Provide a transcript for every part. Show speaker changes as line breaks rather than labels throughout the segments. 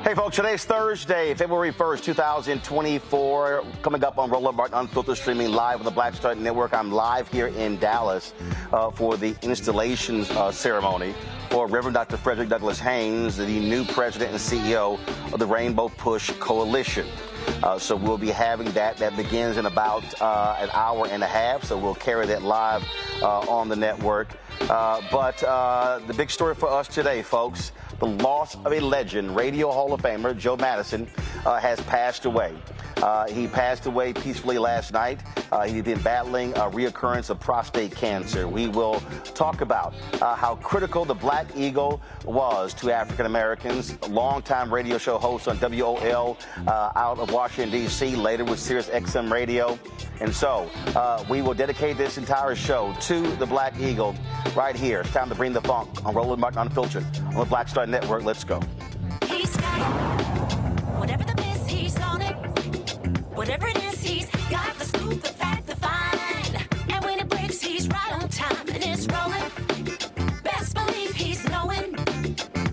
Hey, folks, today's Thursday, February 1st, 2024. Coming up on Roland Martin Unfiltered, streaming live on the Black Star Network. I'm live here in Dallas for the installation ceremony for Reverend Dr. Frederick Douglass Haynes, the new president and CEO of the Rainbow Push Coalition. So we'll be having that. That begins in about an hour and a half, so we'll carry that live on the network. But the big story for us today, folks, the loss of a legend, Radio Hall of Famer Joe Madison, has passed away. He passed away peacefully last night. He's been battling a reoccurrence of prostate cancer. We will talk about how critical the Black Eagle was to African Americans. Longtime radio show host on WOL out of Washington, D.C., later with Sirius XM Radio. And so we will dedicate this entire show to the Black Eagle right here. It's time to bring the funk on Roland Martin Unfiltered on the Black Star Network. Let's go.
He's got it. Whatever the biz, he's on it. Whatever it is, he's got the scoop, the fact, the find. And when it breaks, he's right on time and it's rolling. Best believe he's knowing.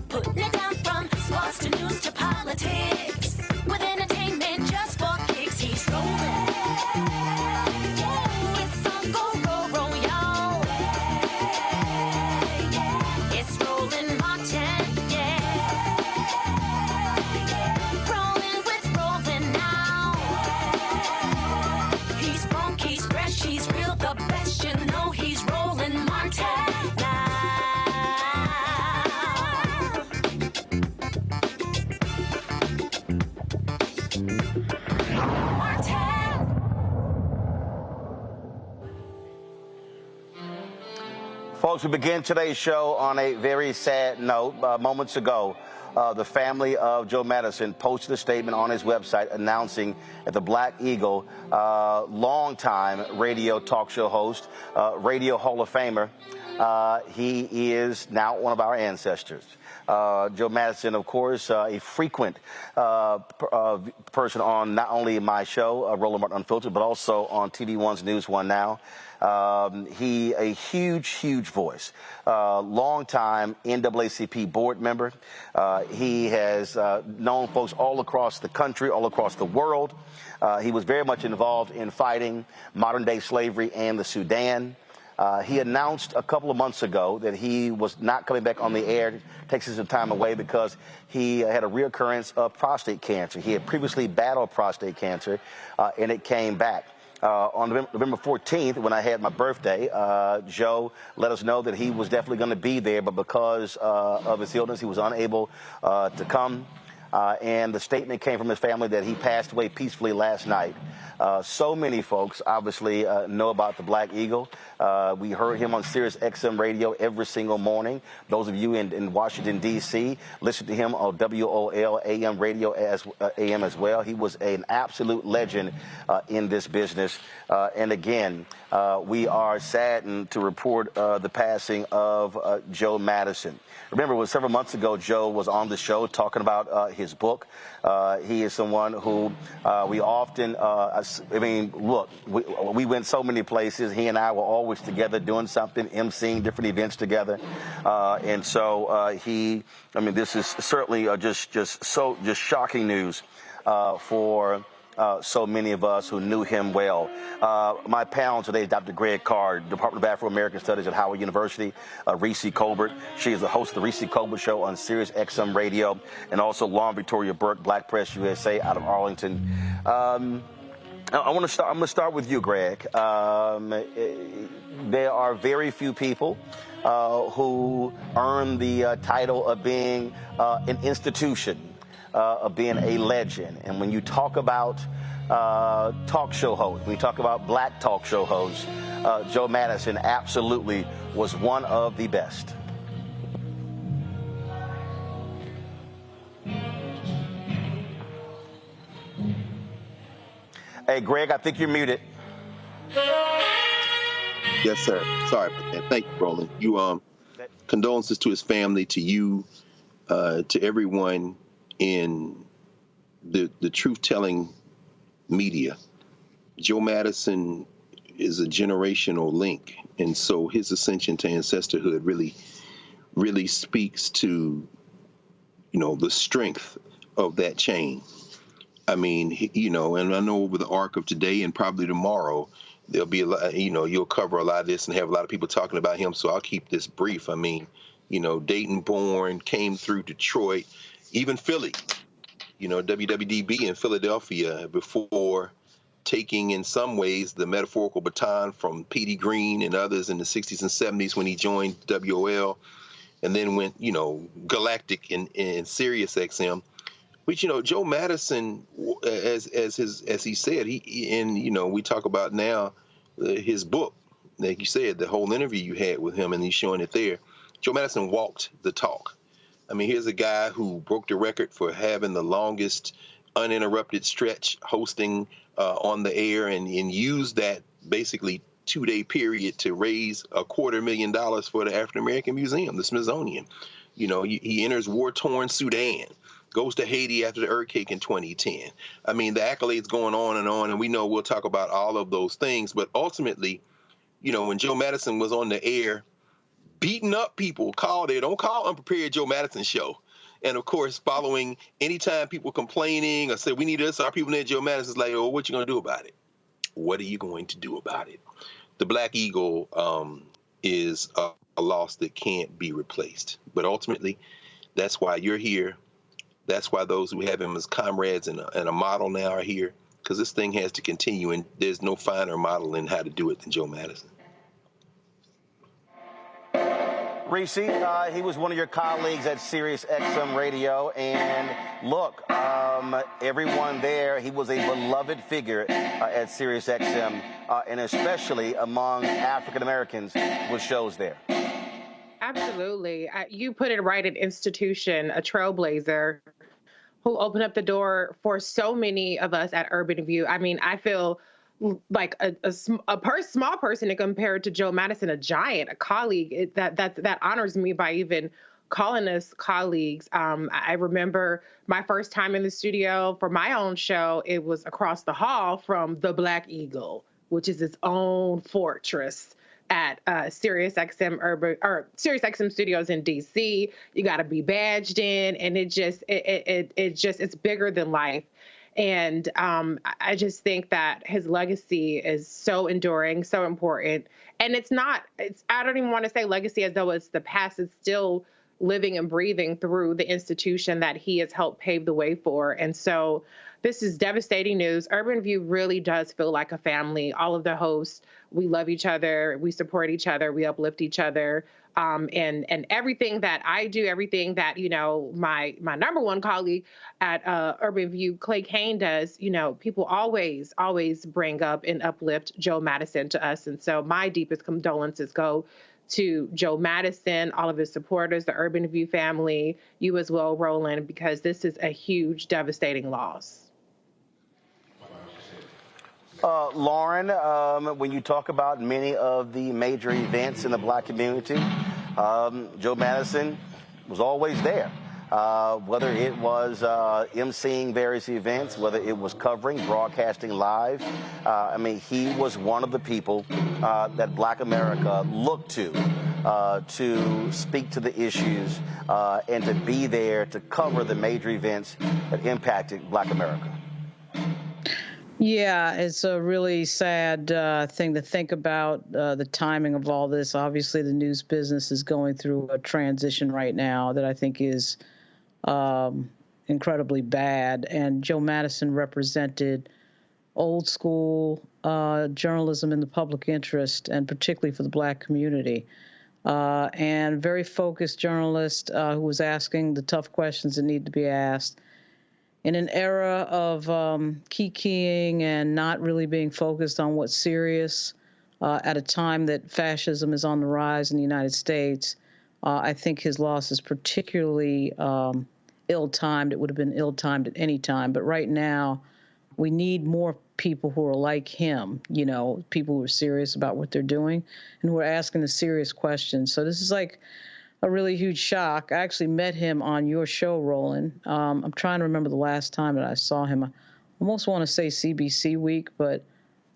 Putting it down from sports to news to politics. With entertainment just for kicks, he's rolling. It's on go, roll, roll, y'all. It's Roland Martin, yeah. Rolling with Roland now. He's funk, he's fresh, he's real, the best, you know he's Roland Martin now. Martin.
Folks, we begin today's show on a very sad note. Moments ago, the family of Joe Madison posted a statement on his website announcing that the Black Eagle, longtime radio talk show host, Radio Hall of Famer, he is now one of our ancestors. Joe Madison, of course, a frequent person on not only my show, Roland Martin Unfiltered, but also on TV One's News One Now. He a huge voice, longtime NAACP board member. He has known folks all across the country, all across the world. He was very much involved in fighting modern-day slavery and the Sudan. He announced a couple of months ago that he was not coming back on the air, taking some time away because he had a reoccurrence of prostate cancer. He had previously battled prostate cancer, and it came back. On November 14th, when I had my birthday, Joe let us know that he was definitely going to be there, but because of his illness, he was unable to come. And the statement came from his family that he passed away peacefully last night. So many folks obviously know about the Black Eagle. We heard him on Sirius XM Radio every single morning. Those of you in Washington, D.C., listen to him on WOL AM radio AM as well. He was an absolute legend in this business. And again, we are saddened to report the passing of Joe Madison. Remember, it was several months ago, Joe was on the show talking about his book. He is someone who we often, look, we went so many places. He and I were always together doing something, emceeing different events together. And so this is certainly just shocking news for so many of us who knew him well. My panel today is Dr. Greg Carr, Department of Afro-American Studies at Howard University, Reese Colbert. She is the host of the Reese Colbert Show on Sirius XM Radio, and also Lauren Victoria Burke, Black Press USA out of Arlington. I'm going to start with you, Greg. There are very few people who earn the title of being an institution, of being a legend. And when you talk about talk show hosts, when you talk about black talk show hosts, Joe Madison absolutely was one of the best. Hey, Greg, I think you're muted.
Yes, sir. Sorry about that. Thank you, Roland. Condolences to his family, to you, to everyone in the truth-telling media. Joe Madison is a generational link, and so his ascension to ancestorhood really speaks to, the strength of that chain. I mean, and I know over the arc of today and probably tomorrow, there'll be a lot, you'll cover a lot of this and have a lot of people talking about him. So I'll keep this brief. I mean, Dayton born, came through Detroit, even Philly, WWDB in Philadelphia before taking in some ways the metaphorical baton from P.D. Green and others in the 60s and 70s when he joined WOL and then went, galactic in Sirius XM. Which, Joe Madison, as he said, we talk about now his book, like you said, the whole interview you had with him, and he's showing it there. Joe Madison walked the talk. I mean, here's a guy who broke the record for having the longest uninterrupted stretch hosting on the air and used that basically 2-day period to raise $250,000 for the African American Museum, the Smithsonian. He enters war-torn Sudan, goes to Haiti after the earthquake in 2010. I mean, the accolades going on, and we know we'll talk about all of those things. But ultimately, when Joe Madison was on the air, beating up people, don't call Unprepared Joe Madison show. And of course, following anytime people complaining or say, we need this, our people need Joe Madison's like, oh, what you going to do about it? What are you going to do about it? The Black Eagle is a loss that can't be replaced. But ultimately, that's why you're here. That's why those who have him as comrades and a model now are here, because this thing has to continue, and there's no finer model in how to do it than Joe Madison.
Reese, he was one of your colleagues at Sirius XM Radio, and look, everyone there, he was a beloved figure at Sirius XM, and especially among African Americans with shows there.
Absolutely. You put it right, an institution, a trailblazer who opened up the door for so many of us at Urban View. I mean, I feel like a small person and compared to Joe Madison, a giant, a colleague. That honors me by even calling us colleagues. I remember my first time in the studio for my own show. It was across the hall from the Black Eagle, which is its own fortress at Sirius XM Studios in DC. You got to be badged in, and it's bigger than life. And I just think that his legacy is so enduring, so important. And I don't even want to say legacy as though it's the past. It's still living and breathing through the institution that he has helped pave the way for. And so this is devastating news. Urban View really does feel like a family. All of the hosts, we love each other, we support each other, we uplift each other. And everything that I do, everything that, my number one colleague at Urban View, Haynes, does, people always bring up and uplift Joe Madison to us. And so my deepest condolences go to Joe Madison, all of his supporters, the Urban View family, you as well, Roland, because this is a huge, devastating loss.
Lauren, when you talk about many of the major events in the Black community, Joe Madison was always there. Whether it was emceeing various events, whether it was covering, broadcasting live. He was one of the people that Black America looked to speak to the issues and to be there to cover the major events that impacted Black America.
Yeah, it's a really sad thing to think about, the timing of all this. Obviously, the news business is going through a transition right now that I think is incredibly bad. And Joe Madison represented old school journalism in the public interest, and particularly for the Black community. And very focused journalist who was asking the tough questions that need to be asked. In an era of kikiing and not really being focused on what's serious, at a time that fascism is on the rise in the United States, I think his loss is particularly ill-timed. It would have been ill-timed at any time. But right now, we need more people who are like him, people who are serious about what they're doing and who are asking the serious questions. So this is like a really huge shock. I actually met him on your show, Roland. I'm trying to remember the last time that I saw him. I almost want to say CBC Week, but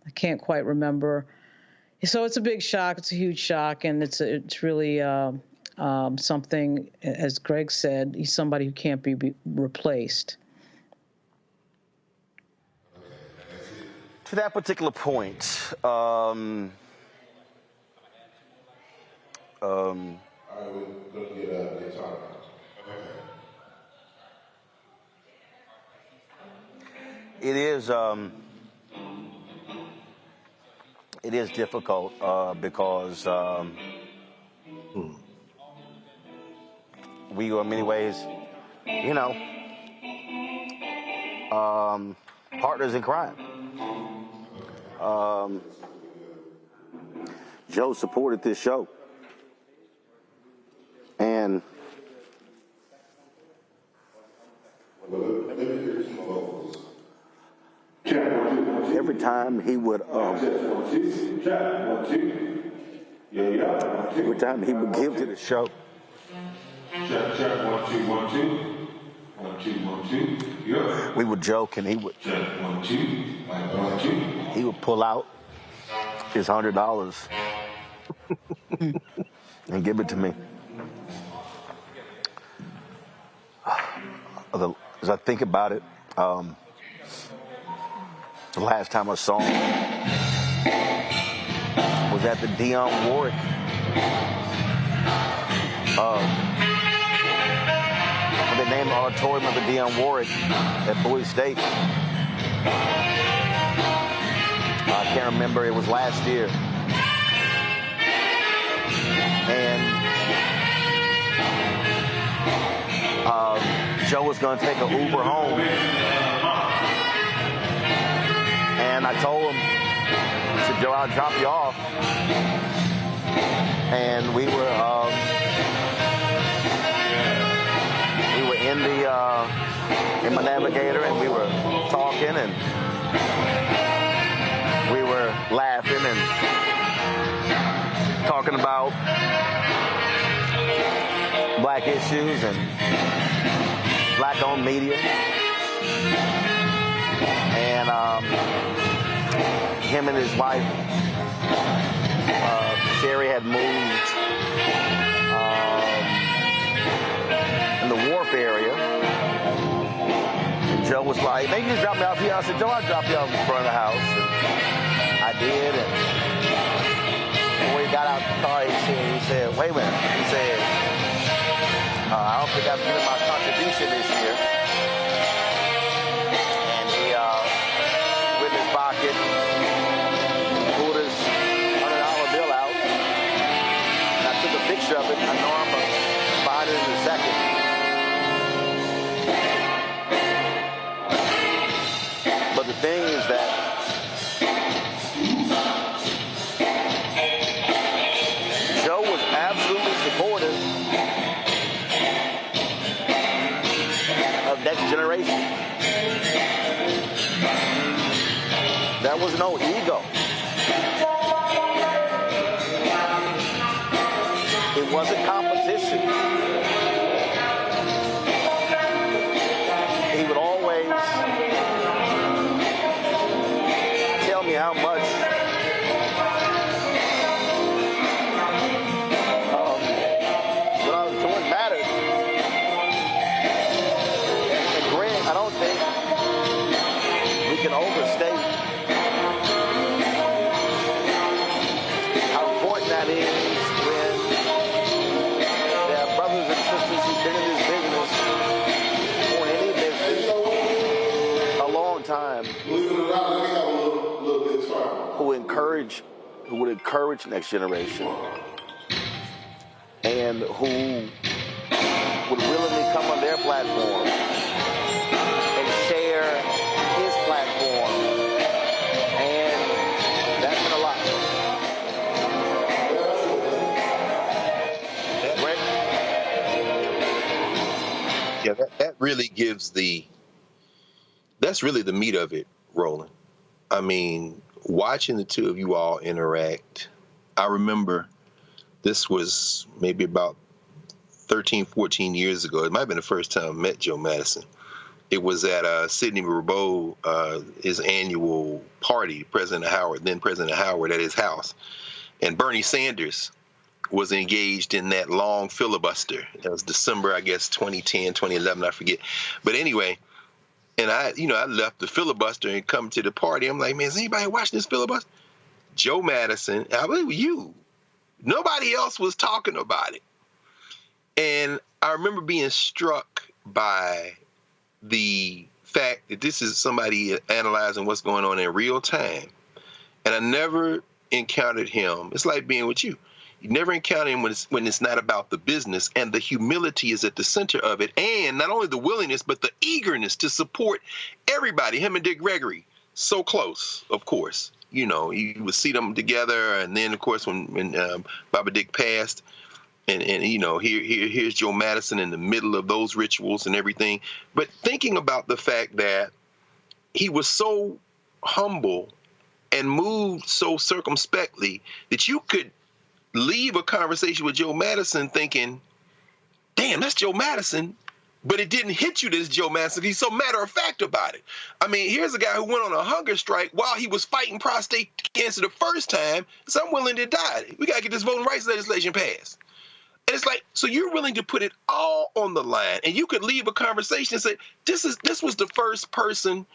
I can't quite remember. So it's a big shock. It's a huge shock, and it's really something, as Greg said, he's somebody who can't be replaced.
To that particular point, it is difficult because we are in many ways, partners in crime. Joe supported this show, and every time he would give to the show, we would joke, and he would pull out his $100 and give it to me. As I think about it, the last time I saw him was at the Dionne Warwick they named the auditorium of the Dionne Warwick at Bowie State. I can't remember, it was last year. And Joe was going to take an Uber home. And I told him, I said, Joe, I'll drop you off. And we were in my Navigator, and we were talking, and we were laughing and talking about black issues and black-owned media. And him and his wife, Sherry, had moved in the Wharf area. And Joe was like, "Maybe you just drop me off here." I said, "Joe, I'll drop you off in front of the house." And I did. And before he got out the car, he said, "Wait a minute." He said, "I don't think I've given my contribution this year." And he went in his pocket, pulled his $100 bill out, and I took a picture of it. I know I'm going to find it in a second. But the thing is that Joe was absolutely supportive of Next Generation. There was no ego. It wasn't competition. He would always tell me how much what I was doing mattered. And Greg, I don't think we can overstate how important that is when there are brothers and sisters who've been in this business, or in any business, a long time, who would encourage Next Generation, and who would willingly come on their platform and share his platform, and that meant a lot.
Yeah, that really gives that's really the meat of it, Roland. I mean, watching the two of you all interact, I remember this was maybe about 13, 14 years ago. It might have been the first time I met Joe Madison. It was at Sidney Rabeau, his annual party, then President Howard, at his house. And Bernie Sanders was engaged in that long filibuster. It was December, I guess, 2010, 2011, I forget. But anyway, And I left the filibuster and come to the party. I'm like, man, is anybody watching this filibuster? Joe Madison, I believe you. Nobody else was talking about it. And I remember being struck by the fact that this is somebody analyzing what's going on in real time. And I never encountered him. It's like being with you. You never encounter him when it's not about the business, and the humility is at the center of it. And not only the willingness, but the eagerness to support everybody. Him and Dick Gregory, so close, of course. You know, you would see them together. And then, of course, when Baba Dick passed, and you know, here's Joe Madison in the middle of those rituals and everything. But thinking about the fact that he was so humble and moved so circumspectly that you could leave a conversation with Joe Madison thinking, damn, that's Joe Madison, but it didn't hit you that it's Joe Madison. He's so matter of fact about it. I mean, here's a guy who went on a hunger strike while he was fighting prostate cancer the first time, so I'm willing to die. We got to get this voting rights legislation passed. And it's like, so you're willing to put it all on the line, and you could leave a conversation and say, this was the first person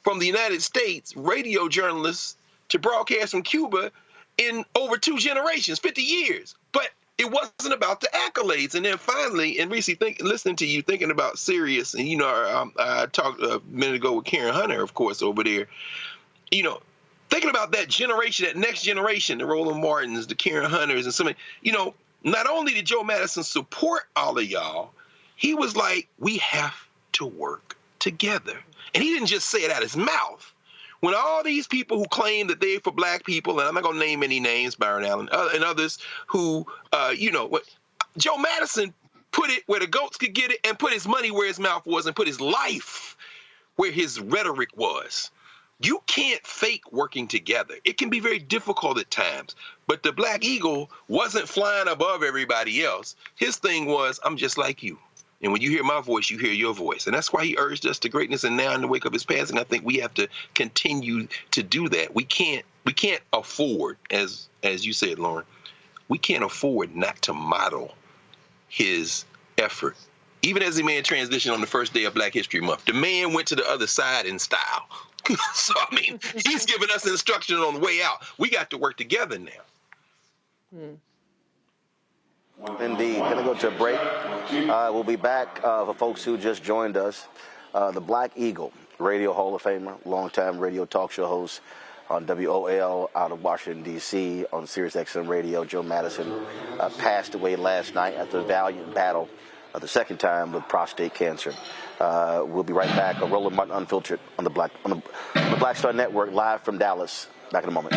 from the United States, radio journalists, to broadcast from Cuba in over 2 generations, 50 years. But it wasn't about the accolades. And then finally, and Reese, listening to you, thinking about Sirius, and, you know, I talked a minute ago with Karen Hunter, of course, over there, you know, thinking about that generation, that next generation, the Roland Martins, the Karen Hunters, and so many, you know, not only did Joe Madison support all of y'all, he was like, we have to work together. And he didn't just say it out of his mouth. When all these people who claim that they're for black people, and I'm not going to name any names, Byron Allen, and others who, you know, what Joe Madison put it where the goats could get it and put his money where his mouth was and put his life where his rhetoric was. You can't fake working together. It can be very difficult at times. But the Black Eagle wasn't flying above everybody else. His thing was, I'm just like you. And when you hear my voice, you hear your voice. And that's why he urged us to greatness. And now in the wake of his passing, I think we have to continue to do that. We can't afford, as you said, Lauren, we can't afford not to model his effort. Even as he made a transition on the first day of Black History Month, the man went to the other side in style. So, I mean, he's giving us instruction on the way out. We got to work together now.
Indeed. Going to go to a break. We'll be back for folks who just joined us. The Black Eagle, Radio Hall of Famer, longtime radio talk show host on WOL out of Washington, D.C., on Sirius XM Radio. Joe Madison passed away last night after a valiant battle the second time with prostate cancer. We'll be right back. Roland Martin Unfiltered on the Black Star Network, live from Dallas. Back in a moment.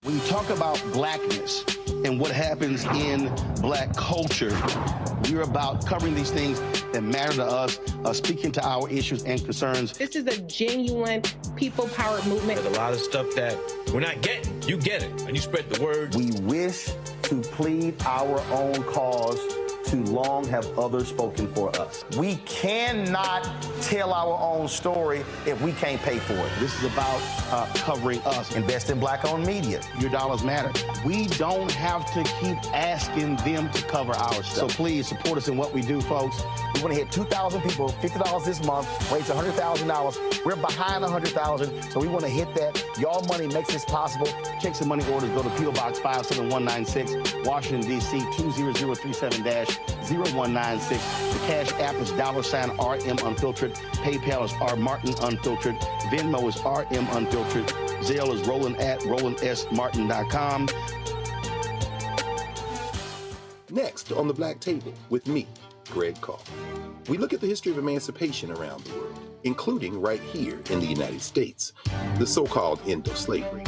When you talk about blackness and what happens in black culture, we're about covering these things that matter to us, speaking to our issues and concerns.
This is a genuine people-powered movement.
There's a lot of stuff that we're not getting. You get it, and you spread the word.
We wish to plead our own cause. Too long have others spoken for us. We cannot tell our own story if we can't pay for it. This is about covering us. Invest in black-owned media. Your dollars matter. We don't have to keep asking them to cover our stuff. So please support us in what we do, folks. We want to hit 2,000 people, $50 this month, raise $100,000. We're behind 100,000, so we want to hit that. Y'all money makes this possible. Check some money orders. Go to P.O. Box 57196, Washington, D.C. 20037-0196. The Cash App is $RM Unfiltered. PayPal is R Martin Unfiltered. Venmo is RM Unfiltered. Zelle is Roland at RolandSMartin.com.
Next on the Black Table with me, Greg Carr. We look at the history of emancipation around the world, including right here in the United States, the so-called end of slavery.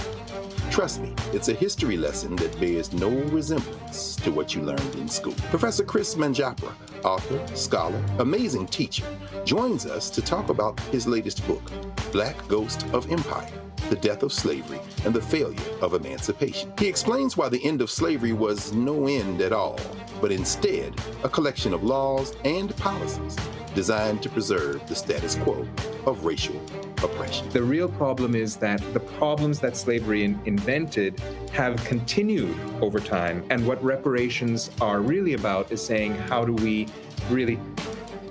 Trust me, it's a history lesson that bears no resemblance to what you learned in school. Professor Chris Manjapra, author, scholar, amazing teacher, joins us to talk about his latest book, Black Ghost of Empire, The Death of Slavery and the Failure of Emancipation. He explains why the end of slavery was no end at all, but instead a collection of laws and policies designed to preserve the status quo of racial oppression.
The real problem is that the problems that slavery invented have continued over time. And what reparations are really about is saying, how do we really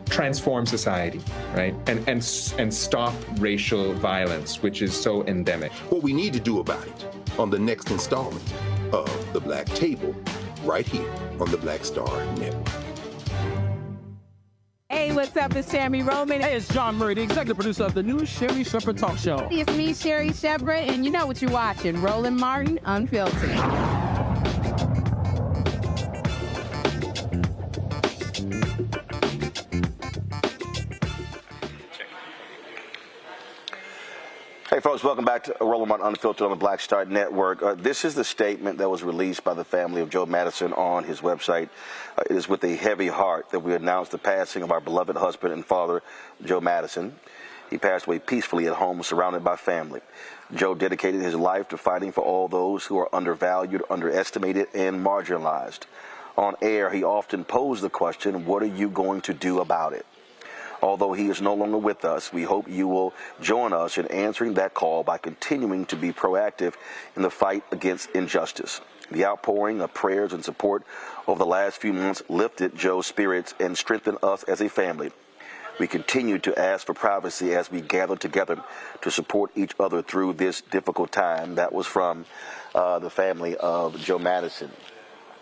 transform society, right? And stop racial violence, which is so endemic.
What we need to do about it on the next installment of The Black Table, right here on the Black Star Network.
Hey, what's up? It's Tammy Roman.
Hey, it's John Murray, the executive producer of the new Sherry Shepherd Talk Show.
It's me, Sherry Shepherd, and you know what you're watching, Roland Martin Unfiltered.
Hey, folks, welcome back to Roland Martin Unfiltered on the Black Star Network. This is the statement that was released by the family of Joe Madison on his website. It is with a heavy heart that we announce the passing of our beloved husband and father, Joe Madison. He passed away peacefully at home, surrounded by family. Joe dedicated his life to fighting for all those who are undervalued, underestimated, and marginalized. On air, he often posed the question, what are you going to do about it? Although he is no longer with us, we hope you will join us in answering that call by continuing to be proactive in the fight against injustice. The outpouring of prayers and support over the last few months lifted Joe's spirits and strengthened us as a family. We continue to ask for privacy as we gather together to support each other through this difficult time. That was from the family of Joe Madison.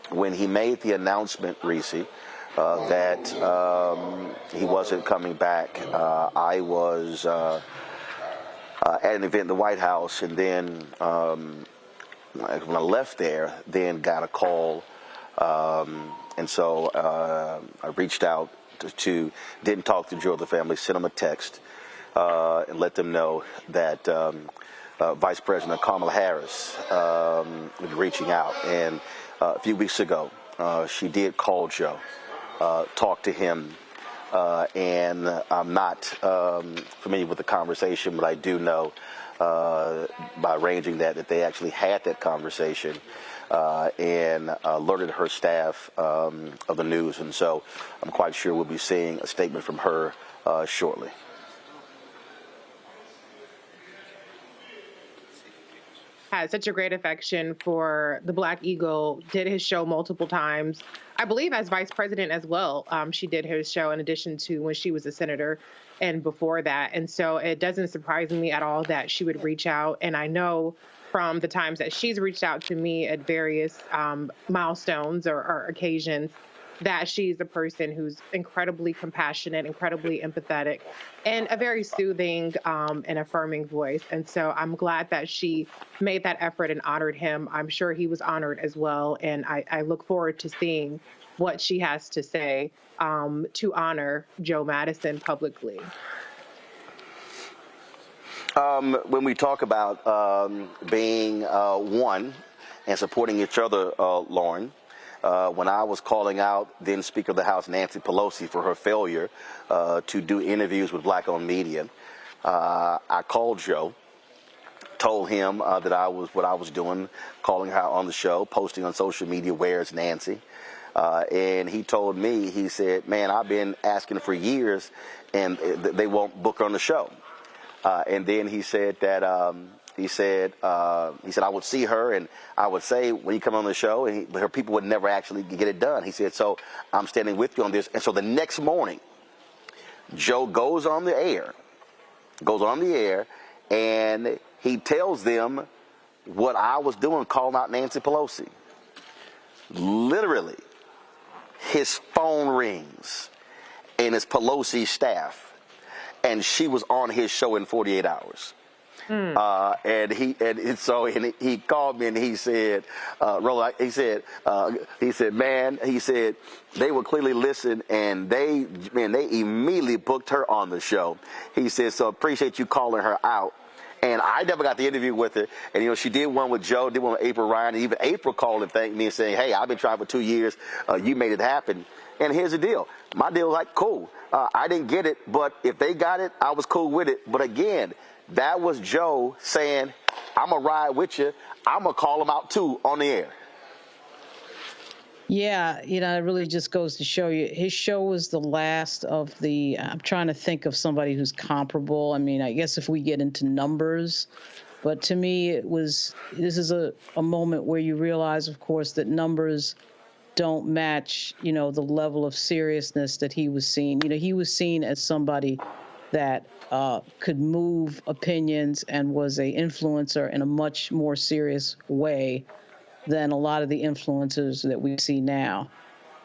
When he made the announcement, Reese, that he wasn't coming back, I was at an event in the White House, and then when I left there, then got a call, and so I reached out to didn't talk to Joe or the family, sent him a text, and let them know that Vice President Kamala Harris was reaching out, and a few weeks ago, she did call Joe. Talk to him, and I'm not familiar with the conversation, but I do know by arranging that they actually had that conversation and alerted her staff of the news, and so I'm quite sure we'll be seeing a statement from her shortly.
Had such a great affection for the Black Eagle, did his show multiple times. I believe as vice president as well. She did his show in addition to when she was a senator and before that. And so it doesn't surprise me at all that she would reach out. And I know from the times that she's reached out to me at various milestones or occasions that she's a person who's incredibly compassionate, incredibly empathetic, and a very soothing and affirming voice. And so I'm glad that she made that effort and honored him. I'm sure he was honored as well. And I look forward to seeing what she has to say to honor Joe Madison publicly.
When we talk about being one and supporting each other, Lauren, when I was calling out then Speaker of the House Nancy Pelosi for her failure to do interviews with Black-owned media, I called Joe, told him that I was what I was doing, calling her on the show, posting on social media, where's Nancy? And he told me, he said, man, I've been asking for years and they won't book her on the show. And then he said that he said I would see her and I would say when you come on the show, and her people would never actually get it done. He said, so I'm standing with you on this. And so the next morning, Joe goes on the air, and he tells them what I was doing, calling out Nancy Pelosi. Literally, his phone rings and it's Pelosi's staff, and she was on his show in 48 hours. And he called me and he said, Roland, he said, man, he said, they will clearly listen, and they immediately booked her on the show. He said, so appreciate you calling her out. And I never got the interview with her. And, she did one with Joe, did one with April Ryan. And even April called and thanked me and saying, hey, I've been trying for 2 years. You made it happen. And here's the deal. My deal was like, cool. I didn't get it, but if they got it, I was cool with it. But again, that was Joe saying, I'm going to ride with you. I'm going to call him out, too, on the air.
Yeah, it really just goes to show you his show was the last of the. I'm trying to think of somebody who's comparable. I mean, I guess if we get into numbers, but to me, this is a moment where you realize, of course, that numbers don't match, the level of seriousness that he was seen. He was seen as somebody that could move opinions and was a influencer in a much more serious way than a lot of the influencers that we see now.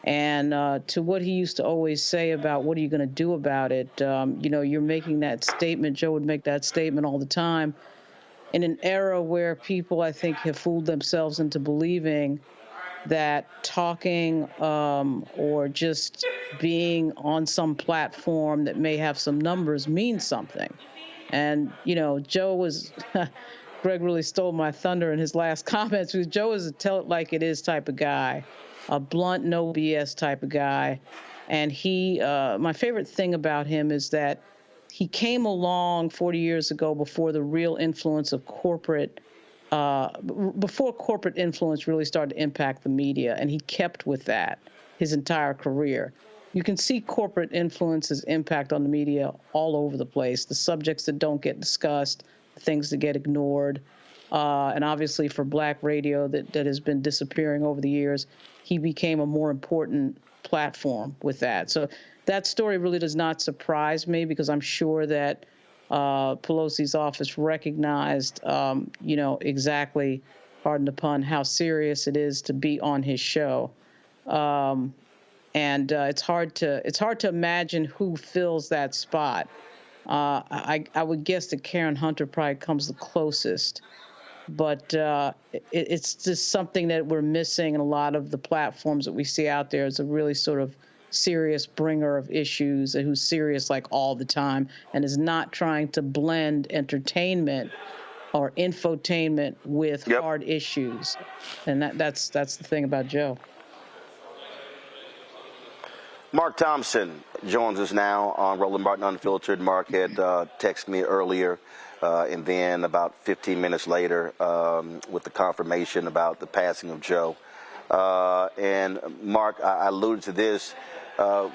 And to what he used to always say about what are you going to do about it, you're making that statement. Joe would make that statement all the time in an era where people, I think, have fooled themselves into believing that talking or just being on some platform that may have some numbers means something. And, Joe was, Greg really stole my thunder in his last comments, because Joe is a tell it like it is type of guy, a blunt, no BS type of guy. And my favorite thing about him is that he came along 40 years ago before the real influence of before corporate influence really started to impact the media, and he kept with that his entire career. You can see corporate influence's impact on the media all over the place, the subjects that don't get discussed, the things that get ignored. And obviously for Black radio that has been disappearing over the years, he became a more important platform with that. So that story really does not surprise me, because I'm sure that Pelosi's office recognized, exactly, pardon the pun, how serious it is to be on his show. And it's hard to imagine who fills that spot. I would guess that Karen Hunter probably comes the closest, but it's just something that we're missing in a lot of the platforms that we see out there. Is a really sort of serious bringer of issues, and who's serious like all the time, and is not trying to blend entertainment or infotainment with hard issues. And that's the thing about Joe.
Mark Thompson joins us now on Roland Martin Unfiltered. Mark had texted me earlier, and then about 15 minutes later with the confirmation about the passing of Joe. And Mark, I alluded to this.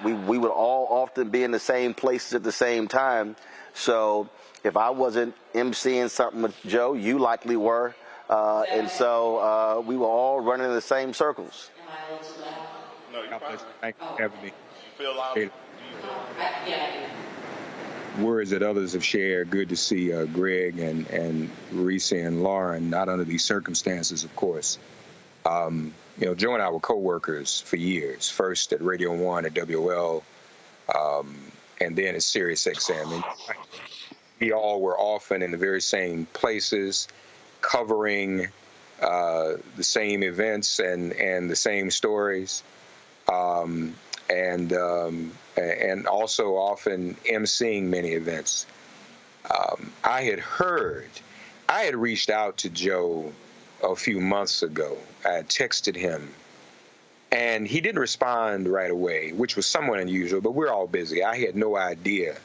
We would all often be in the same places at the same time. So if I wasn't emceeing something with Joe, you likely were. And so we were all running in the same circles.
Thank you for having me. Words that others have shared. Good to see Greg and Reese and Lauren, not under these circumstances, of course. Joe and I were co-workers for years, first at Radio 1 at WL, and then at Sirius XM. And we all were often in the very same places, covering the same events and the same stories, and also often emceeing many events. I had reached out to Joe a few months ago. I had texted him, and he didn't respond right away, which was somewhat unusual, but we're all busy. I had no idea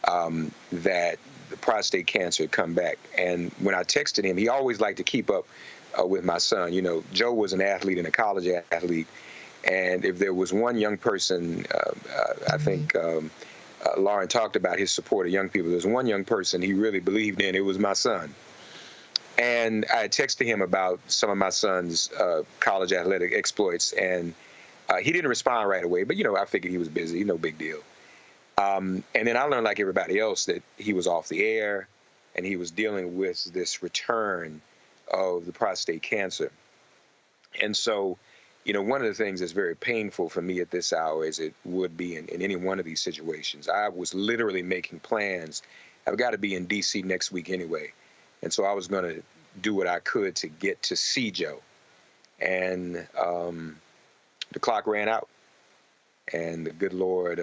that the prostate cancer had come back. And when I texted him, he always liked to keep up with my son. Joe was an athlete and a college athlete, and if there was one young person, I think Lauren talked about his support of young people. There's one young person he really believed in. It was my son. And I texted him about some of my son's college athletic exploits, and he didn't respond right away. But, I figured he was busy, no big deal. And then I learned, like everybody else, that he was off the air, and he was dealing with this return of the prostate cancer. And so, one of the things that's very painful for me at this hour, as it would be in any one of these situations, I was literally making plans. I've got to be in D.C. next week anyway. And so I was going to do what I could to get to see Joe. And the clock ran out, and the good Lord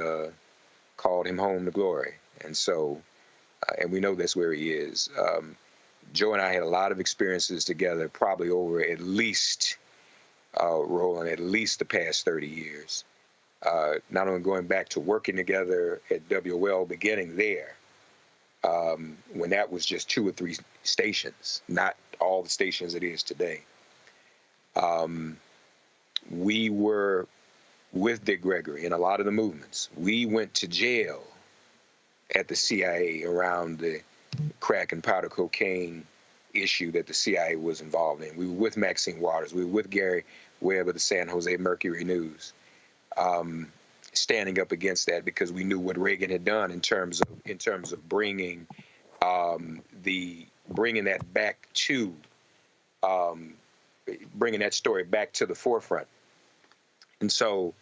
called him home to glory. And so, and we know that's where he is. Joe and I had a lot of experiences together, probably over at least, Roland, at least the past 30 years. Not only going back to working together at WL, beginning there, when that was just 2 or 3 stations, not all the stations it is today. We were with Dick Gregory in a lot of the movements. We went to jail at the CIA around the crack and powder cocaine issue that the CIA was involved in. We were with Maxine Waters. We were with Gary Webb of the San Jose Mercury News, standing up against that because we knew what Reagan had done in terms of bringing that back to bringing that story back to the forefront. And so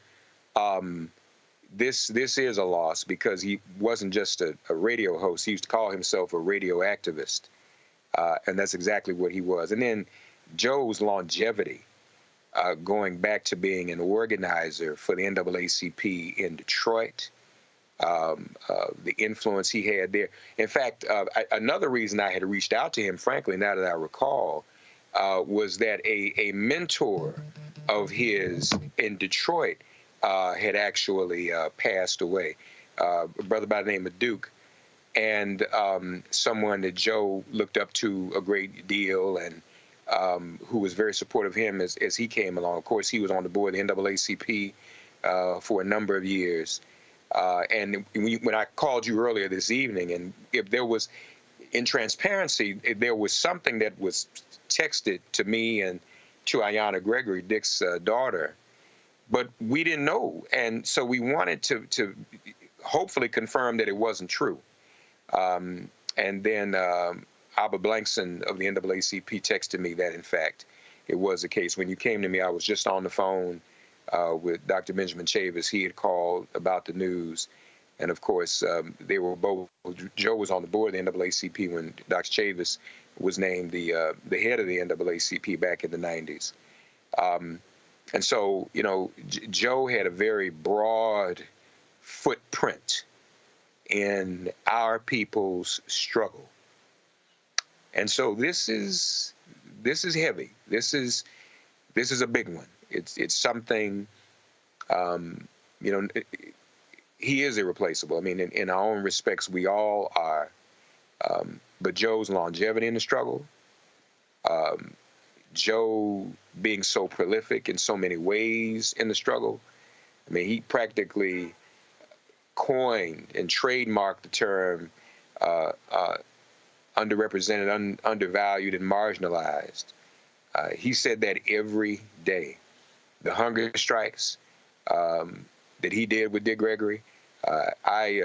this is a loss because he wasn't just a radio host. He used to call himself a radio activist, and that's exactly what he was. And then Joe's longevity, going back to being an organizer for the NAACP in Detroit, the influence he had there. In fact, another reason I had reached out to him, frankly, now that I recall, was that a mentor of his in Detroit had actually passed away, a brother by the name of Duke, and someone that Joe looked up to a great deal, and who was very supportive of him as he came along. Of course, he was on the board of the NAACP for a number of years. And when I called you earlier this evening, and if there was, in transparency, if there was something that was texted to me and to Ayanna Gregory, Dick's daughter, but we didn't know. And so we wanted to hopefully confirm that it wasn't true. And then Abba Blankson of the NAACP texted me that, in fact, it was the case. When you came to me, I was just on the phone with Dr. Benjamin Chavis. He had called about the news. And, of course, they were both. Joe was on the board of the NAACP when Dr. Chavis was named the head of the NAACP back in the 90s. And so, you know, Joe had a very broad footprint in our people's struggle. And so this is heavy. This is a big one. It's something, you know, he is irreplaceable. I mean, in our own respects, we all are. But Joe's longevity in the struggle, Joe being so prolific in so many ways in the struggle. I mean, he practically coined and trademarked the term underrepresented, undervalued, and marginalized. He said that every day. The hunger strikes that he did with Dick Gregory, I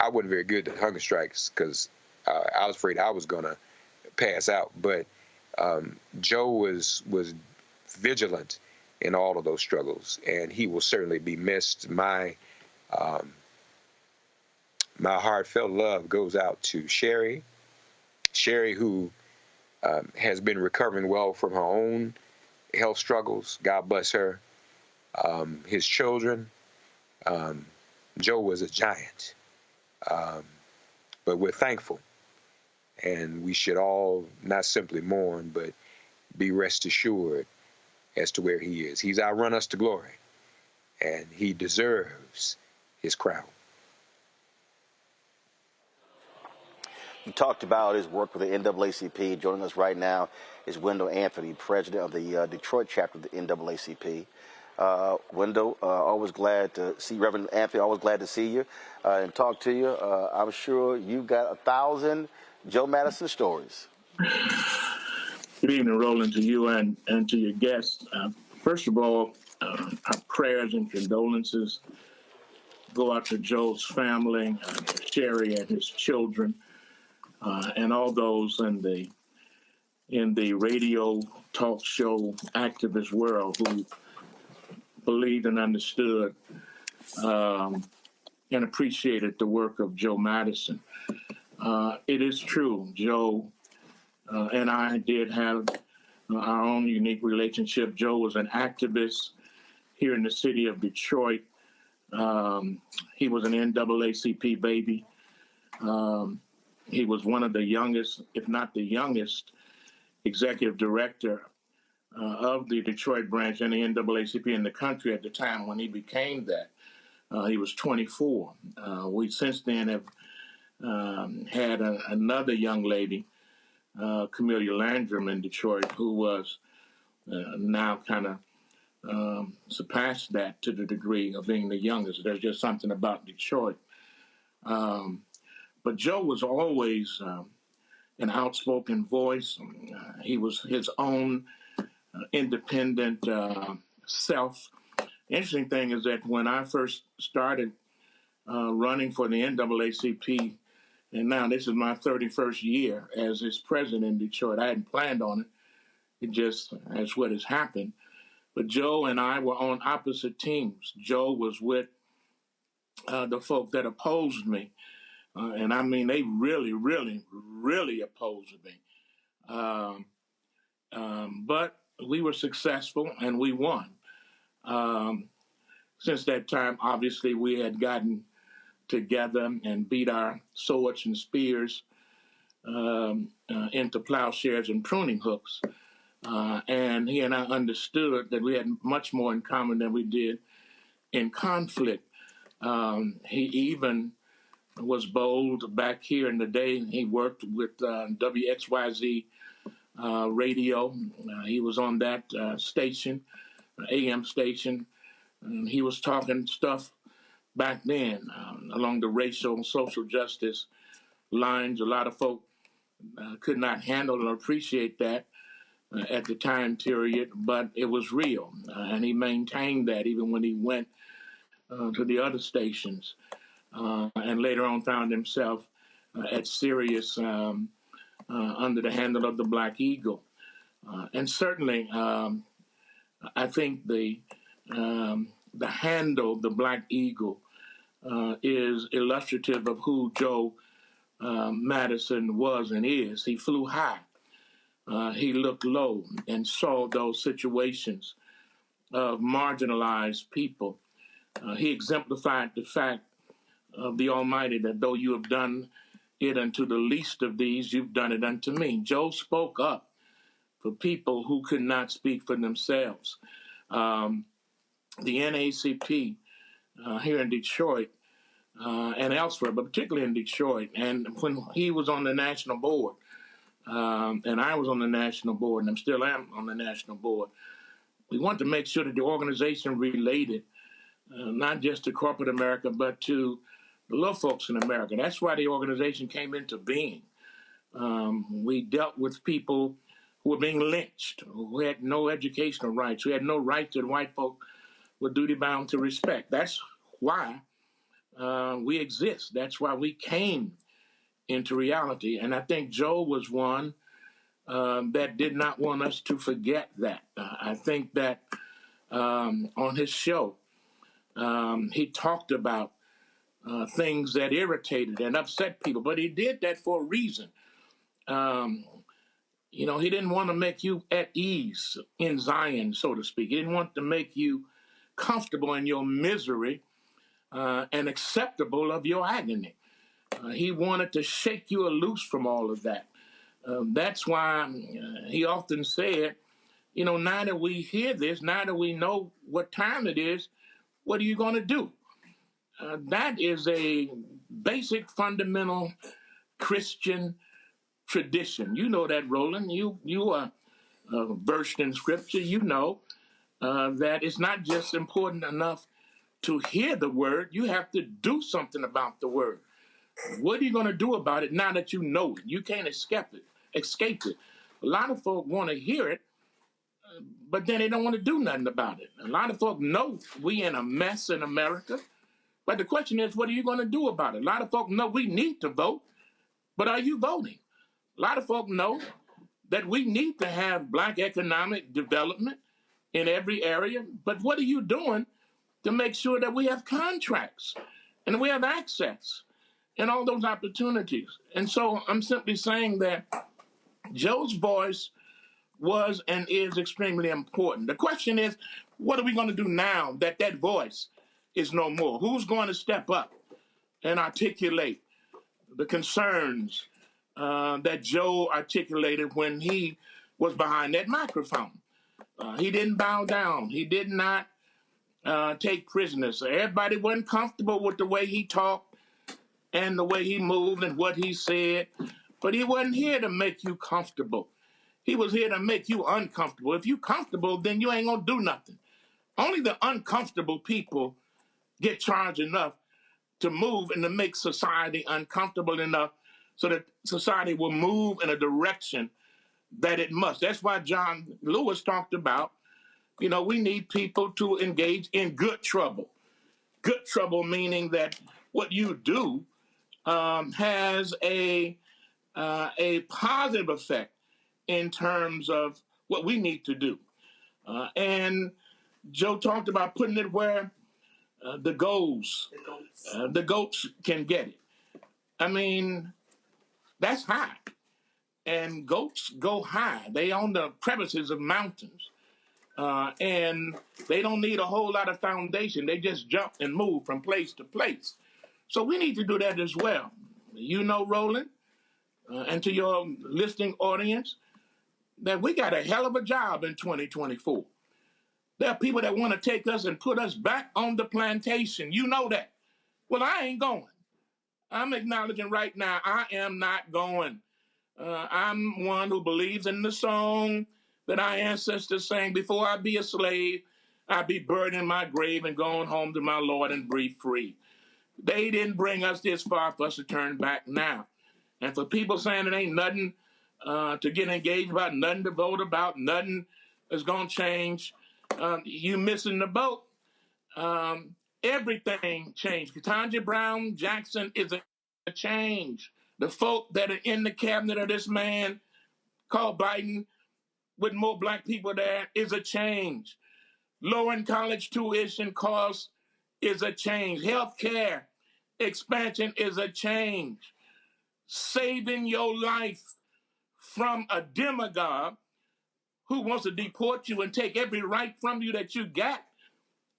wasn't very good at hunger strikes because I was afraid I was going to pass out. But Joe was vigilant in all of those struggles, and he will certainly be missed. My heartfelt love goes out to Sherry, who has been recovering well from her own health struggles. God bless her. His children. Joe was a giant, but we're thankful, and we should all not simply mourn, but be rest assured as to where he is. He's outrun us to glory, and he deserves his crown.
You talked about his work with the NAACP. Joining us right now is Wendell Anthony, president of the Detroit chapter of the NAACP. Wendell, always glad to see Reverend Anthony. Always glad to see you and talk to you. I'm sure you've got 1,000 Joe Madison stories.
Good evening, Roland, to you and to your guests. First of all, our prayers and condolences go out to Joe's family, Sherry and his children, and all those in the radio talk show activist world who believed and understood and appreciated the work of Joe Madison. It is true, Joe and I did have our own unique relationship. Joe was an activist here in the city of Detroit. He was an NAACP baby. He was one of the youngest, if not the youngest, executive director of the Detroit branch and the NAACP in the country at the time when he became that. He was 24. We since then have had another young lady, Camellia Landrum in Detroit, who was now kind of surpassed that to the degree of being the youngest. There's just something about Detroit. But Joe was always an outspoken voice. He was his own independent self. Interesting thing is that when I first started running for the NAACP, and now this is my 31st year as its president in Detroit, I hadn't planned on it. It just, that's what has happened. But Joe and I were on opposite teams. Joe was with the folk that opposed me. And I mean, they really, really, really opposed me. But we were successful and we won. Since that time, obviously, we had gotten together and beat our swords and spears into plowshares and pruning hooks. And he and I understood that we had much more in common than we did in conflict. He even was bold back here in the day. He worked with WXYZ radio. He was on that station, AM station. He was talking stuff back then along the racial and social justice lines. A lot of folk could not handle or appreciate that at the time period, but it was real. And he maintained that even when he went to the other stations and later on found himself at Sirius under the handle of the Black Eagle. And certainly, I think the handle, the Black Eagle, is illustrative of who Joe Madison was and is. He flew high. He looked low and saw those situations of marginalized people. He exemplified the fact of the Almighty that though you have done it unto the least of these, you've done it unto me. Joe spoke up for people who could not speak for themselves. The NAACP here in Detroit and elsewhere, but particularly in Detroit, and when he was on the national board, and I was on the national board, and I still am on the national board, we want to make sure that the organization related not just to corporate America, but to the little folks in America. That's why the organization came into being. We dealt with people who were being lynched, who had no educational rights, who had no rights that white folk were duty bound to respect. That's why we exist. That's why we came into reality. And I think Joe was one that did not want us to forget that. I think that on his show, he talked about things that irritated and upset people, but he did that for a reason. You know, he didn't want to make you at ease in Zion, so to speak. He didn't want to make you comfortable in your misery and acceptable of your agony. He wanted to shake you loose from all of that. That's why he often said, you know, now that we hear this, now that we know what time it is, what are you going to do? That is a basic, fundamental Christian tradition. You know that, Roland. You are versed in Scripture. You know that it's not just important enough to hear the word. You have to do something about the word. What are you going to do about it now that you know it? You can't escape it. A lot of folk want to hear it, but then they don't want to do nothing about it. A lot of folk know we in a mess in America, but the question is, what are you going to do about it? A lot of folk know we need to vote, but are you voting? A lot of folk know that we need to have Black economic development in every area, but what are you doing to make sure that we have contracts and we have access and all those opportunities? And so I'm simply saying that Joe's voice was and is extremely important. The question is, what are we going to do now that that voice is no more? Who's going to step up and articulate the concerns that Joe articulated when he was behind that microphone? He didn't bow down. He did not take prisoners. Everybody wasn't comfortable with the way he talked and the way he moved and what he said, but he wasn't here to make you comfortable. He was here to make you uncomfortable. If you're comfortable, then you ain't going to do nothing. Only the uncomfortable people get charged enough to move and to make society uncomfortable enough so that society will move in a direction that it must. That's why John Lewis talked about, we need people to engage in good trouble. Good trouble meaning that what you do has a positive effect in terms of what we need to do. And Joe talked about putting it where the goats can get it. I mean, that's high. And goats go high. They on the crevices of mountains. And they don't need a whole lot of foundation. They just jump and move from place to place. So we need to do that as well. Roland, and to your listening audience, that we got a hell of a job in 2024. There are people that want to take us and put us back on the plantation. You know that. Well, I ain't going. I'm acknowledging right now, I am not going. I'm one who believes in the song that our ancestors sang, before I be a slave, I be buried in my grave and going home to my Lord and breathe free. They didn't bring us this far for us to turn back now. And for people saying it ain't nothing to get engaged about, nothing to vote about, nothing is going to change, you missing the boat. Everything changed. Ketanji Brown Jackson is a change. The folk that are in the cabinet of this man called Biden, with more black people there, is a change. Lowering college tuition costs is a change. Healthcare expansion is a change. Saving your life from a demagogue who wants to deport you and take every right from you that you got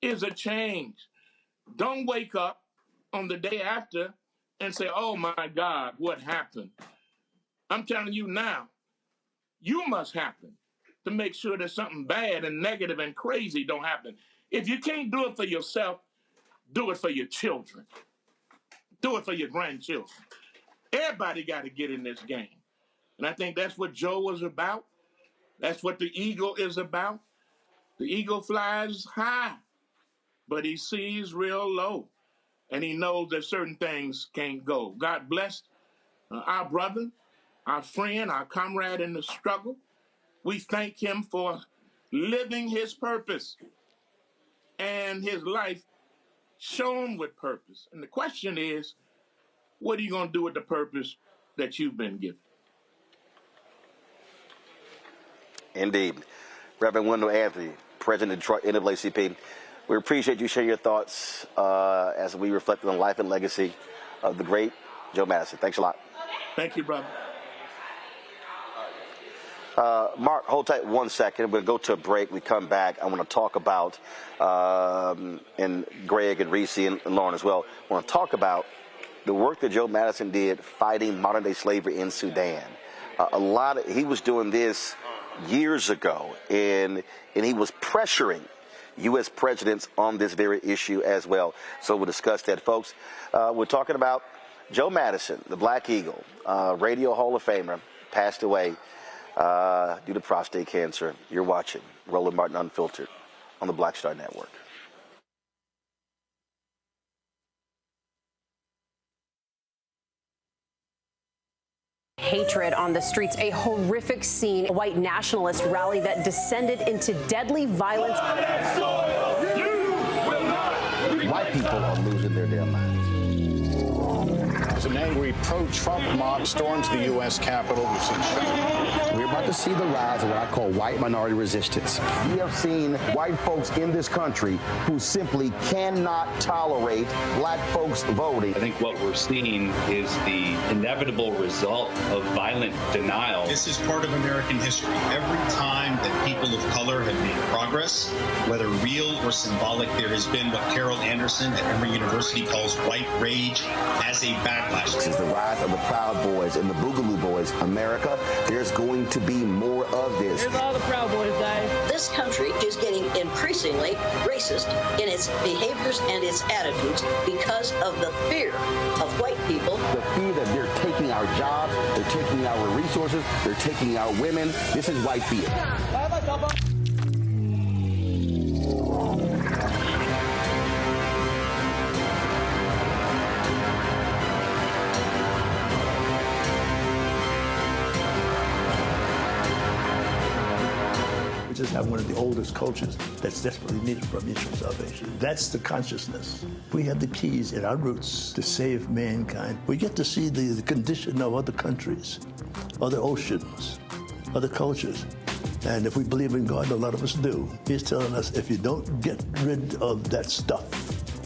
is a change. Don't wake up on the day after and say, oh my God, what happened? I'm telling you now, you must happen to make sure that something bad and negative and crazy don't happen. If you can't do it for yourself, do it for your children. Do it for your grandchildren. Everybody got to get in this game. And I think that's what Joe was about. That's what the eagle is about. The eagle flies high, but he sees real low. And he knows that certain things can't go. God bless our brother, our friend, our comrade in the struggle. We thank him for living his purpose and his life shown with purpose. And the question is, what are you going to do with the purpose that you've been given?
Indeed. Reverend Wendell Anthony, President of Detroit NAACP, we appreciate you sharing your thoughts as we reflect on the life and legacy of the great Joe Madison. Thanks a lot.
Thank you, brother.
Mark, hold tight 1 second. We'll go to a break. We come back. I want to talk about, and Greg and Reese and Lauren as well, I want to talk about the work that Joe Madison did fighting modern-day slavery in Sudan. He was doing this years ago, and he was pressuring U.S. presidents on this very issue as well. So we'll discuss that, folks. We're talking about Joe Madison, the Black Eagle, Radio Hall of Famer, passed away due to prostate cancer. You're watching Roland Martin Unfiltered on the Black Star Network.
Hatred on the streets, a horrific scene, a white nationalist rally that descended into deadly violence.
White people are losing their damn minds. As an angry pro-Trump mob storms the U.S. Capitol, we're about to see the rise of what I call white minority resistance.
We have seen white folks in this country who simply cannot tolerate black folks voting.
I think what we're seeing is the inevitable result of violent denial.
This is part of American history. Every time that people of color have made progress, whether real or symbolic, there has been what Carol Anderson at Emory University calls white rage as a backlash.
This is the rise of the Proud Boys and the Boogaloo Boys. America, there's going to be more of this.
Here's all the Proud Boys, guys.
This country is getting increasingly racist in its behaviors and its attitudes because of the fear of white people.
The fear that they're taking our jobs, they're taking our resources, they're taking our women. This is white fear.
just have one of the oldest cultures that's desperately needed for mutual salvation. That's the consciousness. We have the keys in our roots to save mankind. We get to see the condition of other countries, other oceans, other cultures. And if we believe in God, a lot of us do, he's telling us if you don't get rid of that stuff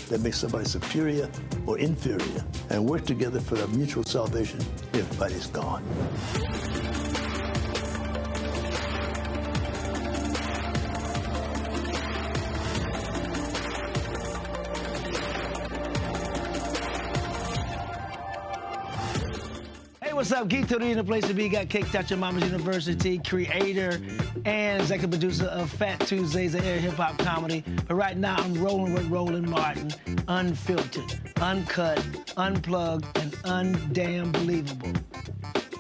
that makes somebody superior or inferior and work together for the mutual salvation, everybody's gone.
What's up, Geek Today in the place to be. Got Caked Out Your Mama's University, creator and executive producer of Fat Tuesdays, an air hip-hop comedy. But right now, I'm rolling with Roland Martin, unfiltered, uncut, unplugged, and undamn believable.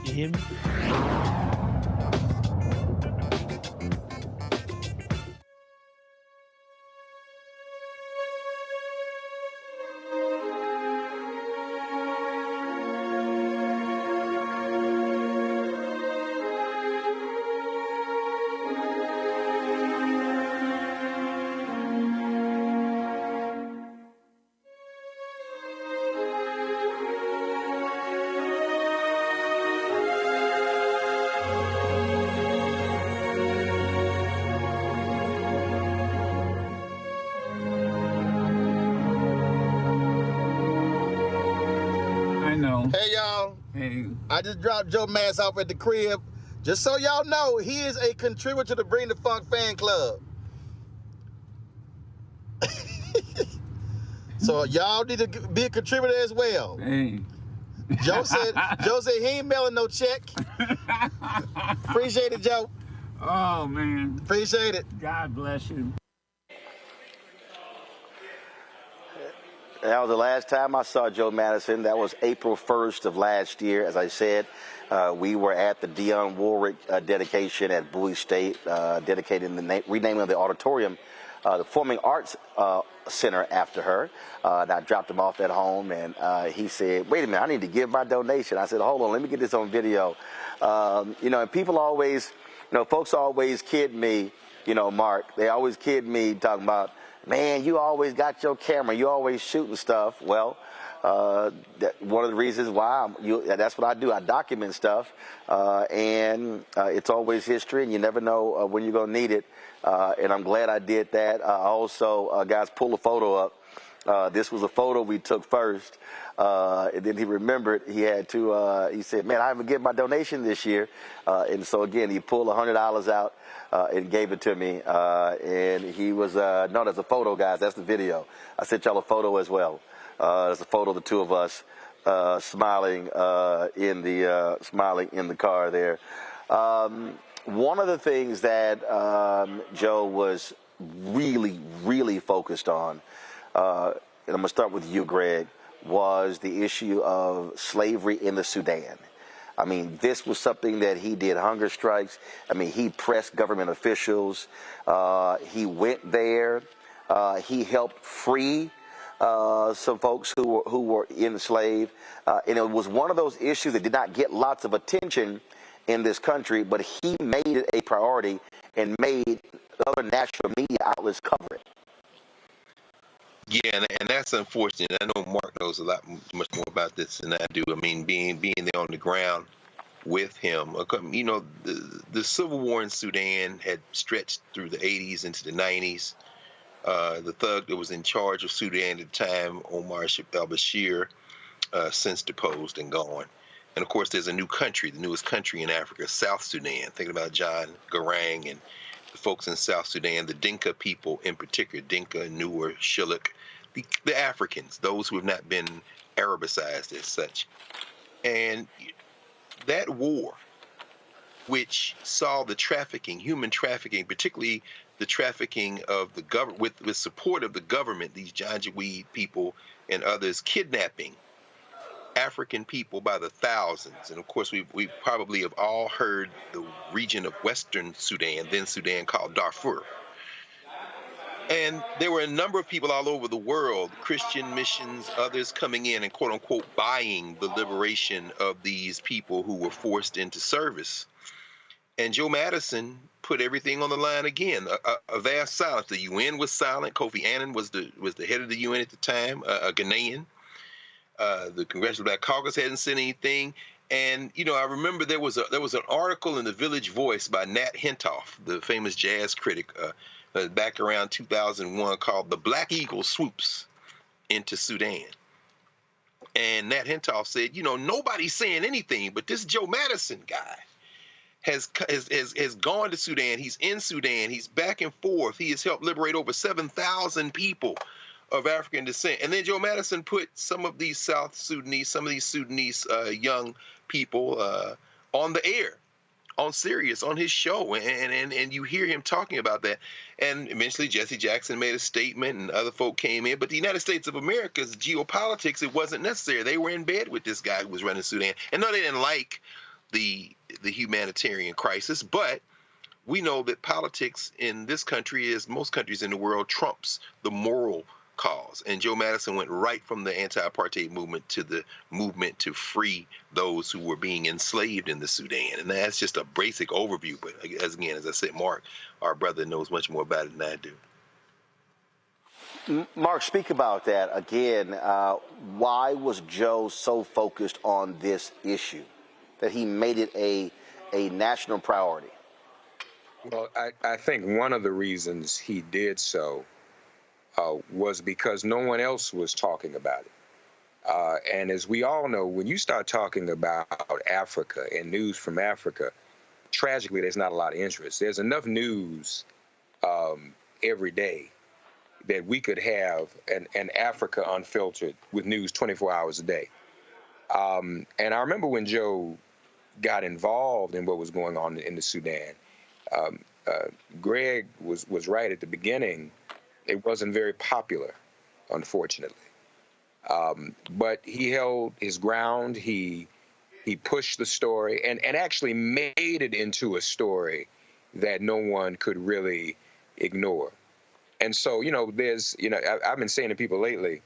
You hear me?
Hey, y'all. Hey. I just dropped Joe Mass off at the crib. Just so y'all know, he is a contributor to the Bring the Funk fan club. So y'all need to be a contributor as well. Hey. Joe said he ain't mailing no check. Appreciate it, Joe.
Oh, man.
Appreciate it.
God bless you.
That was the last time I saw Joe Madison. That was April 1st of last year. As I said, we were at the Dionne Warwick dedication at Bowie State, dedicating renaming of the auditorium, the Performing Arts Center after her. And I dropped him off at home, and he said, wait a minute, I need to give my donation. I said, hold on, let me get this on video. You know, and people always, you know, folks always kid me, you know, Mark, they always kid me talking about, man, you always got your camera. You always shooting stuff. Well, one of the reasons why that's what I do. I document stuff, and it's always history, and you never know when you're going to need it. And I'm glad I did that. Also, guys, pull a photo up. This was a photo we took first, and then he remembered he had to, he said, man, I haven't given my donation this year. And so, again, he pulled $100 out. And gave it to me, and he was, no, that's a photo, guys, that's the video. I sent y'all a photo as well. There's a photo of the two of us smiling in the car there. One of the things that Joe was really focused on, and I'm going to start with you, Greg, was the issue of slavery in the Sudan. I mean, this was something that he did, hunger strikes. I mean, he pressed government officials. He went there. He helped free some folks who were enslaved. And it was one of those issues that did not get lots of attention in this country, but he made it a priority and made other national media outlets cover it.
Yeah, and that's unfortunate. I know Mark knows a lot much more about this than I do. I mean, being there on the ground with him, you know, the civil war in Sudan had stretched through the 80s into the 90s. The thug that was in charge of Sudan at the time, Omar al-Bashir, since deposed and gone. And of course, there's a new country, the newest country in Africa, South Sudan. Thinking about John Garang and the folks in South Sudan, the Dinka people in particular, Dinka, Nuer, Shilluk, the Africans, those who have not been Arabicized as such. And that war, which saw the trafficking, human trafficking, particularly the trafficking of the government, with support of the government, these Janjaweed people and others kidnapping African people by the thousands. And of course, we probably have all heard the region of Western Sudan, then Sudan, called Darfur. And there were a number of people all over the world, Christian missions, others coming in and quote unquote buying the liberation of these people who were forced into service. And Joe Madison put everything on the line again. A vast silence. The UN was silent. Kofi Annan was the head of the UN at the time, a Ghanaian. The Congressional Black Caucus hadn't said anything. And, you know, I remember there was an article in the Village Voice by Nat Hentoff, the famous jazz critic, back around 2001, called "The Black Eagle Swoops into Sudan." And Nat Hentoff said, you know, nobody's saying anything, but this Joe Madison guy has gone to Sudan. He's in Sudan. He's back and forth. He has helped liberate over 7,000 people of African descent. And then Joe Madison put some of these some of these Sudanese young people on the air, on Sirius, on his show, and you hear him talking about that. And eventually Jesse Jackson made a statement and other folk came in. But the United States of America's geopolitics, it wasn't necessary. They were in bed with this guy who was running Sudan. And no, they didn't like the humanitarian crisis, but we know that politics in this country, as most countries in the world, trumps the moral cause. And Joe Madison went right from the anti-apartheid movement to the movement to free those who were being enslaved in the Sudan. And that's just a basic overview. But as I said, Mark, our brother, knows much more about it than I do.
Mark, speak about that again. Why was Joe so focused on this issue that he made it a national priority?
Well, I think one of the reasons he did so was because no one else was talking about it. And as we all know, when you start talking about Africa and news from Africa, tragically, there's not a lot of interest. There's enough news every day that we could have an Africa Unfiltered with news 24 hours a day. And I remember when Joe got involved in what was going on in the Sudan, Greg was right at the beginning. It wasn't very popular, unfortunately. But he held his ground. He pushed the story and actually made it into a story that no one could really ignore. And so, you know, I've been saying to people lately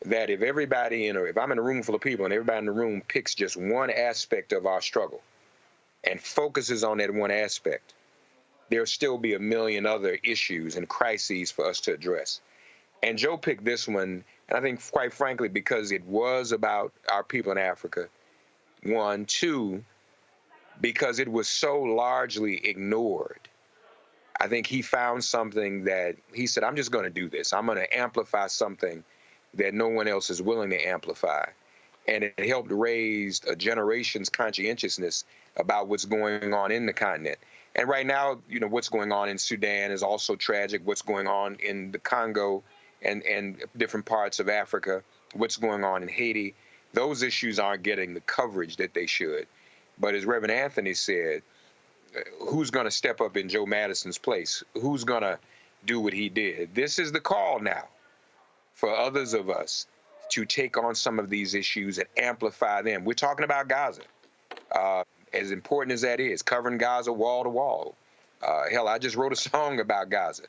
that if if I'm in a room full of people and everybody in the room picks just one aspect of our struggle and focuses on that one aspect, there'll still be a million other issues and crises for us to address. And Joe picked this one, and I think, quite frankly, because it was about our people in Africa, one. Two, because it was so largely ignored. I think he found something that he said, I'm just going to do this. I'm going to amplify something that no one else is willing to amplify. And it helped raise a generation's conscientiousness about what's going on in the continent. And right now, you know, what's going on in Sudan is also tragic. What's going on in the Congo and different parts of Africa, what's going on in Haiti, those issues aren't getting the coverage that they should. But as Reverend Anthony said, who's going to step up in Joe Madison's place? Who's going to do what he did? This is the call now for others of us to take on some of these issues and amplify them. We're talking about Gaza. As important as that is, covering Gaza wall to wall. Hell, I just wrote a song about Gaza.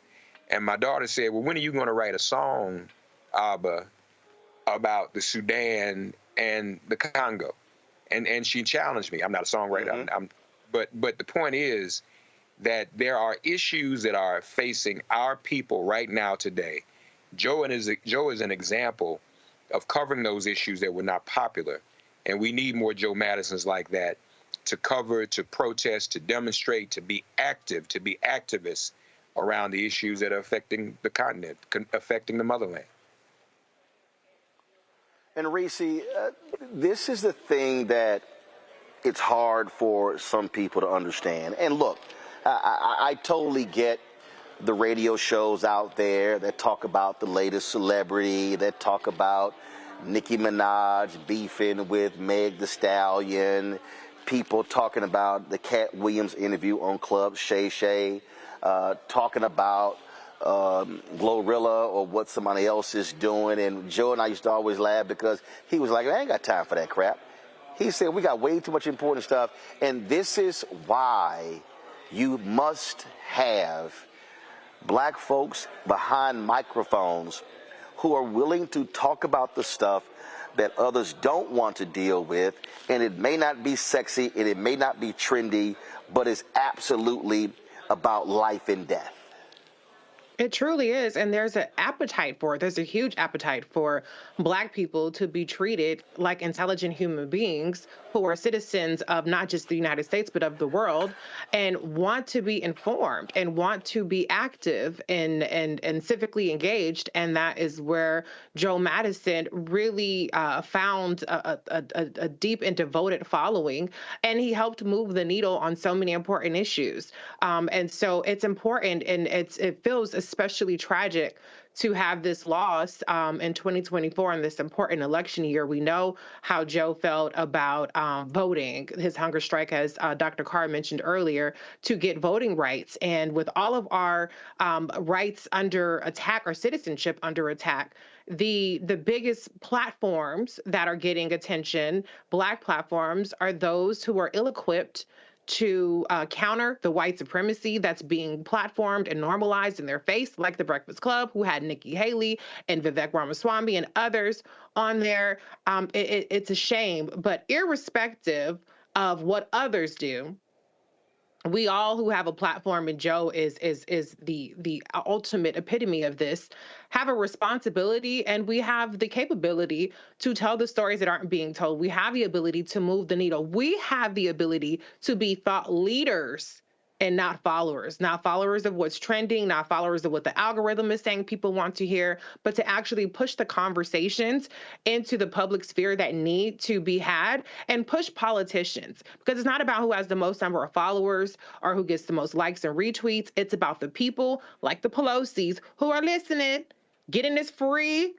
And my daughter said, well, when are you going to write a song, Abba, about the Sudan and the Congo? And she challenged me. I'm not a songwriter. Mm-hmm. But the point is that there are issues that are facing our people right now today. Joe is an example of covering those issues that were not popular. And we need more Joe Madisons like that to cover, to protest, to demonstrate, to be active, to be activists around the issues that are affecting the continent, affecting the motherland.
And Reese, this is the thing that it's hard for some people to understand. And look, I totally get the radio shows out there that talk about the latest celebrity, that talk about Nicki Minaj beefing with Meg Thee Stallion, people talking about the Cat Williams interview on Club Shay Shay, talking about Glorilla or what somebody else is doing. And Joe and I used to always laugh because he was like, I ain't got time for that crap. He said, we got way too much important stuff. And this is why you must have black folks behind microphones who are willing to talk about the stuff that others don't want to deal with. And it may not be sexy and it may not be trendy, but it's absolutely about life and death.
It truly is. And there's an appetite for it. There's a huge appetite for Black people to be treated like intelligent human beings who are citizens of not just the United States, but of the world, and want to be informed and want to be active and civically engaged. And that is where Joe Madison really found a deep and devoted following. And he helped move the needle on so many important issues. And so it's important, and it feels especially tragic to have this loss in 2024 in this important election year. We know how Joe felt about voting, his hunger strike, as Dr. Carr mentioned earlier, to get voting rights. And with all of our rights under attack, or citizenship under attack, the biggest platforms that are getting attention, Black platforms, are those who are ill-equipped to counter the white supremacy that's being platformed and normalized in their face, like The Breakfast Club, who had Nikki Haley and Vivek Ramaswamy and others on there. It's a shame, but irrespective of what others do, we all who have a platform, and Joe is the ultimate epitome of this, have a responsibility, and we have the capability to tell the stories that aren't being told. We have the ability to move the needle. We have the ability to be thought leaders and not followers of what's trending, not followers of what the algorithm is saying people want to hear, but to actually push the conversations into the public sphere that need to be had, and push politicians. Because it's not about who has the most number of followers or who gets the most likes and retweets. It's about the people like the Pelosi's who are listening, getting this free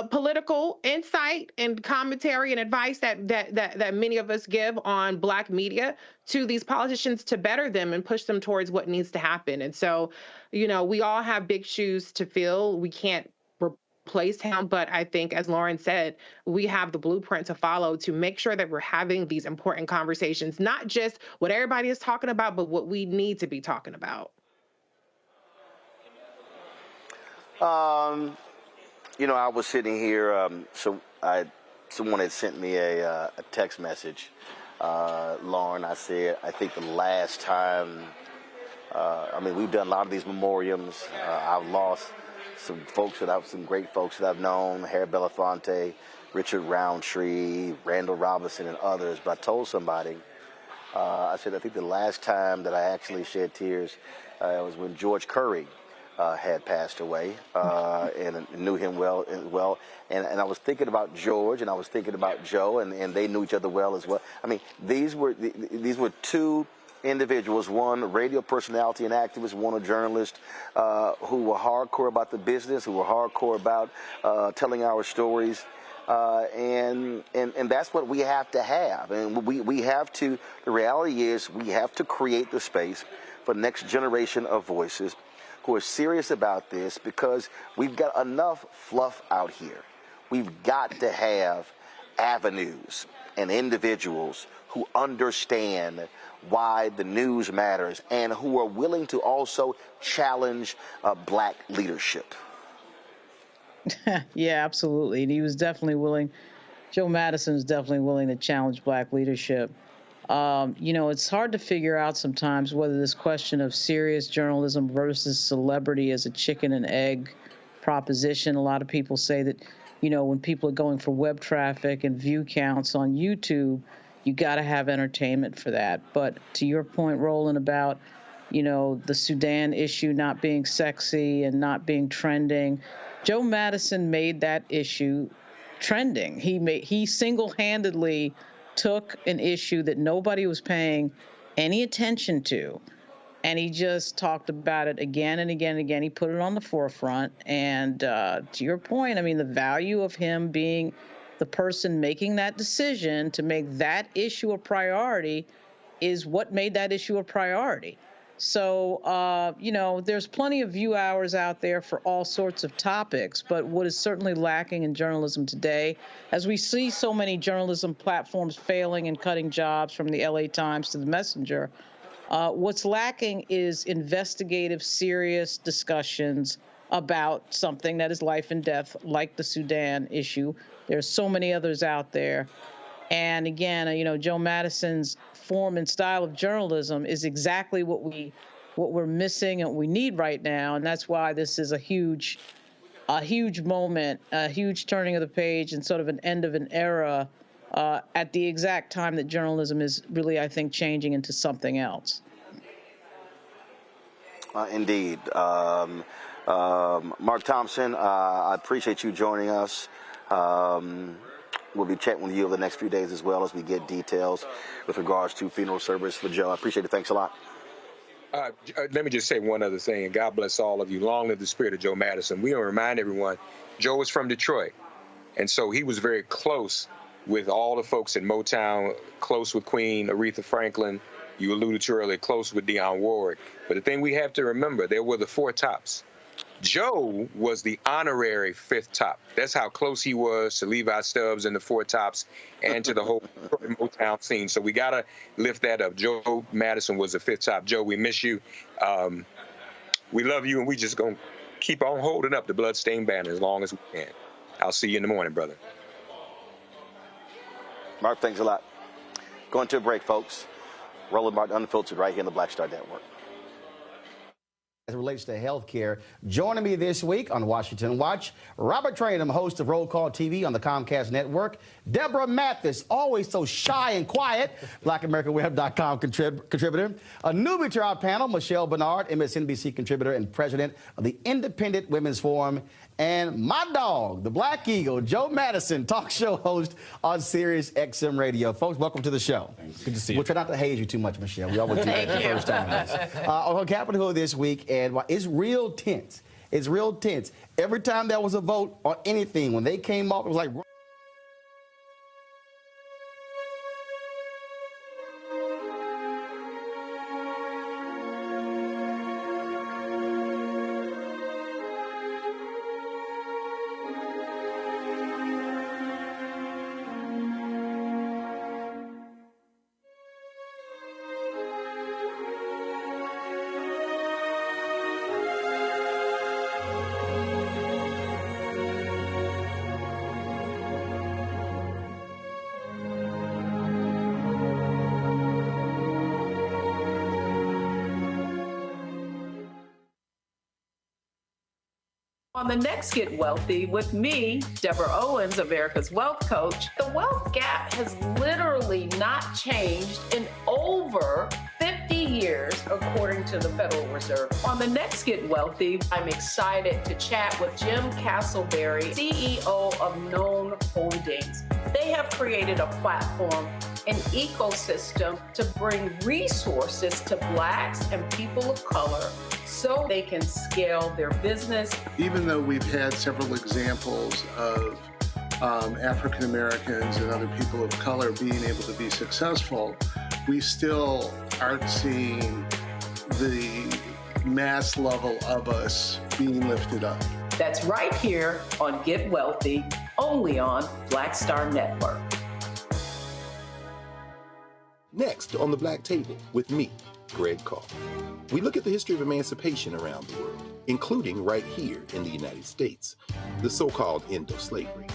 political insight and commentary and advice that many of us give on Black media to these politicians to better them and push them towards what needs to happen. And so, we all have big shoes to fill. We can't replace him, but I think, as Lauren said, we have the blueprint to follow to make sure that we're having these important conversations, not just what everybody is talking about, but what we need to be talking about.
I was sitting here, someone had sent me a text message. Lauren, I said, I think the last time, we've done a lot of these memoriams. I've lost some great folks that I've known, Harry Belafonte, Richard Roundtree, Randall Robinson, and others. But I told somebody, I said, I think the last time that I actually shed tears was when George Curry had passed away, and knew him well. And I was thinking about George, and I was thinking about Joe, and they knew each other well as well. These were two individuals, one a radio personality and activist, one a journalist, who were hardcore about the business, who were hardcore about telling our stories. And that's what we have to have. And we have to, the reality is we have to create the space for the next generation of voices who are serious about this, because we've got enough fluff out here. We've got to have avenues and individuals who understand why the news matters and who are willing to also challenge Black leadership.
Yeah, absolutely. And he was definitely willing. Joe Madison is definitely willing to challenge Black leadership. It's hard to figure out sometimes whether this question of serious journalism versus celebrity is a chicken and egg proposition. A lot of people say that, when people are going for web traffic and view counts on YouTube, you got to have entertainment for that. But to your point, Roland, about, the Sudan issue not being sexy and not being trending, Joe Madison made that issue trending. He single-handedly took an issue that nobody was paying any attention to, and he just talked about it again and again and again. He put it on the forefront. And to your point, the value of him being the person making that decision to make that issue a priority is what made that issue a priority. So, there's plenty of view hours out there for all sorts of topics, but what is certainly lacking in journalism today, as we see so many journalism platforms failing and cutting jobs, from the LA Times to the Messenger, what's lacking is investigative, serious discussions about something that is life and death, like the Sudan issue. There's so many others out there. And again, Joe Madison's form and style of journalism is exactly what we what we're missing and what we need right now. And that's why this is a huge moment, a huge turning of the page and sort of an end of an era at the exact time that journalism is really, I think, changing into something else.
Indeed. Mark Thompson, I appreciate you joining us. We'll be chatting with you over the next few days as well as we get details with regards to funeral service for Joe. I appreciate it. Thanks a lot.
Let me just say one other thing, and God bless all of you. Long live the spirit of Joe Madison. We want to remind everyone, Joe is from Detroit, and so he was very close with all the folks in Motown, close with Queen Aretha Franklin. You alluded to earlier, close with Dionne Warwick. But the thing we have to remember, there were the four tops. Joe was the honorary fifth top. That's how close he was to Levi Stubbs and the Four Tops and to the whole Motown scene. So we got to lift that up. Joe Madison was the fifth top. Joe, we miss you. We love you, and we just going to keep on holding up the bloodstained banner as long as we can. I'll see you in the morning, brother.
Mark, thanks a lot. Going to a break, folks. Roland Martin Unfiltered right here in the Black Star Network.
As it relates to health care, joining me this week on Washington Watch, Robert Trainum, host of Roll Call TV on the Comcast Network, Deborah Mathis, always so shy and quiet, BlackAmericanWeb.com contributor, a newbie to our panel, Michelle Bernard, MSNBC contributor and president of the Independent Women's Forum, and my dog, the Black Eagle, Joe Madison, talk show host on Sirius XM Radio. Folks, welcome to the show.
Thanks. Good to see you.
We'll try not to haze you too much, Michelle. We always do that the first time. On Capitol Hill this week, and it's real tense. It's real tense. Every time there was a vote on anything, when they came up, it was like...
On the next Get Wealthy with me, Deborah Owens, America's Wealth Coach, the wealth gap has literally not changed in over 50 years, according to the Federal Reserve. On the next Get Wealthy, I'm excited to chat with Jim Castleberry, CEO of Known Holdings. They have created a platform, an ecosystem to bring resources to Blacks and people of color so they can scale their business.
Even though we've had several examples of African Americans and other people of color being able to be successful, we still aren't seeing the mass level of us being lifted up.
That's right here on Get Wealthy, only on Black Star Network.
Next on the Black Table with me, Greg Carr. We look at the history of emancipation around the world, including right here in the United States, the so-called end of slavery.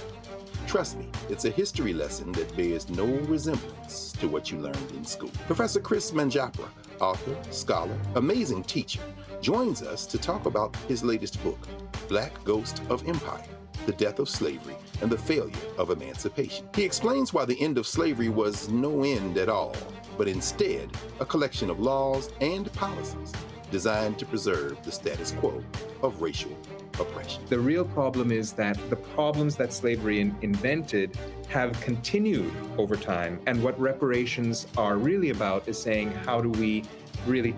Trust me, it's a history lesson that bears no resemblance to what you learned in school. Professor Chris Manjapra, author, scholar, amazing teacher, joins us to talk about his latest book, Black Ghost of Empire, The Death of Slavery and the Failure of Emancipation. He explains why the end of slavery was no end at all, but instead a collection of laws and policies designed to preserve the status quo of racial oppression.
The real problem is that the problems that slavery invented have continued over time. And what reparations are really about is saying, how do we really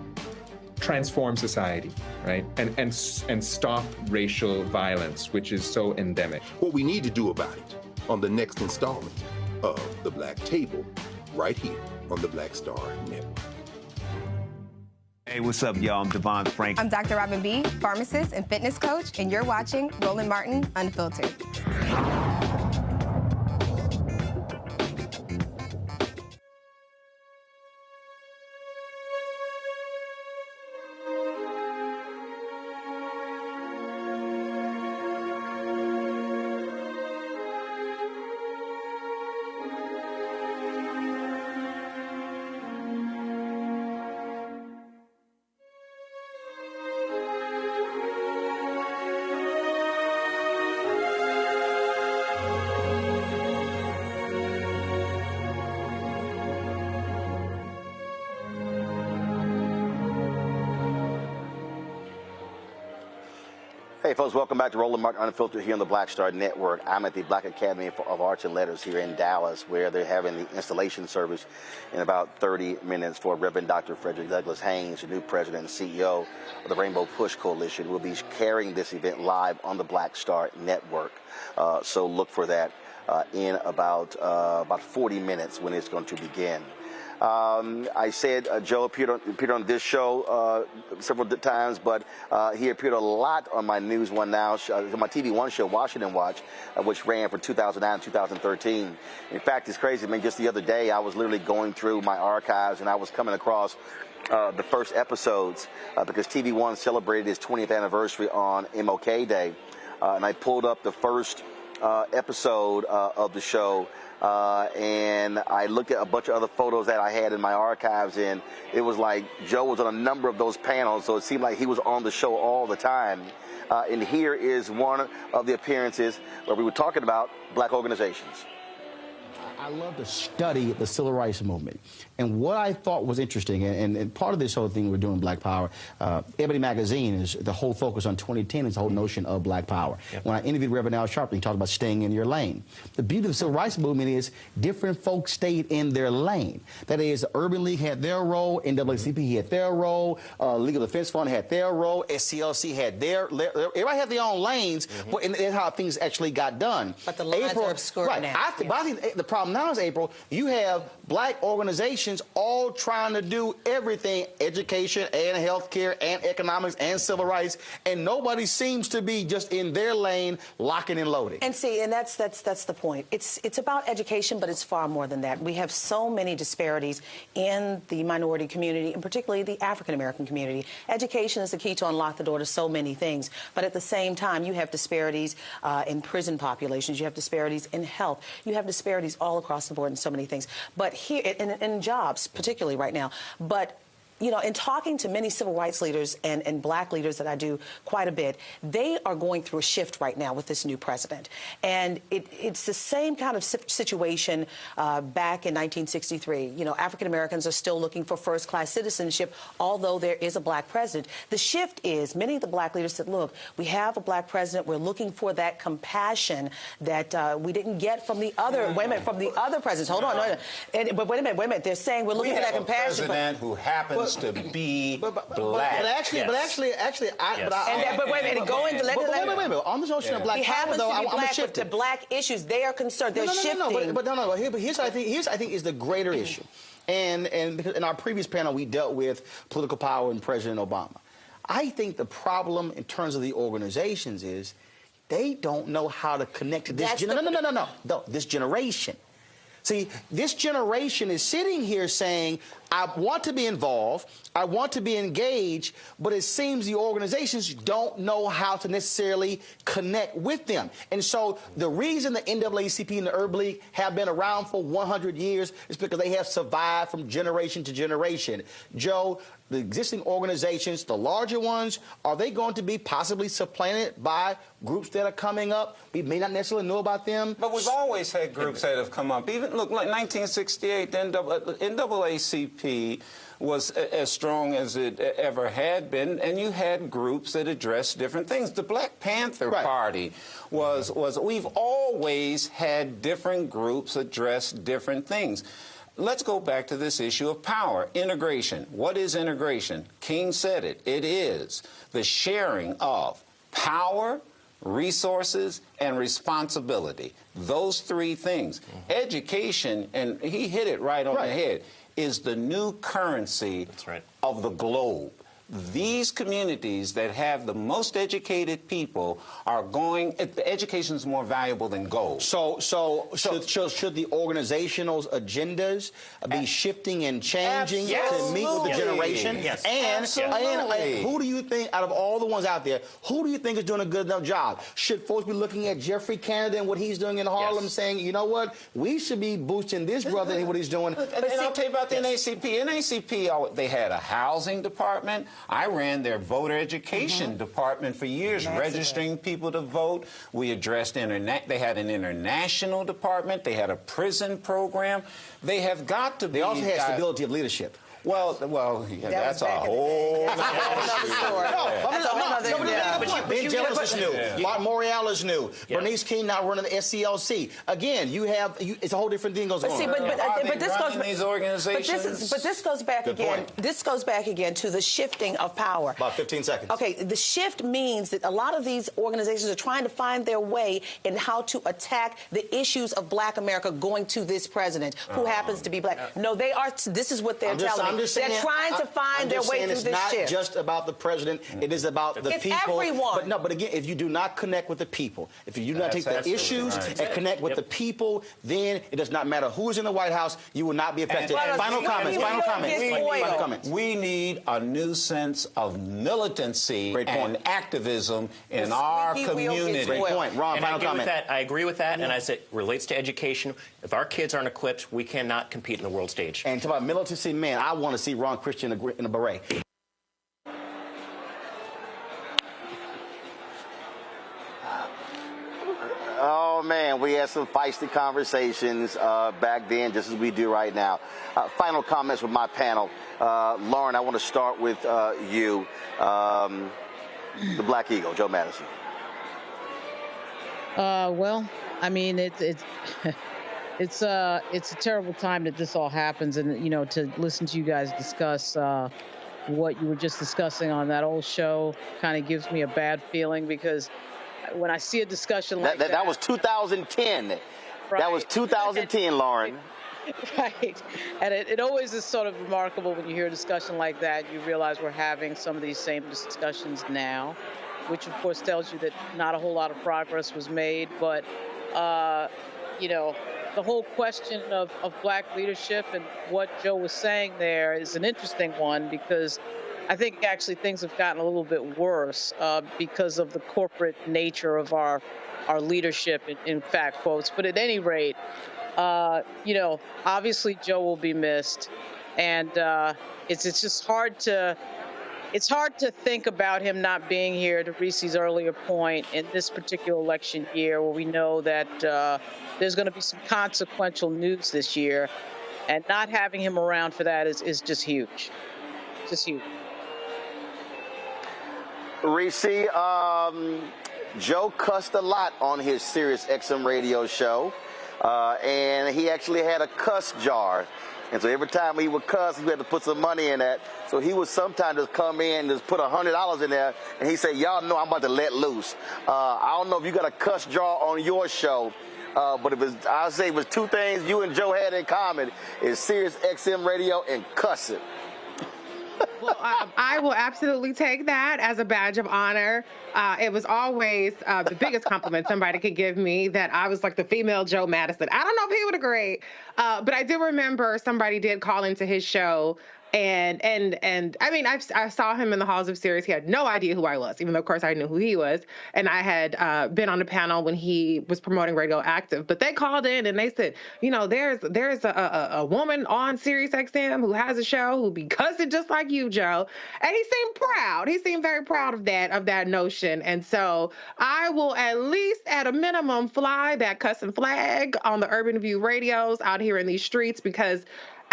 transform society, right? And stop racial violence, which is so endemic.
What we need to do about it on the next installment of The Black Table, right here on the Black Star Network.
Hey, what's up, y'all? I'm Devon Frank.
I'm Dr. Robin B., pharmacist and fitness coach, and you're watching Roland Martin Unfiltered.
Hey, folks, welcome back to Roland Martin Unfiltered here on the Black Star Network. I'm at the Black Academy of Arts and Letters here in Dallas, where they're having the installation service in about 30 minutes for Reverend Dr. Frederick Haynes, the new president and CEO of the Rainbow Push Coalition. We'll be carrying this event live on the Black Star Network. So look for that in about 40 minutes when it's going to begin. I said Joe appeared on this show several times, but he appeared a lot on my News One Now, my TV One show, Washington Watch, which ran from 2009 to 2013. In fact, it's crazy. I mean, just the other day, I was literally going through my archives, and I was coming across the first episodes because TV One celebrated its 20th anniversary on MLK Day, and I pulled up the first episode of the show. And I looked at a bunch of other photos that I had in my archives, and it was like Joe was on a number of those panels, so it seemed like he was on the show all the time. And here is one of the appearances where we were talking about black organizations.
I love to study the civil rights movement. And what I thought was interesting, and part of this whole thing we're doing, Black Power, Ebony Magazine, is the whole focus on 2010 is the whole notion of Black Power. Yep. When I interviewed Reverend Al Sharpton, he talked about staying in your lane. The beauty of the civil rights movement is different folks stayed in their lane. That is, the Urban League had their role, NAACP had their role, Legal Defense Fund had their role, SCLC had their everybody had their own lanes, but that's how things actually got done.
But the lines are obscured now.
But I think the problem now is, April, you have black organizations all trying to do everything, education and healthcare and economics and civil rights, and nobody seems to be just in their lane locking and loading.
And see, and that's the point. It's about education, but it's far more than that. We have so many disparities in the minority community, and particularly the African American community. Education is the key to unlock the door to so many things, but at the same time, you have disparities in prison populations, you have disparities in health, you have disparities all across the board in so many things. But here, in jobs, particularly right now, but you know, in talking to many civil rights leaders and black leaders that I do quite a bit, they are going through a shift right now with this new president. And it's the same kind of situation back in 1963. You know, African Americans are still looking for first-class citizenship, although there is a black president. The shift is many of the black leaders said, look, we have a black president. We're looking for that compassion that we didn't get from the other, from the other presidents. Hold on. No. But wait a minute. They're saying we're looking for that compassion.
President who happens to be black.
But actually,
but wait a minute, go into
wait a minute. On the notion of black power, though, I'm gonna shift
to black issues. They are concerned. They're shifting.
But here's what I think is the greater issue, and because in our previous panel we dealt with political power and President Obama. I think the problem in terms of the organizations is they don't know how to connect to this. This generation. See, this generation is sitting here saying, I want to be involved, I want to be engaged, but it seems the organizations don't know how to necessarily connect with them. And so the reason the NAACP and the Urban League have been around for 100 years is because they have survived from generation to generation. Joe, the existing organizations, the larger ones, are they going to be possibly supplanted by groups that are coming up? We may not necessarily know about them.
But we've always had groups that have come up. Even, look, like 1968, the NAACP was as strong as it ever had been, and you had groups that addressed different things. The Black Panther Party was we've always had different groups address different things. Let's go back to this issue of power. Integration. What is integration? King said it. It is the sharing of power, resources, and responsibility. Those three things. Education, and he hit it right on the head, is the new currency of the globe. These communities that have the most educated people are going, education is more valuable than gold.
So should the organizational agendas be shifting and changing to meet with the generation?
Yes.
And who do you think, out of all the ones out there, who do you think is doing a good enough job? Should folks be looking at Jeffrey Canada and what he's doing in Harlem saying, you know what, we should be boosting this brother and what he's doing?
And I'll tell you about the NAACP. NAACP, they had a housing department. I ran their voter education department for years, registering people to vote. We addressed they had an international department. They had a prison program. They have got to be.
They also had stability of leadership.
Well, yeah, that's a whole
other story.
Ben Jealous is new. Mark Morial is new. Bernice King now running the SCLC. Again, it's a whole different thing goes on.
See, but this goes
these organizations.
But this goes back again.
Point.
This goes back again to the shifting of power.
About 15 seconds.
Okay, the shift means that a lot of these organizations are trying to find their way in how to attack the issues of Black America going to this president who happens to be Black. No, they are. This is what they're telling me. They're trying to find their way through this shift.
It's not just about the president. It is about the people.
It's everyone.
But again, if you do not connect with the people, if you do not take the issues and connect with the people, then it does not matter who's in the White House. You will not be affected. Final comments.
We need a new sense of militancy and activism in our community.
Great point. Ron, final comment.
I agree with that, and as it relates to education, if our kids aren't equipped, we cannot compete in the world stage.
And talk about militancy, man, I want to see Ron Christian in a beret.
Oh, man, we had some feisty conversations back then, just as we do right now. Final comments with my panel. Lauren, I want to start with you. The Black Eagle, Joe Madison.
Well, I mean, it's a terrible time that this all happens, and to listen to you guys discuss what you were just discussing on that old show kind of gives me a bad feeling, because when I see a discussion like that,
that was 2010. Right. That was 2010, Lauren.
Right, and it always is sort of remarkable when you hear a discussion like that. You realize we're having some of these same discussions now, which of course tells you that not a whole lot of progress was made. But the whole question of Black leadership and what Joe was saying there is an interesting one, because I think actually things have gotten a little bit worse because of the corporate nature of our leadership, in fact, quotes. But at any rate, obviously Joe will be missed, and it's just hard to think about him not being here, to Reese's earlier point, in this particular election year, where we know that there's going to be some consequential news this year, and not having him around for that is just huge. Just huge.
Reese, Joe cussed a lot on his Sirius XM radio show, and he actually had a cuss jar. And so every time he would cuss, he had to put some money in that. So he would sometimes just come in and just put $100 in there, and he said, y'all know I'm about to let loose. I don't know if you got a cuss jar on your show, but I'll say it was two things you and Joe had in common, is Sirius XM radio and cussing.
Well, I will absolutely take that as a badge of honor. It was always the biggest compliment somebody could give me, that I was like the female Joe Madison. I don't know if he would agree, but I do remember somebody did call into his show. And I mean, I saw him in the halls of Sirius. He had no idea who I was, even though, of course, I knew who he was. And I had been on the panel when he was promoting Radioactive. But they called in and they said, there's a woman on Sirius XM who has a show who be cussing just like you, Joe. And he seemed proud. He seemed very proud of that notion. And so I will at least, at a minimum, fly that cussing flag on the Urban View radios out here in these streets, because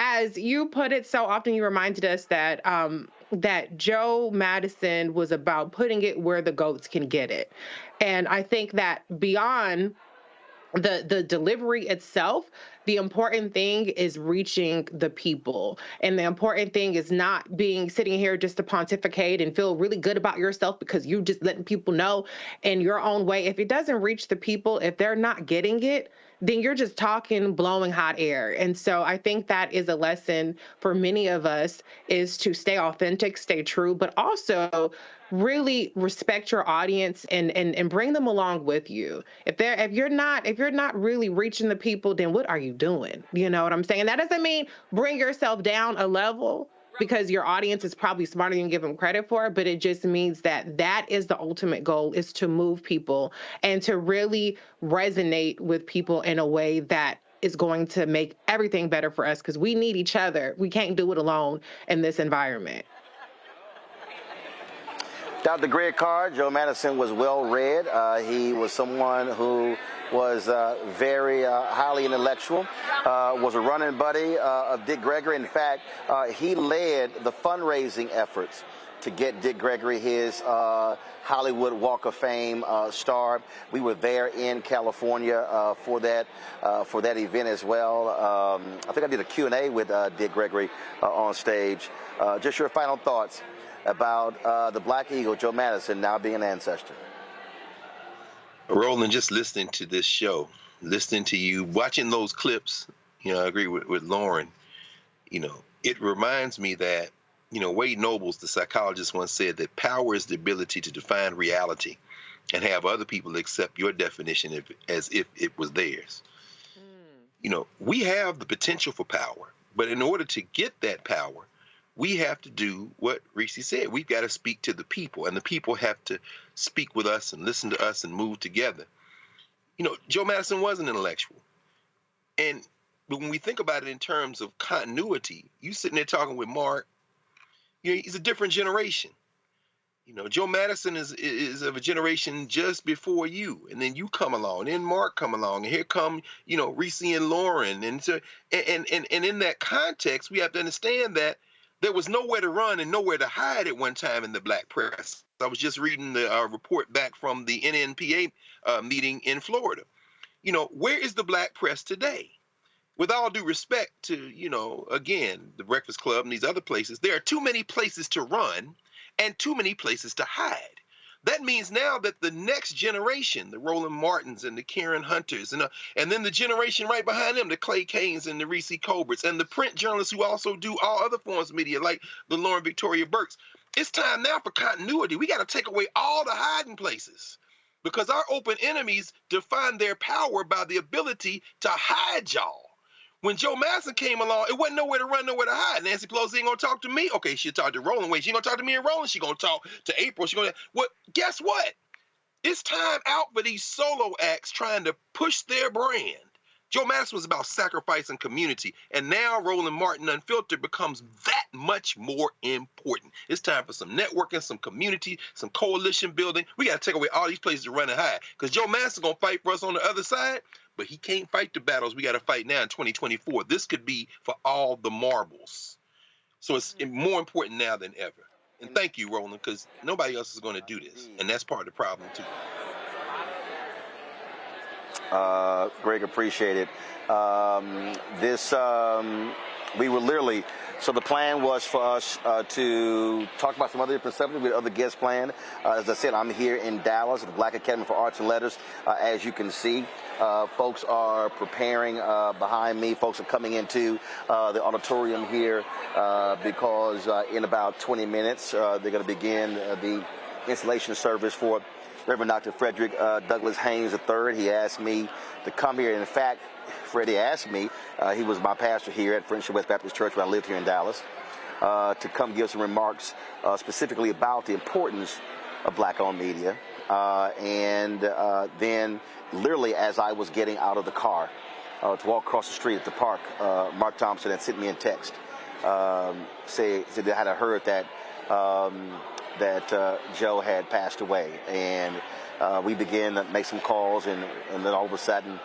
as you put it so often, you reminded us that that Joe Madison was about putting it where the goats can get it. And I think that beyond the delivery itself, the important thing is reaching the people. And the important thing is not sitting here just to pontificate and feel really good about yourself because you just letting people know in your own way. If it doesn't reach the people, if they're not getting it, then you're just talking, blowing hot air. And so I think that is a lesson for many of us, is to stay authentic, stay true, but also really respect your audience and bring them along with you. If you're not really reaching the people, then what are you doing? You know what I'm saying? And that doesn't mean bring yourself down a level, because your audience is probably smarter than you give them credit for, but it just means that is the ultimate goal, is to move people and to really resonate with people in a way that is going to make everything better for us, because we need each other. We can't do it alone in this environment.
Dr. Greg Carr, Joe Madison was well read. He was someone who was very highly intellectual, was a running buddy of Dick Gregory. In fact, he led the fundraising efforts to get Dick Gregory his Hollywood Walk of Fame star. We were there in California for that event as well. I think I did a Q&A with Dick Gregory on stage. Just your final thoughts about the Black Eagle, Joe Madison, now being an ancestor.
Roland, just listening to this show, listening to you, watching those clips, I agree with Lauren. It reminds me that, Wade Nobles, the psychologist, once said that power is the ability to define reality and have other people accept your definition as if it was theirs. We have the potential for power, but in order to get that power, we have to do what Reese said. We've got to speak to the people, and the people have to speak with us and listen to us and move together. Joe Madison was an intellectual. And when we think about it in terms of continuity, you sitting there talking with Mark, he's a different generation. Joe Madison is of a generation just before you, and then you come along, and then Mark come along, and here come, Reese and Lauren. And so, and in that context, we have to understand that there was nowhere to run and nowhere to hide at one time in the black press. I was just reading the report back from the NNPA meeting in Florida. Where is the black press today? With all due respect to, again, the Breakfast Club and these other places, there are too many places to run and too many places to hide. That means now that the next generation, the Roland Martins and the Karen Hunters, and then the generation right behind them, the Clay Haynes and the Reese Colberts, and the print journalists who also do all other forms of media, like the Lauren Victoria Burks. It's time now for continuity. We got to take away all the hiding places, because our open enemies define their power by the ability to hide y'all. When Joe Madison came along, it wasn't nowhere to run, nowhere to hide. Nancy Pelosi ain't gonna talk to me. Okay, she'll talk to Roland. Wait, she ain't gonna talk to me and Roland. She gonna talk to April. Guess what? It's time out for these solo acts trying to push their brand. Joe Madison was about sacrifice and community, and now Roland Martin Unfiltered becomes that much more important. It's time for some networking, some community, some coalition building. We got to take away all these places to run and hide, because Joe Madison's going to fight for us on the other side, but he can't fight the battles we got to fight now in 2024. This could be for all the marbles. So it's more important now than ever. And thank you, Roland, because nobody else is going to do this, and that's part of the problem, too.
Greg, appreciate it. We were literally, so the plan was for us to talk about some other different subjects with other guests planned. As I said, I'm here in Dallas at the Black Academy for Arts and Letters. As you can see, folks are preparing behind me. Folks are coming into the auditorium here because in about 20 minutes, they're going to begin the installation service for Reverend Dr. Frederick Douglass Haynes III. He asked me to come here. In fact, Freddie asked me, he was my pastor here at Friendship West Baptist Church when I lived here in Dallas, to come give some remarks specifically about the importance of black-owned media. And then literally as I was getting out of the car to walk across the street at the park, Mark Thompson had sent me a text, said that I had heard that Joe had passed away, and we began to make some calls, and then all of a sudden,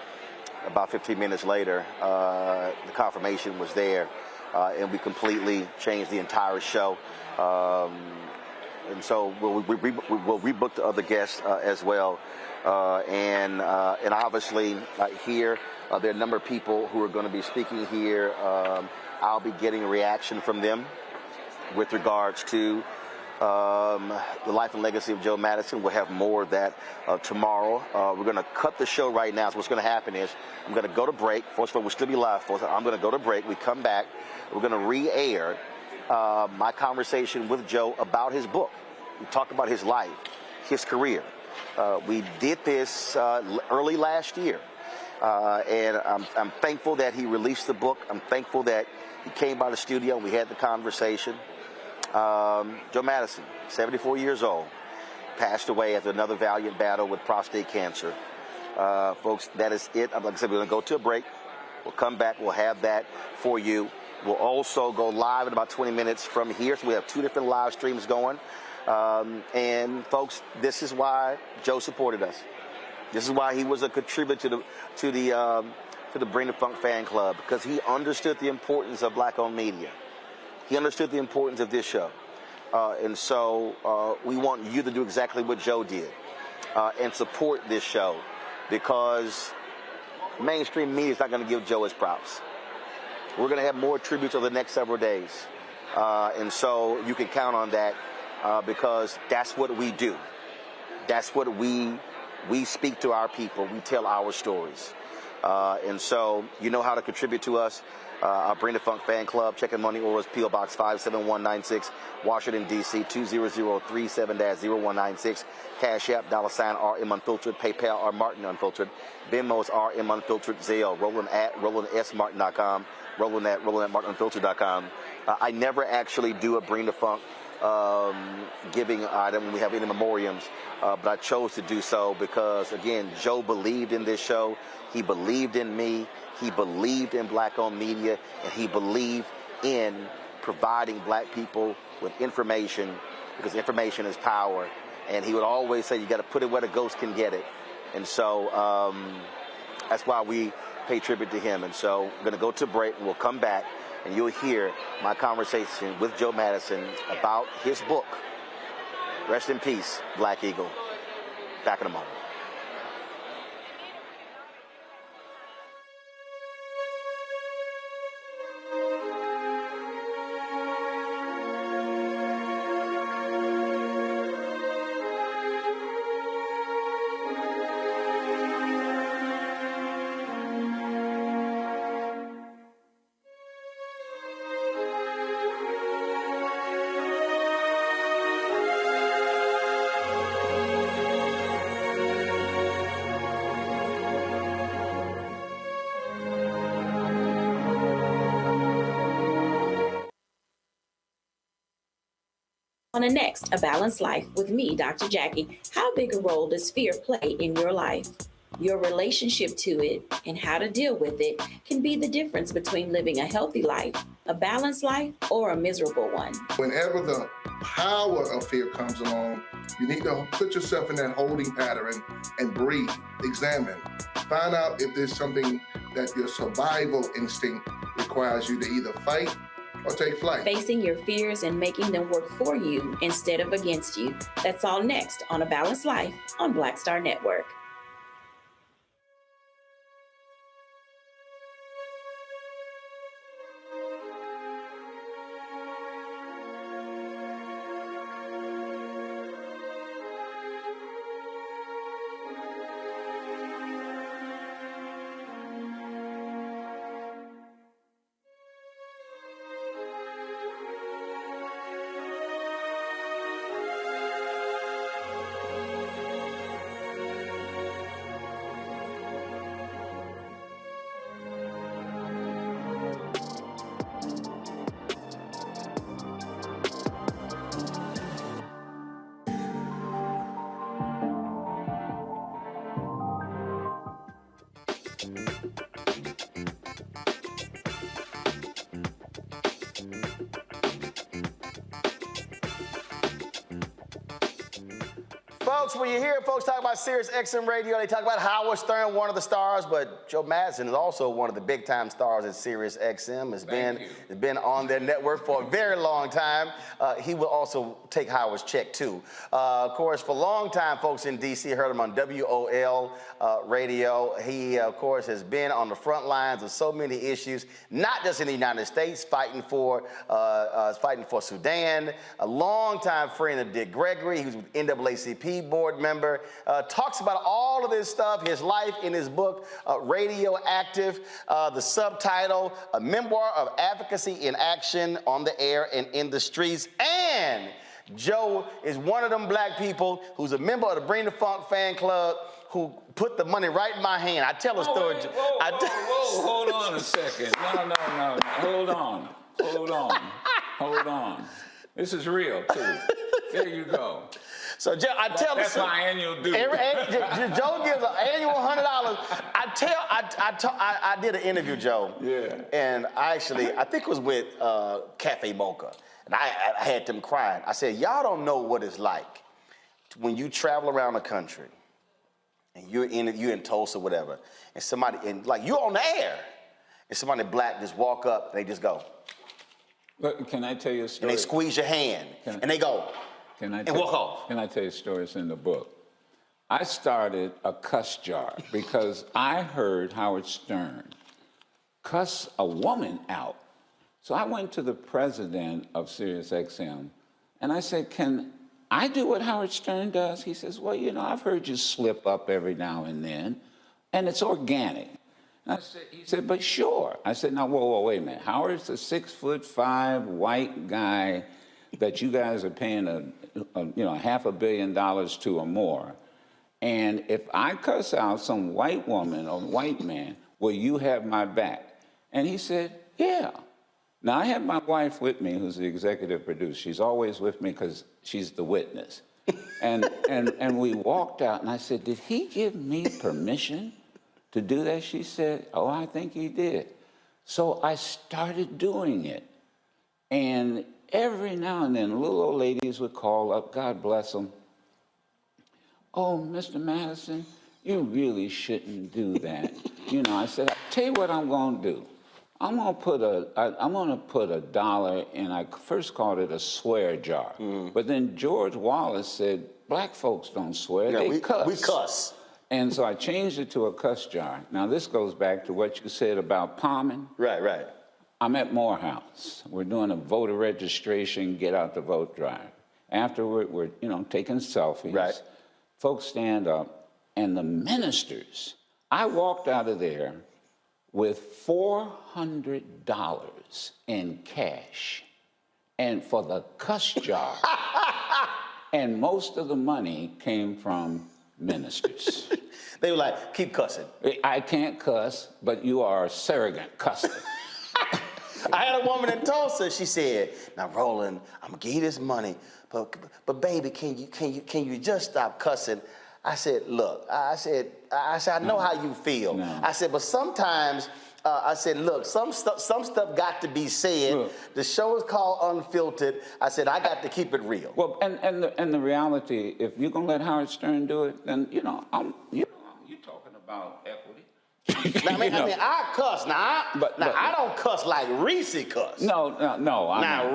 about 15 minutes later, the confirmation was there, and we completely changed the entire show. And so we'll rebook the other guests as well, and obviously here there are a number of people who are going to be speaking here. I'll be getting a reaction from them with regards to the life and legacy of Joe Madison. We'll have more of that tomorrow. We're going to cut the show right now. So what's going to happen is I'm going to go to break. First of all, we'll still be live, folks. I'm going to go to break. We come back. We're going to re-air my conversation with Joe about his book. We talked about his life, his career. We did this early last year. And I'm thankful that he released the book. I'm thankful that he came by the studio and we had the conversation. Joe Madison, 74 years old, passed away after another valiant battle with prostate cancer. Folks, that is it. Like I said, we're going to go to a break. We'll come back. We'll have that for you. We'll also go live in about 20 minutes from here. So we have 2 different live streams going. And, folks, this is why Joe supported us. This is why he was a contributor to the Bring the Funk fan club, because he understood the importance of black-owned media. He understood the importance of this show. And so we want you to do exactly what Joe did and support this show, because mainstream media is not going to give Joe his props. We're going to have more tributes over the next several days. And so you can count on that because that's what we do. That's what we speak to our people. We tell our stories. And so you know how to contribute to us. Our Bring the Funk fan club. Check in money orders, P.O. Box 57196, Washington, D.C. 20037-0196. Cash App, $RM Unfiltered. PayPal, R Martin Unfiltered. Venmo's RM Unfiltered. Zelle, Roland at RolandSMartin.com. Roland at RolandMartinUnfiltered.com. I never actually do a Bring the Funk giving item when we have any memoriams, but I chose to do so because, again, Joe believed in this show. He believed in me. He believed in black-owned media, and he believed in providing black people with information, because information is power. And he would always say, you got to put it where the ghost can get it. And so that's why we pay tribute to him. And so we're going to go to break, and we'll come back, and you'll hear my conversation with Joe Madison about his book, Rest in Peace, Black Eagle. Back in a moment.
On the next, A Balanced Life with me, Dr. Jackie. How big a role does fear play in your life? Your relationship to it and how to deal with it can be the difference between living a healthy life, a balanced life, or a miserable one.
Whenever the power of fear comes along, you need to put yourself in that holding pattern and breathe, examine, find out if there's something that your survival instinct requires you to either fight or take flight.
Facing your fears and making them work for you instead of against you. That's all next on A Balanced Life on Black Star Network.
Folks, when you hear folks talk about Sirius XM Radio, they talk about Howard Stern, one of the stars, but Joe Madison is also one of the big-time stars at Sirius XM. It's been on their network for a very long time. He will also take Howard's check, too. Of course, for a long time, folks in D.C. heard him on WOL radio. He, of course, has been on the front lines of so many issues, not just in the United States, fighting for Sudan, a longtime friend of Dick Gregory. He was with NAACP board member, talks about all of this stuff, his life in his book, Radioactive, the subtitle, A Memoir of Advocacy in Action on the Air and in the Streets. And Joe is one of them black people who's a member of the Bring the Funk fan club who put the money right in my hand. I tell a story.
Hold on a second. No. Hold on. This is real, too. There you go.
So Joe,
that's my annual due.
Joe gives an annual $100. I did an interview, Joe.
Yeah.
And I think it was with Cafe Mocha, and I had them crying. I said, y'all don't know what it's like when you travel around the country
and you're in Tulsa, whatever, and somebody, and like you're on the air, and somebody black just walk up, and they just go.
But can I tell you a story?
And they squeeze your hand, and they go, and walk off.
Can I tell you stories in the book? I started a cuss jar because I heard Howard Stern cuss a woman out. So I went to the president of SiriusXM, and I said, can I do what Howard Stern does? He says, well, you know, I've heard you slip up every now and then, and it's organic. And he said, but sure. I said, now, whoa, wait a minute. Howard's a 6'5" white guy that you guys are paying $500 million to or more. And if I cuss out some white woman or white man, will you have my back? And he said, yeah. Now, I have my wife with me, who's the executive producer. She's always with me because she's the witness. And we walked out, and I said, did he give me permission to do that? She said, oh, I think he did. So I started doing it. And every now and then, little old ladies would call up, God bless them. Oh, Mr. Madison, you really shouldn't do that. You know, I said, I'll tell you what I'm going to do. I'm going to put $1 in, I first called it a swear jar. But then George Wallace said, black folks don't swear, they cuss.
We cuss.
And so I changed it to a cuss jar. Now, this goes back to what you said about palming.
Right.
I'm at Morehouse. We're doing a voter registration, get out the vote drive. Afterward, we're taking selfies.
Right.
Folks stand up, and the ministers, I walked out of there with $400 in cash, and for the cuss jar. And most of the money came from ministers.
They were like, keep cussing.
I can't cuss, but you are a surrogate cusser.
I had a woman in Tulsa. She said, now, Roland, I'm going to give you this money, but baby, can you just stop cussing? I said, look, I said, I know how you feel. No. I said, but sometimes, I said, look, some stuff got to be said. Look. The show is called Unfiltered. I said, I got to keep it real.
Well, and the reality, if you're going to let Howard Stern do it, then, you're talking about equity.
Now, I cuss. Now, I don't cuss like Reese cuss.
No.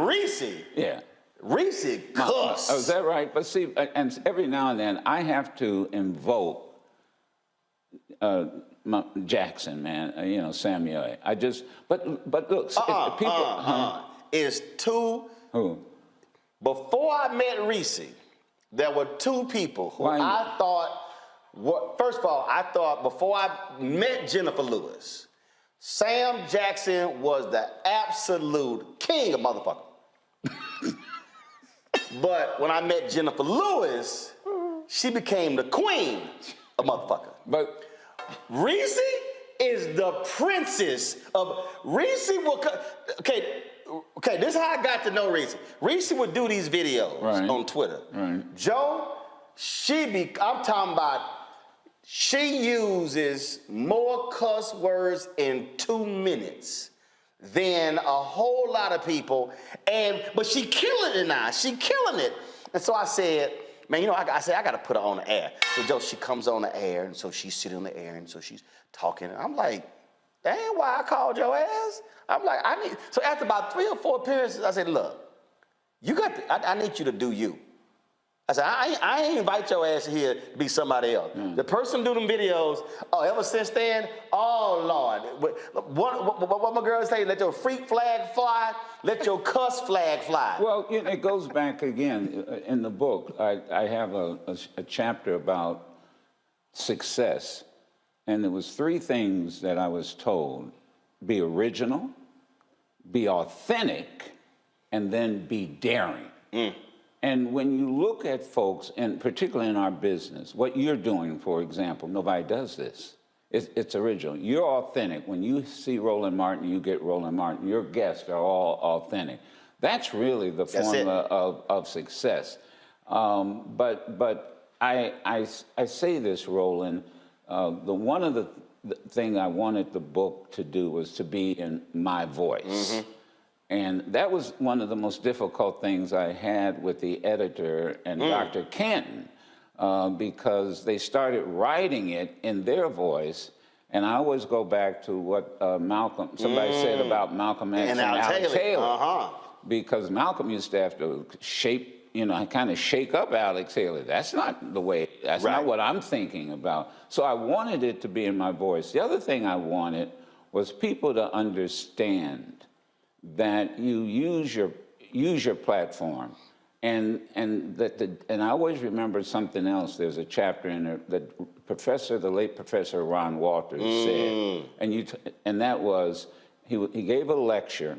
Reese. Yeah. Reese cuss.
Is that right? But see, and every now and then I have to invoke Jackson, man. Samuel. But look, people.
Is two.
Who?
Before I met Reese, there were two people who I thought. First of all, I thought before I met Jennifer Lewis, Sam Jackson was the absolute king of motherfucker. But when I met Jennifer Lewis, she became the queen of motherfucker.
But
Reese is the princess of Reese. Okay, this is how I got to know Reese. Reese would do these videos on Twitter.
Right.
Joe, I'm talking about, she uses more cuss words in 2 minutes than a whole lot of people, but she killing it now. She killing it. And so I said, man, I got to put her on the air. So Joe, she comes on the air, and so she's sitting on the air, and so she's talking. And I'm like, that ain't why I called your ass. I'm like, so after about 3 or 4 appearances, I said, look, I need you to do you. I said, I ain't invite your ass here to be somebody else. The person do them videos, ever since then, oh, Lord. What my girls say, let your freak flag fly, let your cuss flag fly.
Well, it goes back again. In the book, I have a chapter about success. And there was 3 things that I was told. Be original, be authentic, and then be daring. And when you look at folks, and particularly in our business, what you're doing, for example, nobody does this. It's original. You're authentic. When you see Roland Martin, you get Roland Martin. Your guests are all authentic. That's really the formula of success. But I say this, Roland, one of the things I wanted the book to do was to be in my voice. And that was one of the most difficult things I had with the editor and Dr. Canton. because they started writing it in their voice. And I always go back to what somebody said about Malcolm X and Al Taylor. Because Malcolm used to have to kind of shake up Alex Haley. That's not the way, that's not what I'm thinking about. So I wanted it to be in my voice. The other thing I wanted was people to understand that you use your platform. And I always remember something else. There's a chapter in there that the late Professor Ron Walters said, and that was, he gave a lecture,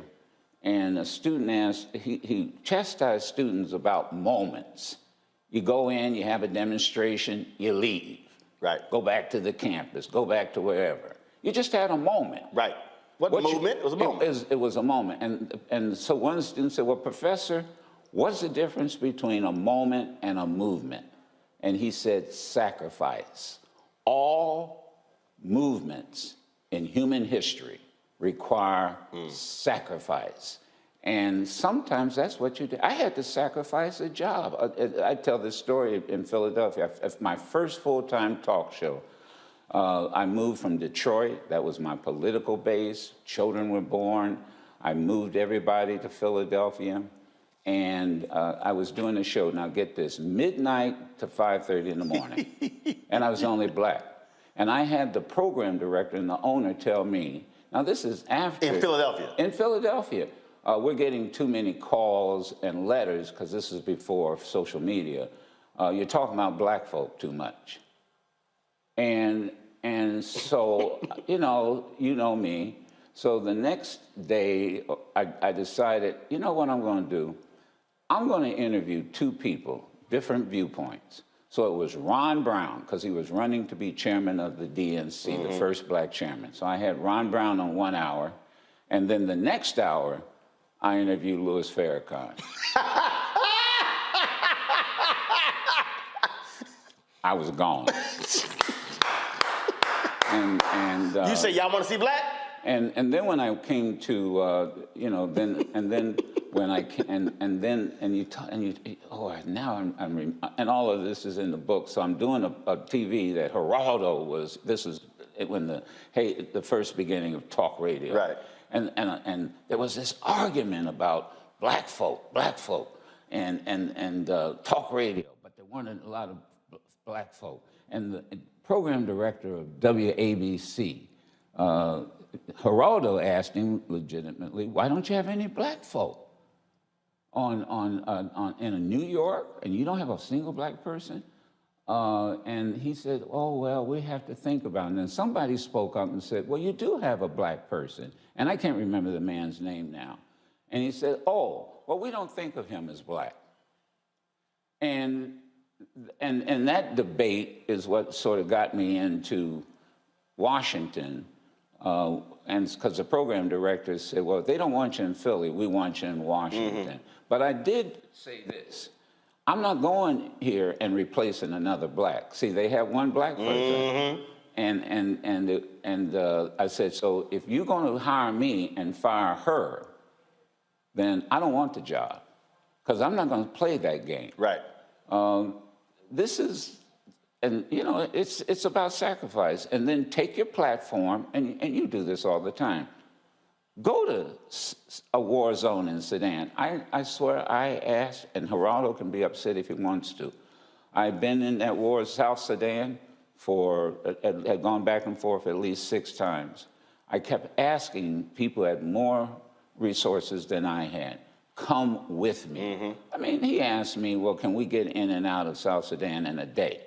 and a student asked, he chastised students about moments. You go in, you have a demonstration, you leave. Right. Go back to the campus, go back to wherever. You just had a moment. Right. What movement? It was a moment. It was a moment. And so one student said, well, Professor, what's the difference between a moment and a movement? And he said, sacrifice. All movements in human history require sacrifice. And sometimes that's what you do. I had to sacrifice a job. I tell this story in Philadelphia. My first full-time talk show, I moved from Detroit. That was my political base. Children were born. I moved everybody to Philadelphia. And I was doing a show, now get this, midnight to 5:30 in the morning. And I was only black. And I had the program director and the owner tell me, now this is after. In Philadelphia? In Philadelphia. We're getting too many calls and letters, because this is before social media. You're talking about black folk too much. And so, you know me. So the next day, I decided, you know what I'm going to do? I'm going to interview two people, different viewpoints. So it was Ron Brown, because he was running to be chairman of the DNC, the first black chairman. So I had Ron Brown on 1 hour, and then the next hour, I interviewed Louis Farrakhan. I was gone. And
you say y'all want to see black?
And then when I came to and all of this is in the book. So I'm doing a TV that Geraldo was. This is when the first beginning of talk radio. Right. And there was this argument about black folk, and talk radio, but there weren't a lot of black folk. And the program director of WABC. Geraldo asked him legitimately, why don't you have any black folk in New York, and you don't have a single black person? And he said, oh, well, we have to think about it. And then somebody spoke up and said, well, you do have a black person. And I can't remember the man's name now. And he said, oh, well, we don't think of him as black. And that debate is what sort of got me into Washington, and because the program director said, well, if they don't want you in Philly, we want you in Washington. But I did say this. I'm not going here and replacing another black. See, they have one black person. And I said, so if you're going to hire me and fire her, then I don't want the job, because I'm not going to play that game. Right. This is, and it's about sacrifice. And then take your platform, and you do this all the time. Go to a war zone in Sudan. I swear I asked, and Geraldo can be upset if he wants to. I've been in that war, South Sudan, had gone back and forth at least 6 times. I kept asking people who had more resources than I had, come with me. I mean, he asked me, well, can we get in and out of South Sudan in a day?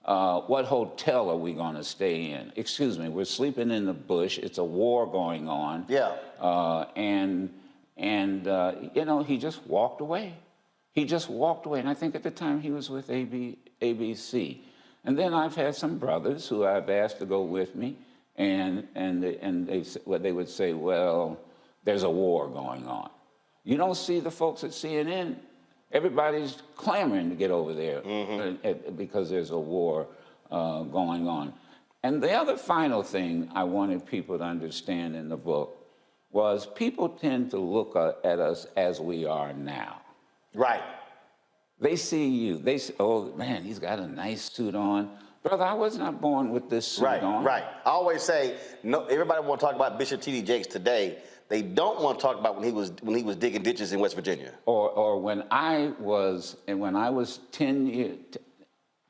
What hotel are we going to stay in? Excuse me, we're sleeping in the bush. It's a war going on. Yeah. He just walked away. He just walked away. And I think at the time he was with ABC. And then I've had some brothers who I've asked to go with me, and they would say, well, there's a war going on. You don't see the folks at CNN. Everybody's clamoring to get over there because there's a war going on. And the other final thing I wanted people to understand in the book was people tend to look at us as we are now. Right. They see you. They say, oh, man, he's got a nice suit on. Brother, I was not born with this suit on.
Right. I always say, no. Everybody want to talk about Bishop T.D. Jakes today. They don't want to talk about when he was digging ditches in West Virginia.
Or when I was 10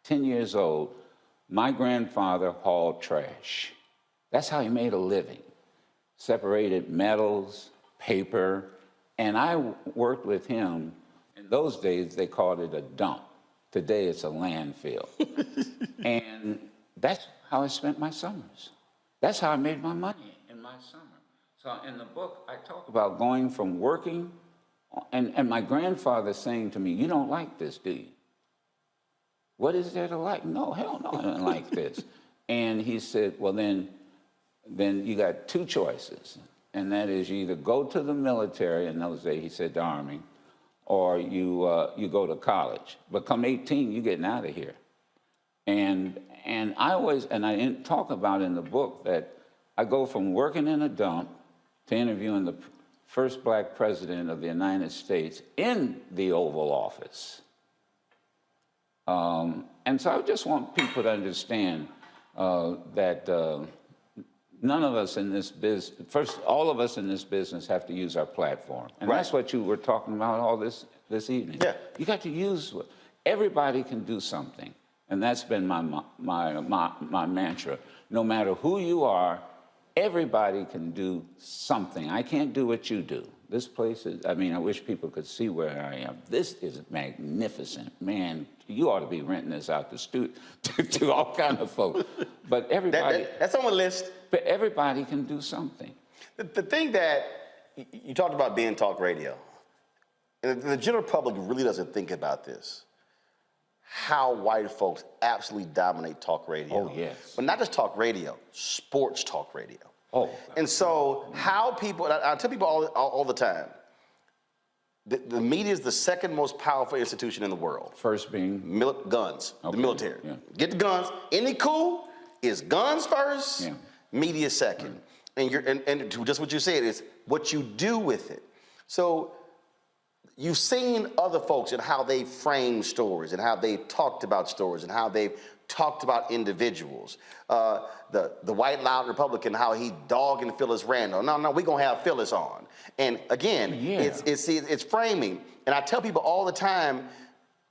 years old, my grandfather hauled trash. That's how he made a living. Separated metals, paper, and I worked with him. In those days, they called it a dump. Today, it's a landfill. And that's how I spent my summers. That's how I made my money in my summer. So in the book, I talk about going from working, and my grandfather saying to me, you don't like this, do you? What is there to like? No, hell no, I don't like this. And he said, well, then you got two choices. And that is you either go to the military, in those days he said the Army, or you go to college. But come 18, you're getting out of here. And I didn't talk about in the book that I go from working in a dump to interviewing the first black president of the United States in the Oval Office. And so I just want people to understand that none of us in this business, first, all of us in this business have to use our platform. And that's what you were talking about all this evening. Yeah. You got to use, everybody can do something. And that's been my mantra. No matter who you are, everybody can do something. I can't do what you do. This place is, I mean, I wish people could see where I am. This is magnificent. Man, you ought to be renting this out to all kind of folks. But everybody...
That's on the list.
But everybody can do something.
The thing that you talked about being talk radio, and the general public really doesn't think about this, how white folks absolutely dominate talk radio.
Oh, yes.
But not just talk radio, sports talk radio.
Oh.
And so how people, I tell people all the time, the media is the second most powerful institution in the world.
First being?
Guns,
okay.
The military.
Yeah.
Get the guns. Any coup is guns first, media second. Right. And just what you said is what you do with it. So you've seen other folks and how they frame stories and how they've talked about stories and how they've talked about individuals. The white loud Republican, how he dogging Phyllis Randall. No, we're gonna have Phyllis on. And again, it's framing. And I tell people all the time,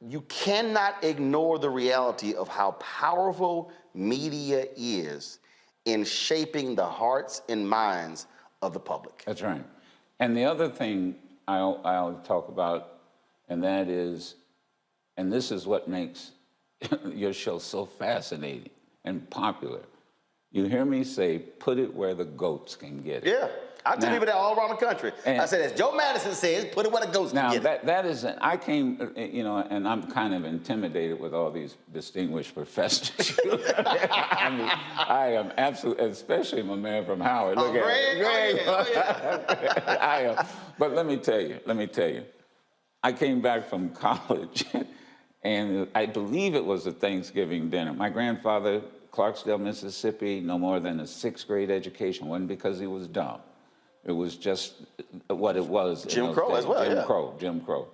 you cannot ignore the reality of how powerful media is in shaping the hearts and minds of the public.
That's right. And the other thing I'll talk about, and that is, and this is what makes your show so fascinating and popular. You hear me say, put it where the goats can get it.
Yeah, I tell people that all around the country. I said, as Joe Madison says, put it where the goats can get it.
That is, I came, and I'm kind of intimidated with all these distinguished professors. I mean, I am absolutely, especially my man from Howard. Look at Greg. I am. But let me tell you, I came back from college, and I believe it was a Thanksgiving dinner. My grandfather, Clarksdale, Mississippi, no more than a 6th grade education. Wasn't because he was dumb. It was just what it was.
Jim Crow as well,
Jim Crow.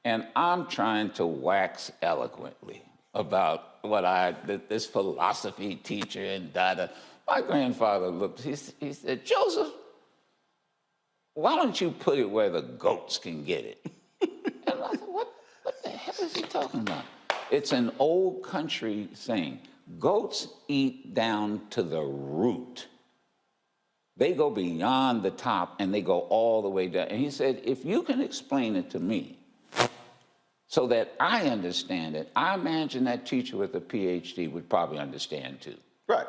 And I'm trying to wax eloquently about this philosophy teacher and da-da. My grandfather looked, he said, Joseph, why don't you put it where the goats can get it? And I thought, what the hell is he talking about? It's an old country saying. Goats eat down to the root. They go beyond the top and they go all the way down. And he said, if you can explain it to me so that I understand it, I imagine that teacher with a PhD would probably understand too.
Right.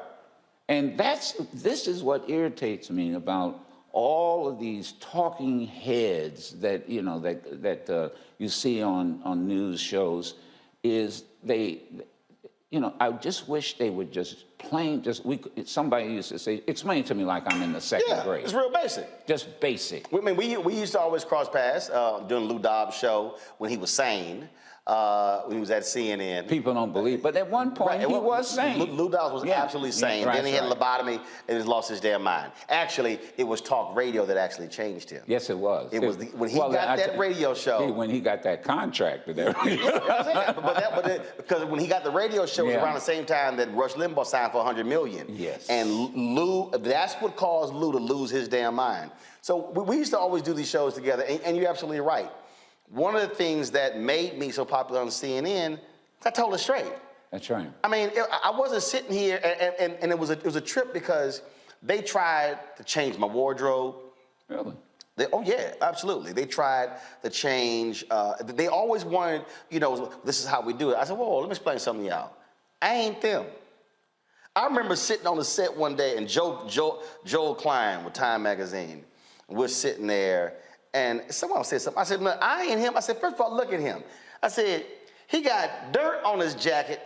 And this is what irritates me about all of these talking heads that you see on news shows is I just wish they would somebody used to say, explain to me like I'm in the second grade.
It's real basic.
Just basic.
I mean, we used to always cross paths during Lou Dobbs' show when he was sane. when he was at CNN.
People don't believe, but at one point he was sane.
Lou Dawes was absolutely sane. Then he had a lobotomy and he lost his damn mind. Actually, it was talk radio that actually changed him.
Yes, it was.
It was when he got that radio show.
When he got that contract with that.
Because when he got the radio show, it was around the same time that Rush Limbaugh signed for $100 million.
Yes.
And Lou, that's what caused Lou to lose his damn mind. So we used to always do these shows together, and you're absolutely right. One of the things that made me so popular on CNN, I told it straight.
That's right.
I mean, I wasn't sitting here, and it was a trip because they tried to change my wardrobe.
Really?
Oh yeah, absolutely. They tried to change. They always wanted, this is how we do it. I said, whoa, let me explain something to y'all. I ain't them. I remember sitting on the set one day, and Joel Klein with Time Magazine, we're sitting there. And someone said something. I said, look, I ain't him. I said, first of all, look at him. I said, he got dirt on his jacket.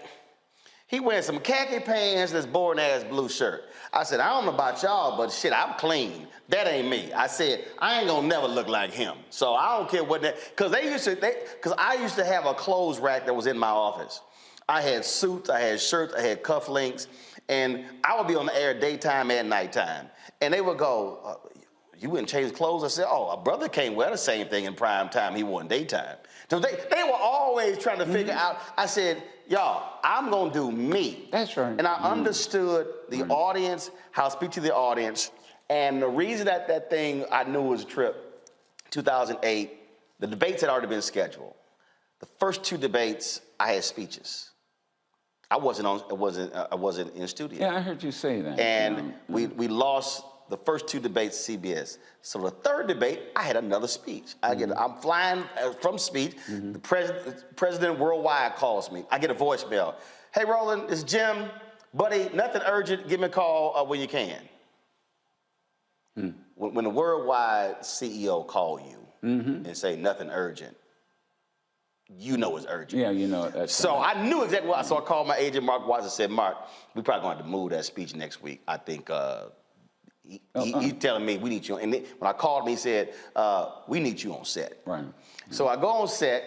He wearing some khaki pants and this boring-ass blue shirt. I said, I don't know about y'all, but shit, I'm clean. That ain't me. I said, I ain't gonna never look like him. So I don't care what that, because I used to have a clothes rack that was in my office. I had suits, I had shirts, I had cufflinks, and I would be on the air daytime and nighttime. And they would go, you wouldn't change clothes? I said, oh, a brother can't wear the same thing in prime time he wore in daytime. So they were always trying to figure out. I said, y'all, I'm going to do me.
That's right.
And I understood the audience, how to speak to the audience. And the reason that thing I knew was a trip, 2008, the debates had already been scheduled. The first two debates, I had speeches. I wasn't in studio.
Yeah, I heard you say that.
And we lost the first two debates CBS. So the third debate, I had another speech. I'm flying from speech. The president worldwide calls me. I get a voicemail. Hey, Roland, it's Jim. Buddy, nothing urgent. Give me a call when you can. When the worldwide CEO call you and say nothing urgent, you know it's urgent.
Yeah, you know it.
So I knew exactly what. So I called my agent, Mark Watson, and said, Mark, we probably going to have to move that speech next week. I think he's telling me we need you. And when I called him, he said, we need you on set.
Right.
So I go on set,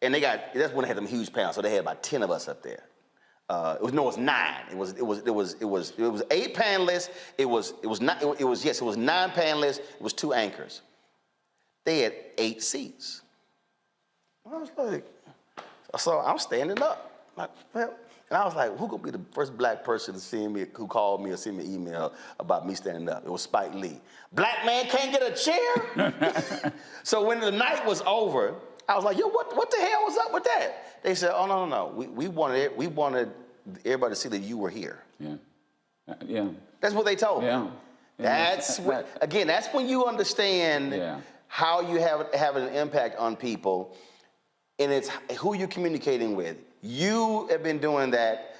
and that's when they had them huge panels. So they had about 10 of us up there. It was 9. It was 8 panelists. It was 9 panelists. It was 2 anchors. They had 8 seats. I was like, so I'm standing up. And I was like, who gonna be the first black person to see me, who called me or sent me an email about me standing up? It was Spike Lee. Black man can't get a chair? So when the night was over, I was like, yo, what the hell was up with that? They said, oh, no. We wanted everybody to see that you were here.
Yeah. Yeah.
That's what they told me.
Yeah.
That's when you understand how you have an impact on people, and it's who you're communicating with. You have been doing that,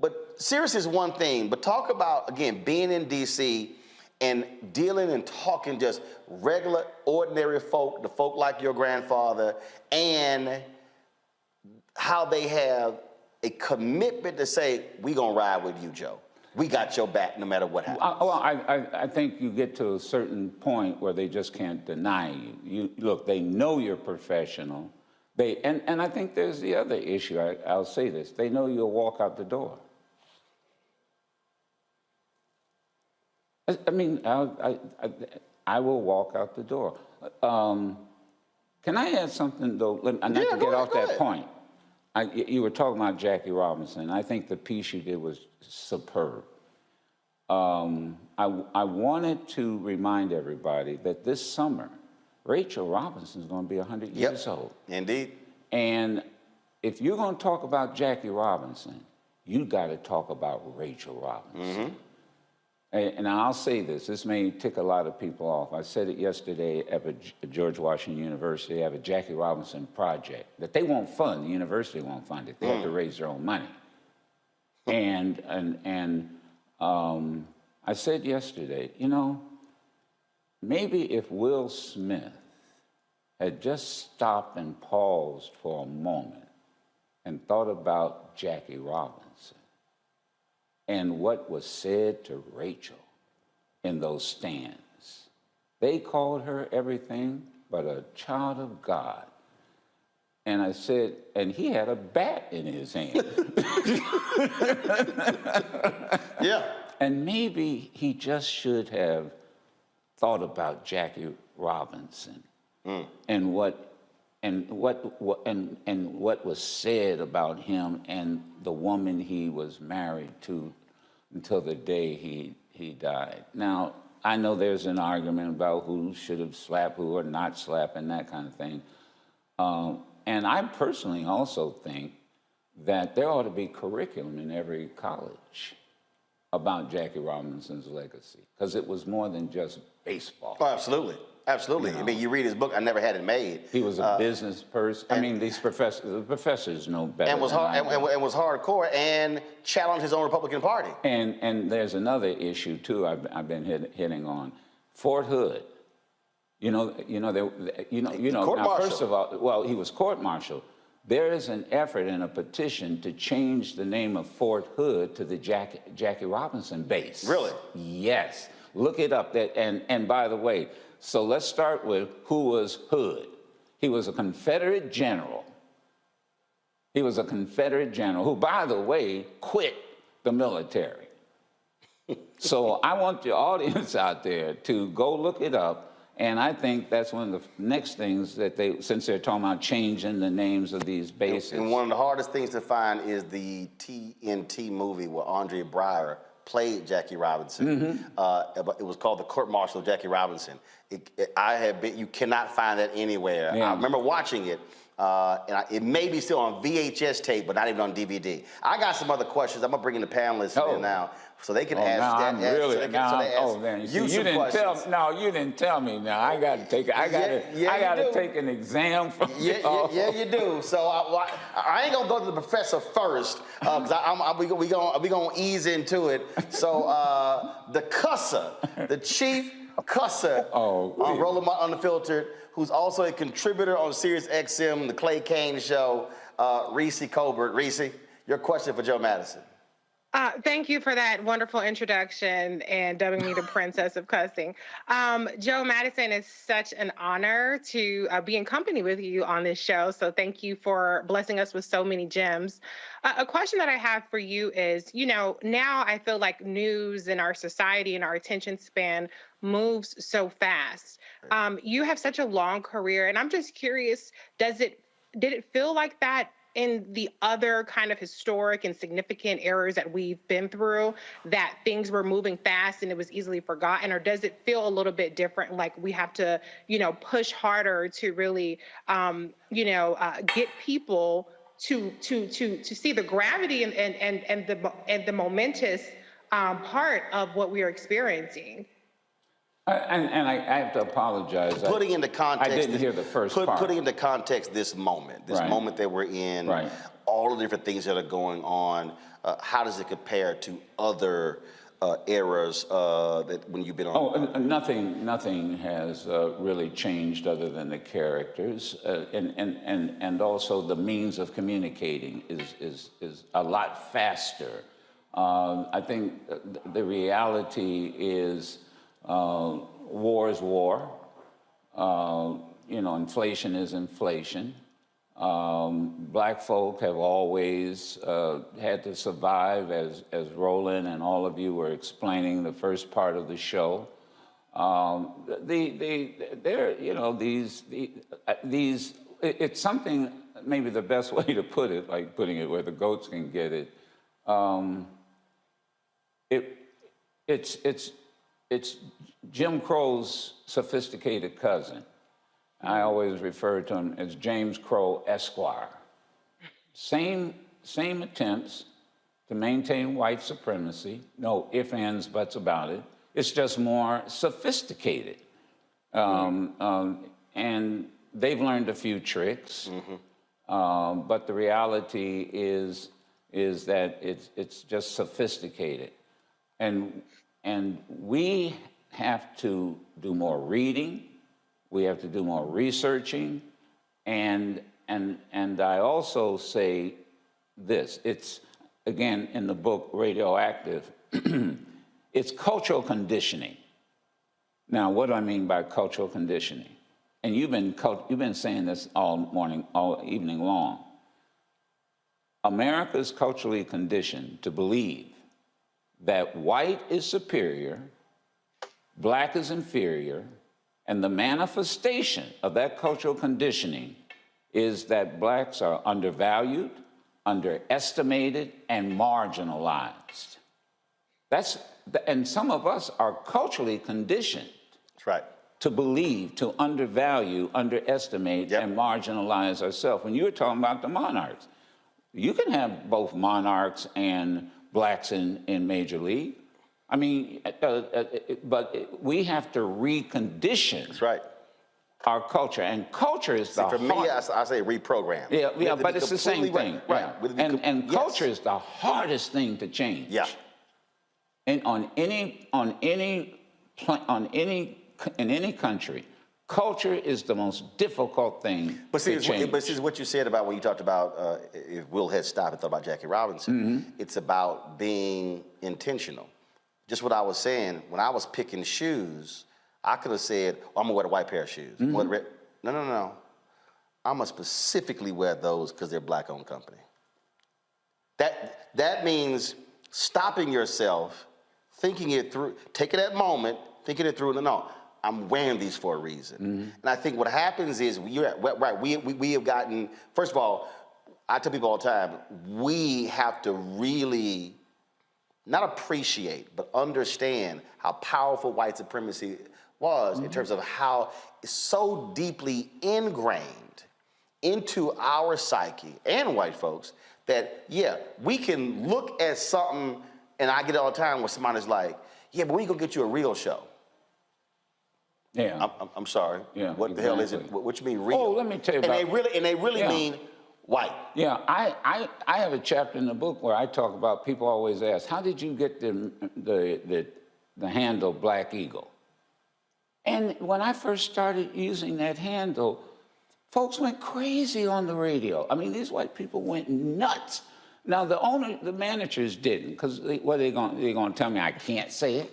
but serious is one thing, but talk about, again, being in D.C. and dealing and talking just regular, ordinary folk, the folk like your grandfather, and how they have a commitment to say, we gonna ride with you, Joe. We got your back no matter what happens.
I think you get to a certain point where they just can't deny you. Look, they know you're professional. And I think there's the other issue. I'll say this. They know you'll walk out the door. I mean, I will walk out the door. Can I add something, though? Not to get off that point. You were talking about Jackie Robinson. I think the piece you did was superb. I wanted to remind everybody that this summer, Rachel Robinson is going to be 100 years old.
Indeed.
And if you're going to talk about Jackie Robinson, you got to talk about Rachel Robinson. And I'll say this may tick a lot of people off. I said it yesterday at George Washington University. They have a Jackie Robinson project that they won't fund. The university won't fund it. They have to raise their own money. And I said yesterday, maybe if Will Smith had just stopped and paused for a moment and thought about Jackie Robinson and what was said to Rachel in those stands. They called her everything but a child of God. And I said, and he had a bat in his hand.
Yeah.
And maybe he just should have thought about Jackie Robinson and what was said about him and the woman he was married to until the day he died. Now, I know there's an argument about who should have slapped who or not slapped and that kind of thing. And I personally also think that there ought to be curriculum in every college about Jackie Robinson's legacy, because it was more than just baseball.
Oh, absolutely. Absolutely. You know, I mean, you read his book, I Never Had It Made.
He was a business person. I mean, the professors know better.
And was hardcore and challenged his own Republican Party.
And there's another issue too. I've been hitting on Fort Hood. Now, first of all, well, he was court-martialed. There is an effort and a petition to change the name of Fort Hood to the Jackie Robinson base.
Really?
Yes. Look it up. And by the way, so let's start with who was Hood. He was a Confederate general. He was a Confederate general who, by the way, quit the military. So I want the audience out there to go look it up. And I think that's one of the next things that since they're talking about changing the names of these bases.
And one of the hardest things to find is the TNT movie where Andre Breyer played Jackie Robinson. It was called The Court Martial of Jackie Robinson. You cannot find that anywhere.
Yeah.
I remember watching it. It may be still on VHS tape, but not even on DVD. I got some other questions. I'm gonna bring in the panelists in now, so they can ask.
You didn't tell me. Now I got to take. I got to take an exam from.
Yeah, you do. So I ain't gonna go to the professor first, because we gonna ease into it. So the cusser, the chief cusser on Roland Martin Unfiltered, who's also a contributor on Sirius XM, the Clay Kane Show, Reese Colbert. Reese, your question for Joe Madison.
Thank you for that wonderful introduction and dubbing me the princess of cussing. Joe Madison, it's such an honor to be in company with you on this show. So thank you for blessing us with so many gems. A question that I have for you is, now I feel like news in our society and our attention span moves so fast. You have such a long career, and I'm just curious, did it feel like that in the other kind of historic and significant eras that we've been through, that things were moving fast and it was easily forgotten? Or does it feel a little bit different, like we have to, push harder to really, get people to see the gravity and the momentous part of what we are experiencing?
And I have to apologize.
Putting into context,
I didn't hear the first part.
Putting into context this moment that we're in, all the different things that are going on. How does it compare to other eras that when you've been on?
Nothing has really changed other than the characters, and also the means of communicating is a lot faster. I think the reality is. War is war. Inflation is inflation. Black folk have always had to survive, as Roland and all of you were explaining the first part of the show. It's something. Maybe the best way to put it, like putting it where the goats can get it. It's Jim Crow's sophisticated cousin. I always refer to him as James Crow Esquire. Same attempts to maintain white supremacy. No ifs, ands, buts about it. It's just more sophisticated. And they've learned a few tricks. But the reality is that it's just sophisticated. And we have to do more reading, we have to do more researching, and I also say this, it's, again, in the book, Radioactive, it's cultural conditioning. Now, what do I mean by cultural conditioning? and you've been saying this all evening long. America is culturally conditioned to believe that white is superior, black is inferior, and the manifestation of that cultural conditioning is that blacks are undervalued, underestimated, and marginalized. And some of us are culturally conditioned.
That's right.
To believe, to undervalue, underestimate, and marginalize ourselves. When you were talking about the monarchs, you can have both monarchs and blacks in Major League. I mean, but we have to recondition.
That's right.
Our culture, and culture is the
for me, I say reprogram.
Yeah, but it's the same thing.
Right.
Yeah. And culture is the hardest thing to change.
Yeah.
And in any country, culture is the most difficult thing to change.
But see, what you said about when you talked about if Will had stopped and thought about Jackie Robinson, it's about being intentional. Just what I was saying, when I was picking shoes, I could have said, I'm going to wear the white pair of shoes. No. I'm going to specifically wear those because they're black-owned company. That means stopping yourself, thinking it through, taking that moment, thinking it through, no, I'm wearing these for a reason. And I think what happens is, we have gotten, first of all, I tell people all the time, we have to really not appreciate, but understand how powerful white supremacy was in terms of how it's so deeply ingrained into our psyche and white folks that, yeah, we can look at something, and I get it all the time where somebody's like, yeah, but we gonna get you a real show.
Yeah.
I'm sorry.
Yeah,
what the hell is it? What you mean real?
Oh, let me tell you about
And they really mean white.
Yeah, I have a chapter in the book where I talk about, people always ask, how did you get the handle Black Eagle? And when I first started using that handle, folks went crazy on the radio. I mean, these white people went nuts. Now, the managers didn't, because what are they going to tell me? I can't say it.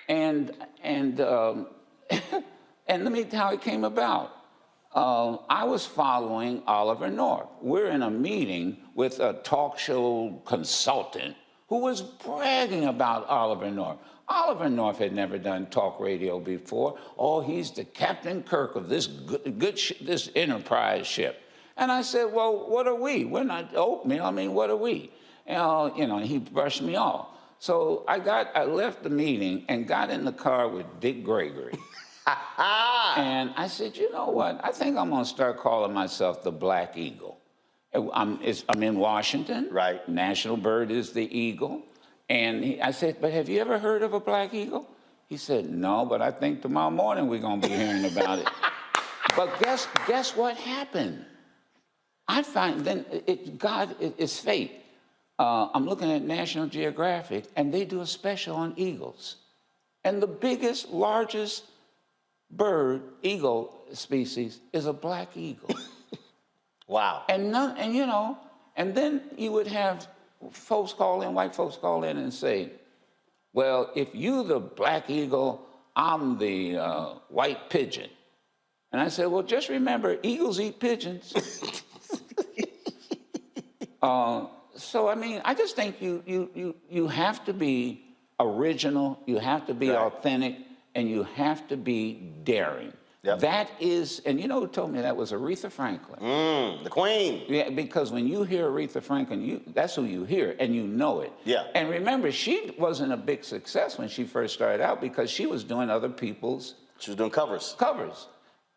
And let me tell you how it came about. I was following Oliver North. We're in a meeting with a talk show consultant who was bragging about Oliver North. Oliver North had never done talk radio before. Oh, he's the Captain Kirk of this this Enterprise ship. And I said, well, what are we? We're not oatmeal. I mean, what are we? And he brushed me off. So I left the meeting and got in the car with Dick Gregory. And I said, you know what? I think I'm going to start calling myself the Black Eagle. I'm in Washington.
Right.
National bird is the eagle. And I said, but have you ever heard of a Black Eagle? He said, no, but I think tomorrow morning we're going to be hearing about it. But guess what happened? I find then God is fate. I'm looking at National Geographic, and they do a special on eagles. And the biggest, largest eagle species is a Black Eagle.
Wow.
And then you would have white folks call in and say, well, if you the Black Eagle, I'm the white pigeon. And I said, well, just remember, eagles eat pigeons. So, I mean, I just think you have to be original, you have to be authentic, and you have to be daring.
Yep.
That is, and you know who told me that was Aretha Franklin.
The queen.
Yeah, because when you hear Aretha Franklin, that's who you hear, and you know it.
Yeah.
And remember, she wasn't a big success when she first started out because she was doing other people's...
She was doing covers.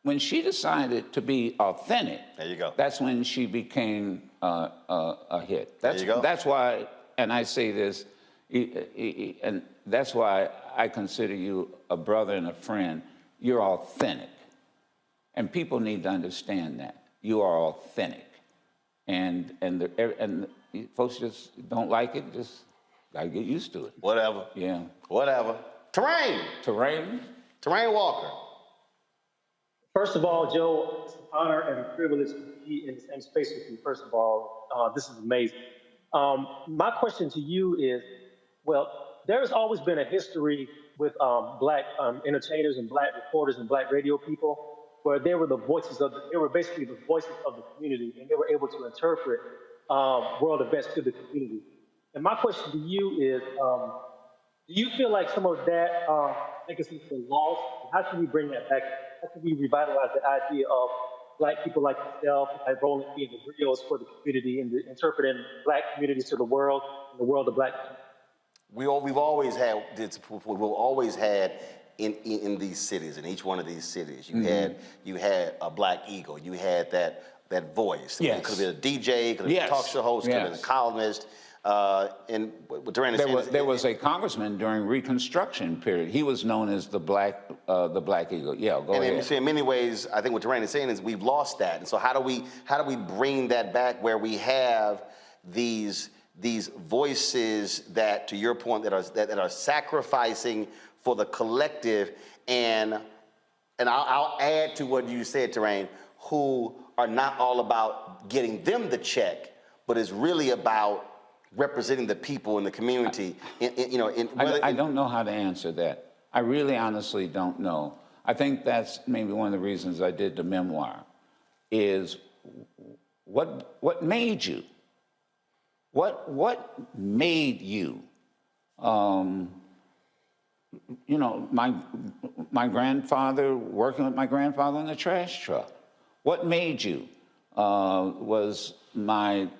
When she decided to be authentic,
there you go.
That's when she became a hit.
There you go.
That's why, and I say this, and that's why I consider you a brother and a friend. You're authentic. And people need to understand that. You are authentic. And folks just don't like it, just gotta get used to it.
Whatever.
Yeah.
Whatever. Terrain Walker.
First of all, Joe, it's an honor and a privilege to be in the same space with you. First of all, this is amazing. My question to you is, well, there's always been a history with black entertainers and black reporters and black radio people where they were they were basically the voices of the community, and they were able to interpret world events to the community. And my question to you is, do you feel like some of that legacy has been lost? How can we bring that back? How can we revitalize the idea of black people like yourself, like Roland, being the griots for the community and interpreting black communities to the world and the world of black people?
We've always had in these cities, in each one of these cities, you had a black eagle, you had that voice.
Yes.
It could have been a DJ, it could have been a talk show host, it could have been a columnist. And during
there was a congressman during Reconstruction period. He was known as the Black Eagle. Yeah, go ahead.
And in many ways, I think what Duran is saying is we've lost that. And so how do we bring that back where we have these voices that, to your point, that are sacrificing for the collective, and I'll add to what you said, Duran, who are not all about getting them the check, but is really about representing the people in the community.
I don't know how to answer that. I really honestly don't know. I think that's maybe one of the reasons I did the memoir, is what made you? What made you? My grandfather, working with my grandfather in the trash truck. What made you? Was my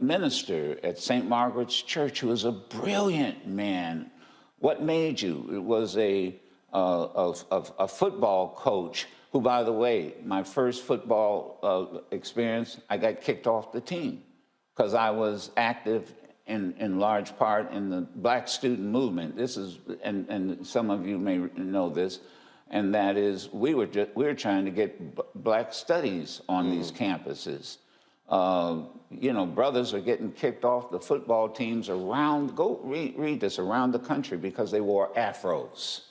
minister at St. Margaret's Church, who was a brilliant man. What made you? It was a football coach who, by the way, my first football experience, I got kicked off the team because I was active in large part in the black student movement. This is, and some of you may know this, and that is we were trying to get black studies on these campuses. Brothers are getting kicked off the football teams around, go read this, around the country because they wore afros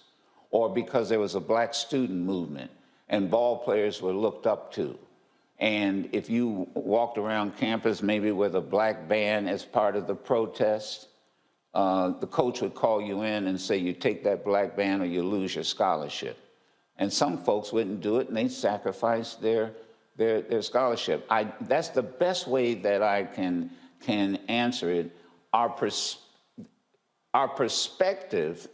or because there was a black student movement and ball players were looked up to. And if you walked around campus maybe with a black band as part of the protest, the coach would call you in and say, you take that black band or you lose your scholarship. And some folks wouldn't do it and they'd sacrifice their scholarship. That's the best way that I can answer it. Our perspective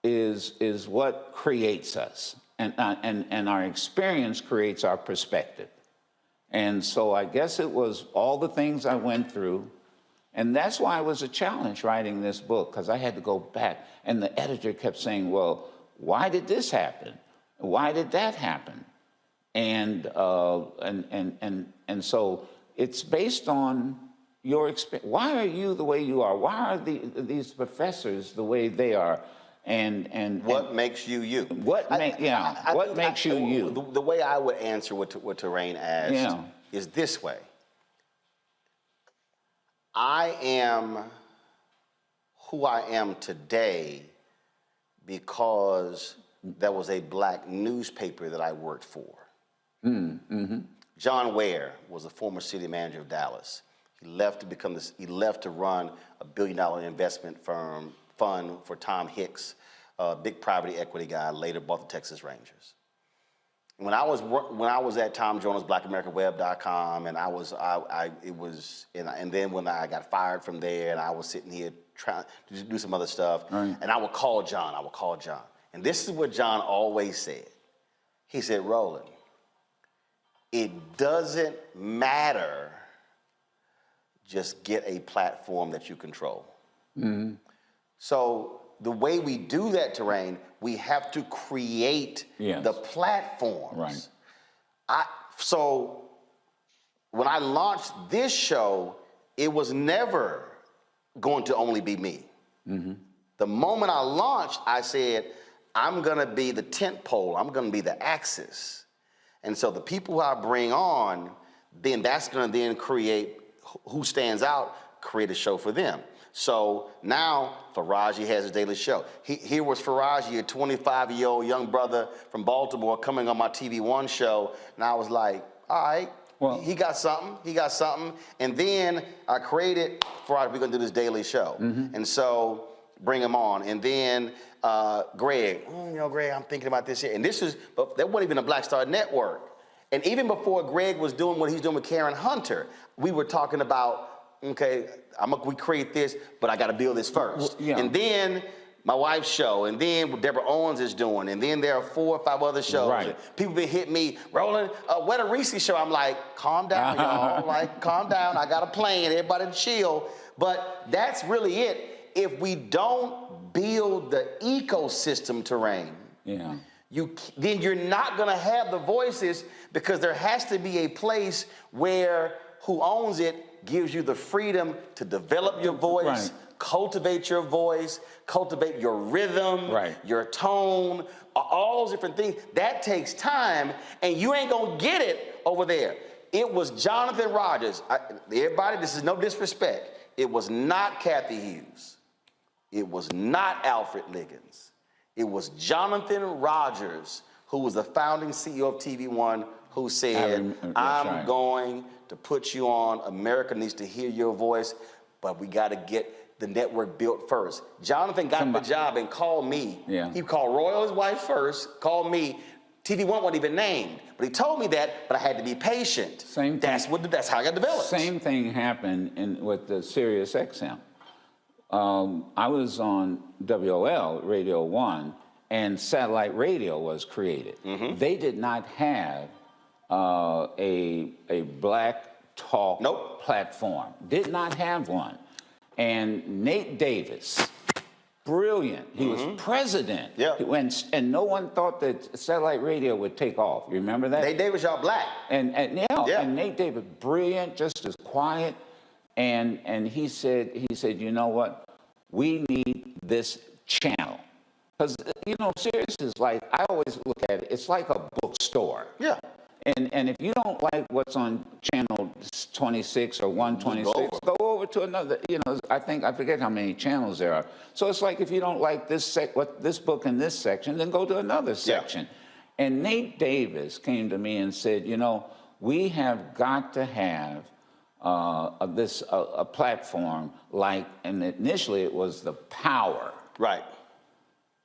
is what creates us, and our experience creates our perspective. And so I guess it was all the things I went through, and that's why it was a challenge writing this book, because I had to go back, and the editor kept saying, well, why did this happen? Why did that happen? And so it's based on your experience. Why are you the way you are? Why are these professors the way they are? And
what makes you you?
What makes you you?
The way I would answer what Terrain asked is this way. I am who I am today because there was a black newspaper that I worked for. John Ware was a former city manager of Dallas. He left to run a $1 billion investment fund for Tom Hicks, a big private equity guy, later bought the Texas Rangers. When I was at Tom Jones, BlackAmericanWeb.com, and then when I got fired from there, and I was sitting here trying to do some other stuff, and I would call John. And this is what John always said. He said, Roland, it doesn't matter, just get a platform that you control. So the way we do that, Terrain, we have to create the platforms. So when I launched this show, it was never going to only be me. The moment I launched, I said, I'm gonna be the tent pole, I'm gonna be the axis. And so the people who I bring on, then that's gonna then create who stands out, create a show for them. So now Faraji has his daily show. Here was Faraji, a 25-year-old young brother from Baltimore coming on my TV One show. And I was like, all right, Well, he got something. He got something. And then I created, we're going to do this daily show. And so bring him on. And then Greg, Greg, I'm thinking about this here. And but that wasn't even a Black Star Network. And even before Greg was doing what he's doing with Karen Hunter, we were talking about, okay, we create this, but I got to build this first. And then my wife's show, and then what Deborah Owens is doing, and then there are 4 or 5 other shows. Right. People been hitting me, Roland, where the Reese show? I'm like, calm down, y'all. Like, calm down. I got a plan. Everybody chill. But that's really it. If we don't build the ecosystem terrain, then you're not going to have the voices, because there has to be a place where who owns it gives you the freedom to develop your voice, cultivate your voice, cultivate your rhythm, your tone, all those different things. That takes time, and you ain't going to get it over there. It was Jonathan Rogers. Everybody, this is no disrespect. It was not Kathy Hughes. It was not Alfred Liggins. It was Jonathan Rogers, who was the founding CEO of TV One, who said, I'm going to put you on. America needs to hear your voice, but we got to get the network built first. Jonathan got the job and called me. He called Royal, his wife, first, called me. TV One wasn't even named, but he told me that, but I had to be patient. That's how I got developed.
Same thing happened with the Sirius XM. I was on WOL, Radio 1, and satellite radio was created. They did not have a black talk platform. Did not have one. And Nate Davis, brilliant. He was president. And no one thought that satellite radio would take off. You remember that?
Nate Davis, y'all black.
And Nate Davis, brilliant, just as quiet. And he said, you know what? We need this channel. Because, Sirius is like, I always look at it, it's like a bookstore. And if you don't like what's on channel 26 or 126, go over to another, I forget how many channels there are. So it's like, if you don't like this book in this section, then go to another section. And Nate Davis came to me and said, we have got to have a platform like, and initially it was the Power.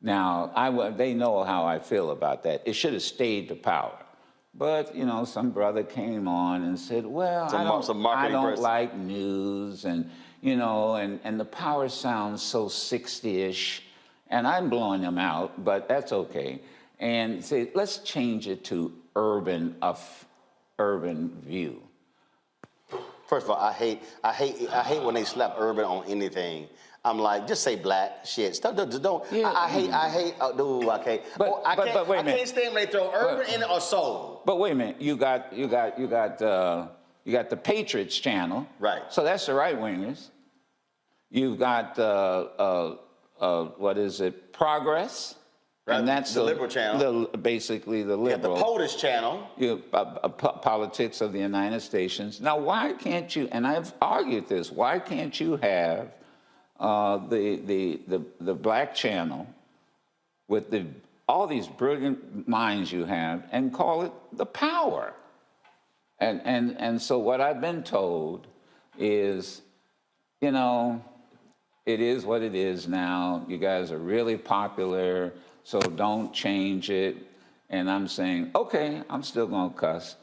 Now, they know how I feel about that. It should have stayed the Power. But, some brother came on and said, well, I don't like news, and, and the Power sounds so 60-ish, and I'm blowing them out, but that's okay. And say, let's change it to urban view.
First of all, I hate when they slap urban on anything. I'm like, just say black shit. Don't. I hate. Dude, I can't. I can't stand when they throw urban in or soul.
But wait a minute, you got the Patriots channel, so that's the right wingers. You've got what is it, Progress, and that's
the liberal channel.
Basically the liberal.
The POTUS channel.
Politics of the United States. Now, why can't you? And I've argued this. Why can't you have the black channel with all these brilliant minds you have and call it the Power? And so what I've been told is, it is what it is now. You guys are really popular, so don't change it. And I'm saying, okay, I'm still gonna cuss.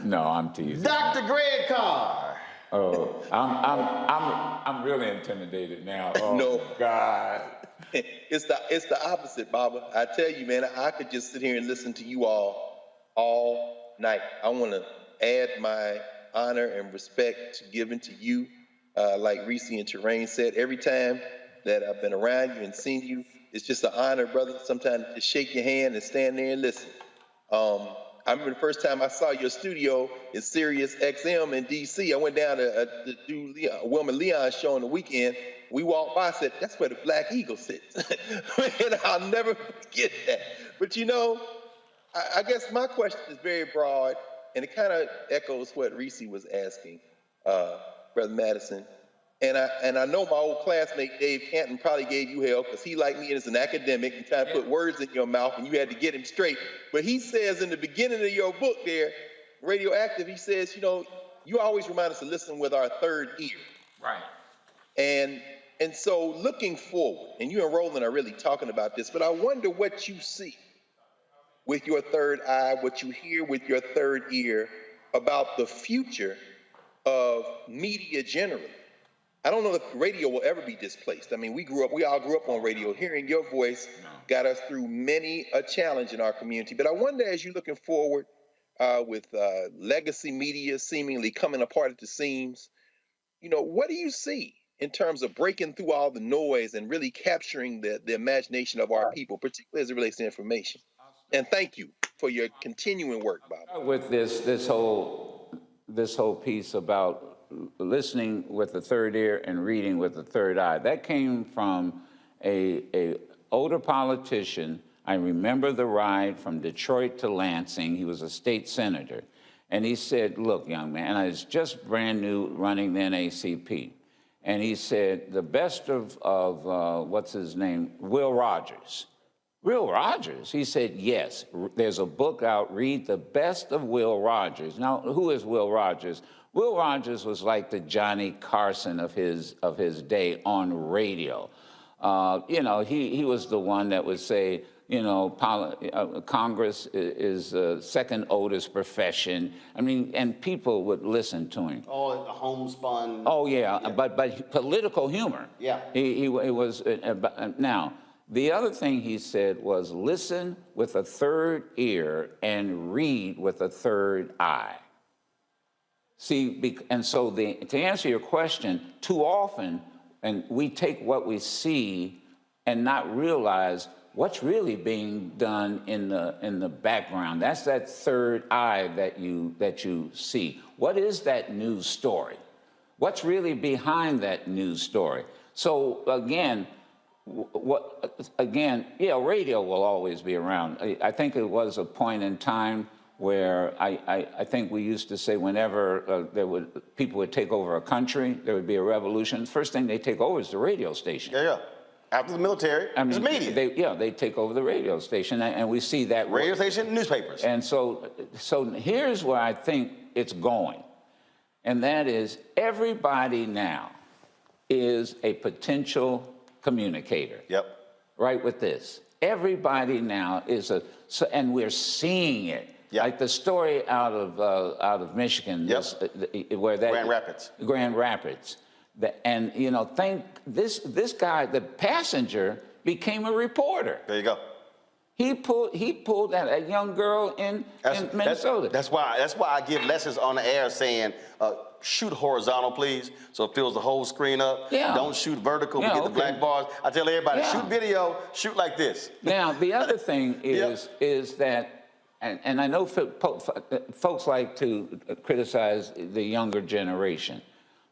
No, I'm teasing.
Dr. Greg Carr.
Oh, I'm really intimidated now. Oh,
no,
God.
It's the opposite, Baba. I tell you, man, I could just sit here and listen to you all night. I want to add my honor and respect given to you, like Reese and Terrain said. Every time that I've been around you and seen you, it's just an honor, brother. Sometimes just shake your hand and stand there and listen. I remember the first time I saw your studio in Sirius XM in D.C. I went down to do Wilma Leon's show on the weekend. We walked by, I said, that's where the Black Eagle sits. And I'll never forget that. But I guess my question is very broad, and it kind of echoes what Reese was asking, Brother Madison. And I know my old classmate Dave Canton probably gave you hell because he, like me, is an academic and trying to put words in your mouth, and you had to get him straight. But he says in the beginning of your book there, Radioactive, he says, you know, you always remind us to listen with our third ear.
Right.
And so looking forward, and you and Roland are really talking about this, but I wonder what you see with your third eye, what you hear with your third ear about the future of media generally. I don't know if radio will ever be displaced. I mean, we all grew up on radio. Hearing your voice got us through many a challenge in our community. But I wonder, as you're looking forward with legacy media seemingly coming apart at the seams, you know, what do you see in terms of breaking through all the noise and really capturing the imagination of our people, particularly as it relates to information? And thank you for your continuing work, Bob.
With this whole piece about listening with the third ear and reading with the third eye, that came from a older politician. I remember the ride from Detroit to Lansing. He was a state senator. And he said, look, young man, I was just brand new running the NAACP. And he said, the best of what's his name, Will Rogers. Will Rogers? He said, yes, there's a book out, read The Best of Will Rogers. Now, who is Will Rogers? Will Rogers was like the Johnny Carson of his day on radio. You know, he was the one that would say, you know, Congress is the second oldest profession. I mean, and people would listen to him.
Oh, homespun.
Oh, yeah. But political humor.
Yeah.
He was, now, the other thing he said was listen with a third ear and read with a third eye. See, and so to answer your question, too often, and we take what we see and not realize what's really being done in the background. That's that third eye that you see. What is that news story? What's really behind that news story? So again, radio will always be around. I think it was a point in time where I think we used to say whenever people would take over a country, there would be a revolution. The first thing they take over is the radio station.
Yeah. After the military, it's media.
They take over the radio station, and we see that.
Radio station, newspapers.
And so here's where I think it's going, and that is everybody now is a potential communicator.
Yep.
Right with this. Everybody now is and we're seeing it. Yep. Like the story out of Michigan,
yep.
Where that
Grand Rapids.
And you know, this guy, the passenger, became a reporter.
There you go.
He pulled that young girl in Minnesota.
That's why I give lessons on the air saying, shoot horizontal, please, so it fills the whole screen up. Yeah. Don't shoot vertical. We get the black bars. I tell everybody, shoot video, shoot like this.
Now the other thing is that. And I know folks like to criticize the younger generation.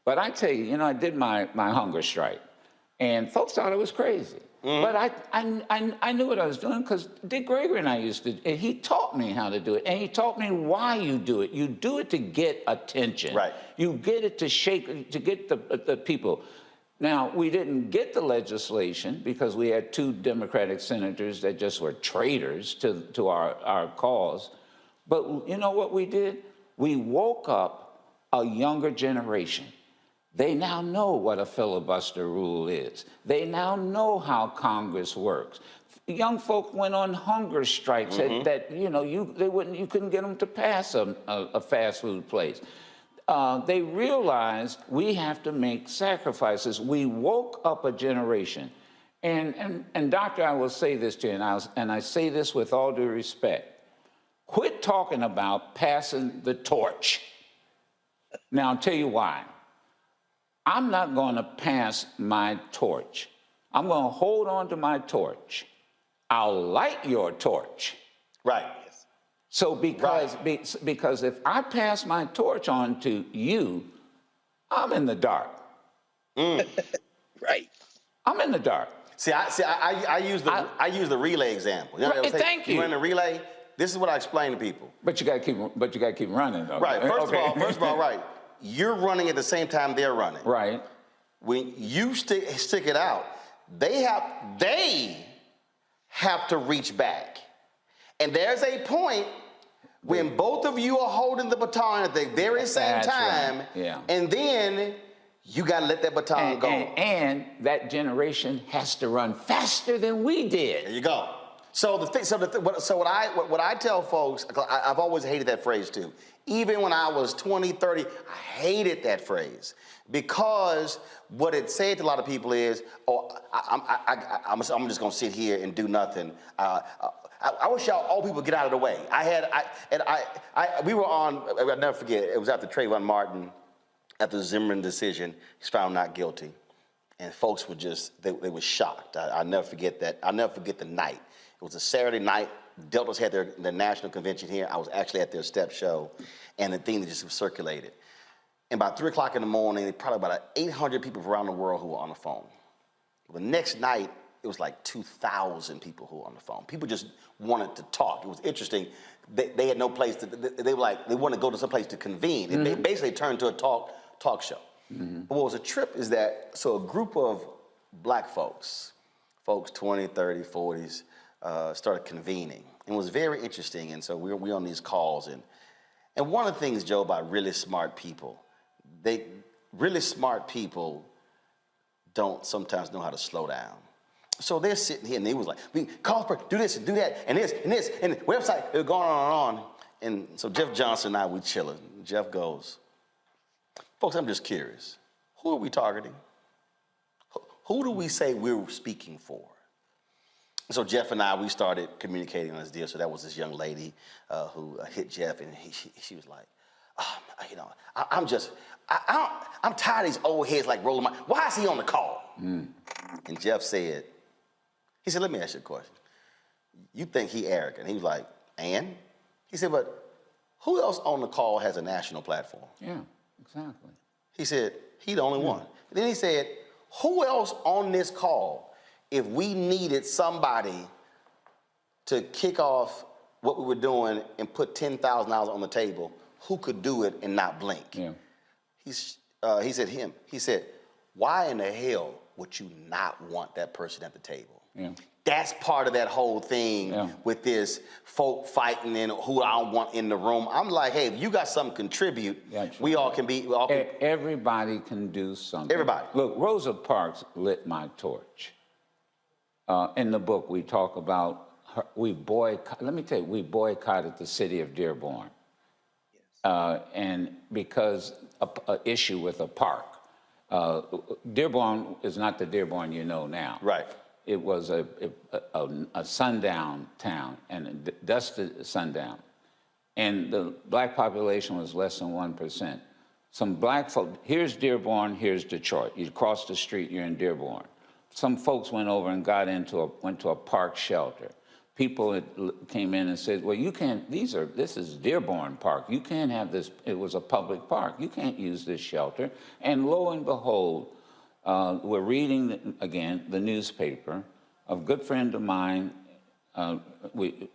But I tell you, I did my hunger strike. And folks thought it was crazy. Mm-hmm. But I knew what I was doing because Dick Gregory and I used to, and he taught me how to do it. And he taught me why you do it. You do it to get attention.
Right.
You get it to get the people. Now, we didn't get the legislation because we had 2 Democratic senators that just were traitors to our cause. But you know what we did? We woke up a younger generation. They now know what a filibuster rule is. They now know how Congress works. Young folk went on hunger strikes that you couldn't get them to pass a fast food place. They realized we have to make sacrifices. We woke up a generation. And Doctor, I will say this to you, and I say this with all due respect. Quit talking about passing the torch. Now, I'll tell you why. I'm not going to pass my torch. I'm going to hold on to my torch. I'll light your torch.
Right.
So because if I pass my torch on to you, I'm in the dark.
Right.
I'm in the dark.
I use the relay example.
Thank you.
You run a relay. This is what I explain to people.
But you got to keep running though.
Right. First of all, right. You're running at the same time they're running.
Right.
when you stick it out, they have to reach back. And there's a point when both of you are holding the baton at the very same time,
right. Yeah.
and then you got to let that baton go.
And that generation has to run faster than we did.
There you go. So what I tell folks, I've always hated that phrase too. Even when I was 20, 30, I hated that phrase because what it said to a lot of people is, "Oh, I'm just gonna sit here and do nothing." I wish y'all all people get out of the way. We were on. I'll never forget. It was after Roland Martin, after the Zimmerman decision. He's found not guilty, and folks were just they were shocked. I'll never forget that. I'll never forget the night. It was a Saturday night. Deltas had their national convention here. I was actually at their step show, and the thing that just circulated. And by 3 o'clock in the morning, probably about 800 people around the world who were on the phone. The next night, it was like 2,000 people who were on the phone. People just wanted to talk. It was interesting. They had no place to. They wanted to go to some place to convene. Mm-hmm. It basically turned to a talk show. Mm-hmm. But what was a trip is that a group of black folks 20, 30, 40s. Started convening. It was very interesting, and so we're on these calls, and one of the things, Joe, about really smart people, really smart people don't sometimes know how to slow down. So they're sitting here, and they was like, "We call for do this and do that, and this and the website." They're going on, and so Jeff Johnson and I, we chilling. Jeff goes, "Folks, I'm just curious. Who are we targeting? Who do we say we're speaking for?" So Jeff and I, we started communicating on this deal. So that was this young lady who hit Jeff, and she was like, I'm tired of these old heads like Roland Martin. Why is he on the call? Mm. And Jeff said, let me ask you a question. You think he arrogant? He was like, and? He said, but who else on the call has a national platform?
Yeah, exactly.
He said, he the only one. And then he said, who else on this call, if we needed somebody to kick off what we were doing and put $10,000 on the table, who could do it and not blink? Yeah. He said him. He said, why in the hell would you not want that person at the table? Yeah. That's part of that whole thing with this folk fighting and who I don't want in the room. I'm like, hey, if you got something to contribute, we all can be.
Everybody can do something.
Everybody.
Look, Rosa Parks lit my torch. In the book, we talk about we boycotted the city of Dearborn, and because an issue with a park. Dearborn is not the Dearborn you know now.
Right.
It was a sundown town, and a dusted sundown, and the black population was less than 1%. Some black folk. Here's Dearborn. Here's Detroit. You cross the street, you're in Dearborn. Some folks went over and went to a park shelter. People came in and said, well, you can't, this is Dearborn Park. You can't have this, it was a public park. You can't use this shelter. And lo and behold, we're reading, again, the newspaper. A good friend of mine,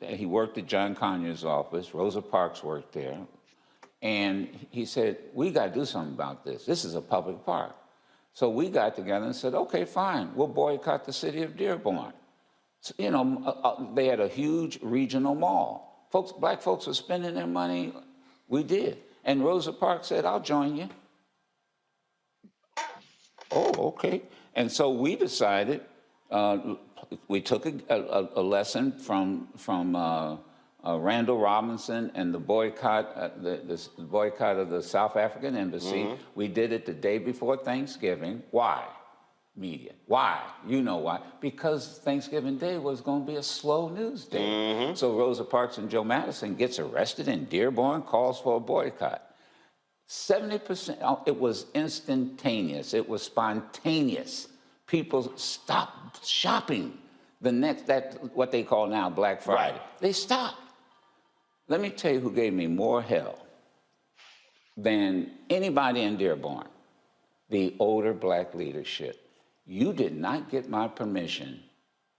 he worked at John Conyers' office. Rosa Parks worked there. And he said, we got to do something about this. This is a public park. So we got together and said, okay, fine, we'll boycott the city of Dearborn. So, they had a huge regional mall. Black folks were spending their money. We did. And Rosa Parks said, I'll join you. Oh, okay. And so we decided, we took a lesson from Randall Robinson and the boycott, the boycott of the South African embassy. Mm-hmm. We did it the day before Thanksgiving. Why? Media. Why? You know why. Because Thanksgiving Day was going to be a slow news day. Mm-hmm. So Rosa Parks and Joe Madison gets arrested in Dearborn, calls for a boycott. 70%, it was instantaneous. It was spontaneous. People stopped shopping what they call now Black Friday. Right. They stopped. Let me tell you who gave me more hell than anybody in Dearborn, the older black leadership. You did not get my permission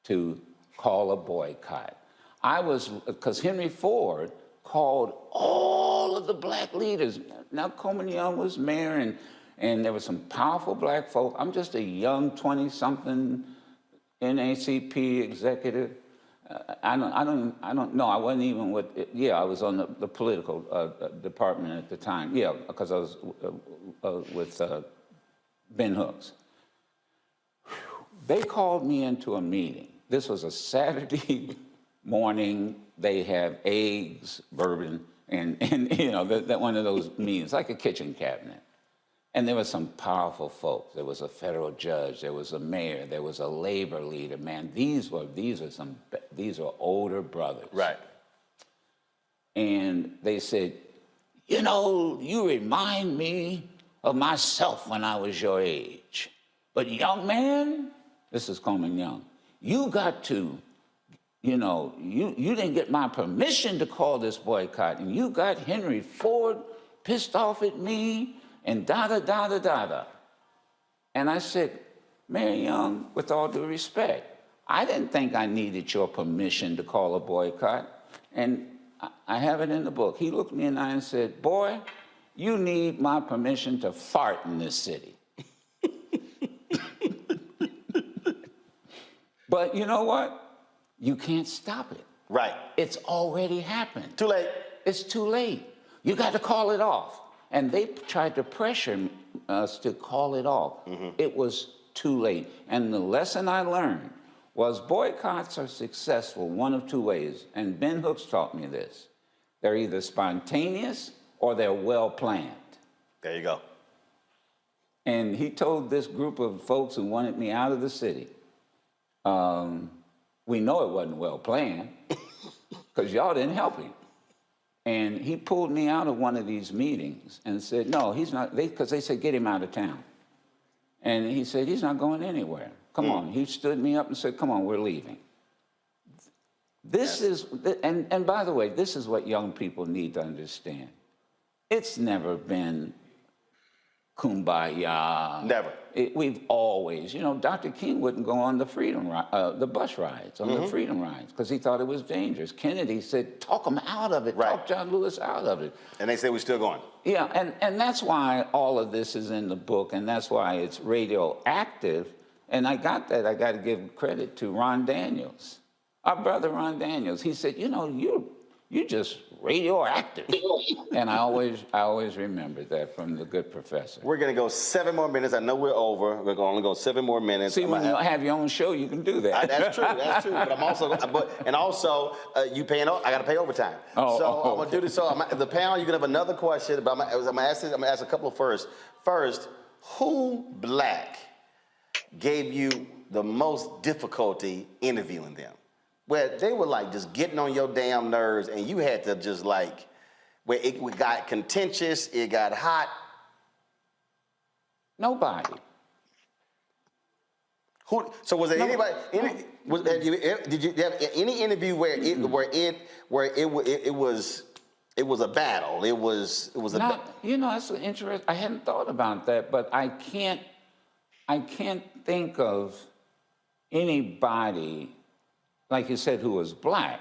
to call a boycott. Because Henry Ford called all of the black leaders. Now Coleman Young was mayor, And there were some powerful black folk. I'm just a young 20-something NAACP executive. I don't know. I wasn't even with, I was on the political department at the time. Yeah, because I was with Ben Hooks. They called me into a meeting. This was a Saturday morning. They have eggs, bourbon, and you know, that one of those meetings, like a kitchen cabinet. And there were some powerful folks. There was a federal judge. There was a mayor. There was a labor leader. Man, these are older brothers.
Right.
And they said, you know, you remind me of myself when I was your age. But young man, this is Coleman Young, you got to, you know, you didn't get my permission to call this boycott, and you got Henry Ford pissed off at me, and da-da-da-da-da-da. And I said, Mayor Young, with all due respect, I didn't think I needed your permission to call a boycott. And I have it in the book. He looked me in the eye and said, boy, you need my permission to fart in this city. But you know what? You can't stop it.
Right.
It's already happened.
Too late.
It's too late. You got to call it off. And they tried to pressure us to call it off. Mm-hmm. It was too late. And the lesson I learned was boycotts are successful one of two ways. And Ben Hooks taught me this. They're either spontaneous or they're well planned.
There you go.
And he told this group of folks who wanted me out of the city, we know it wasn't well planned because y'all didn't help him. And he pulled me out of one of these meetings and said, no, he's not, because they said, get him out of town. And he said, he's not going anywhere. Come on. He stood me up and said, come on, we're leaving. This is, and by the way, this is what young people need to understand. It's never been kumbaya.
Never.
We've always, you know, Dr. King wouldn't go on the the bus rides, on the freedom rides, because he thought it was dangerous. Kennedy said, talk them out of it, talk John Lewis out of it.
And they say we're still going.
Yeah, and that's why all of this is in the book, and that's why it's radioactive. And I got to give credit to Ron Daniels, our brother Ron Daniels. He said, you know, you're just radioactive. And I always remember that from the good professor.
We're going to go 7 more minutes. I know we're over. We're going to only go 7 more minutes.
See, when you have your own show, you can do that.
That's true. That's true. But I'm also, you paying. I got to pay overtime. I'm going to do this. So the panel, you can have another question. But I'm going to ask a couple first. First, who black gave you the most difficulty interviewing them? Where they were like just getting on your damn nerves, and you had to just like, where it got contentious, it got hot.
Nobody.
Who? So was there anybody? Did you have any interview where it was a battle? It was a.
You know, that's interesting. I hadn't thought about that, but I can't think of anybody, like you said, who was black,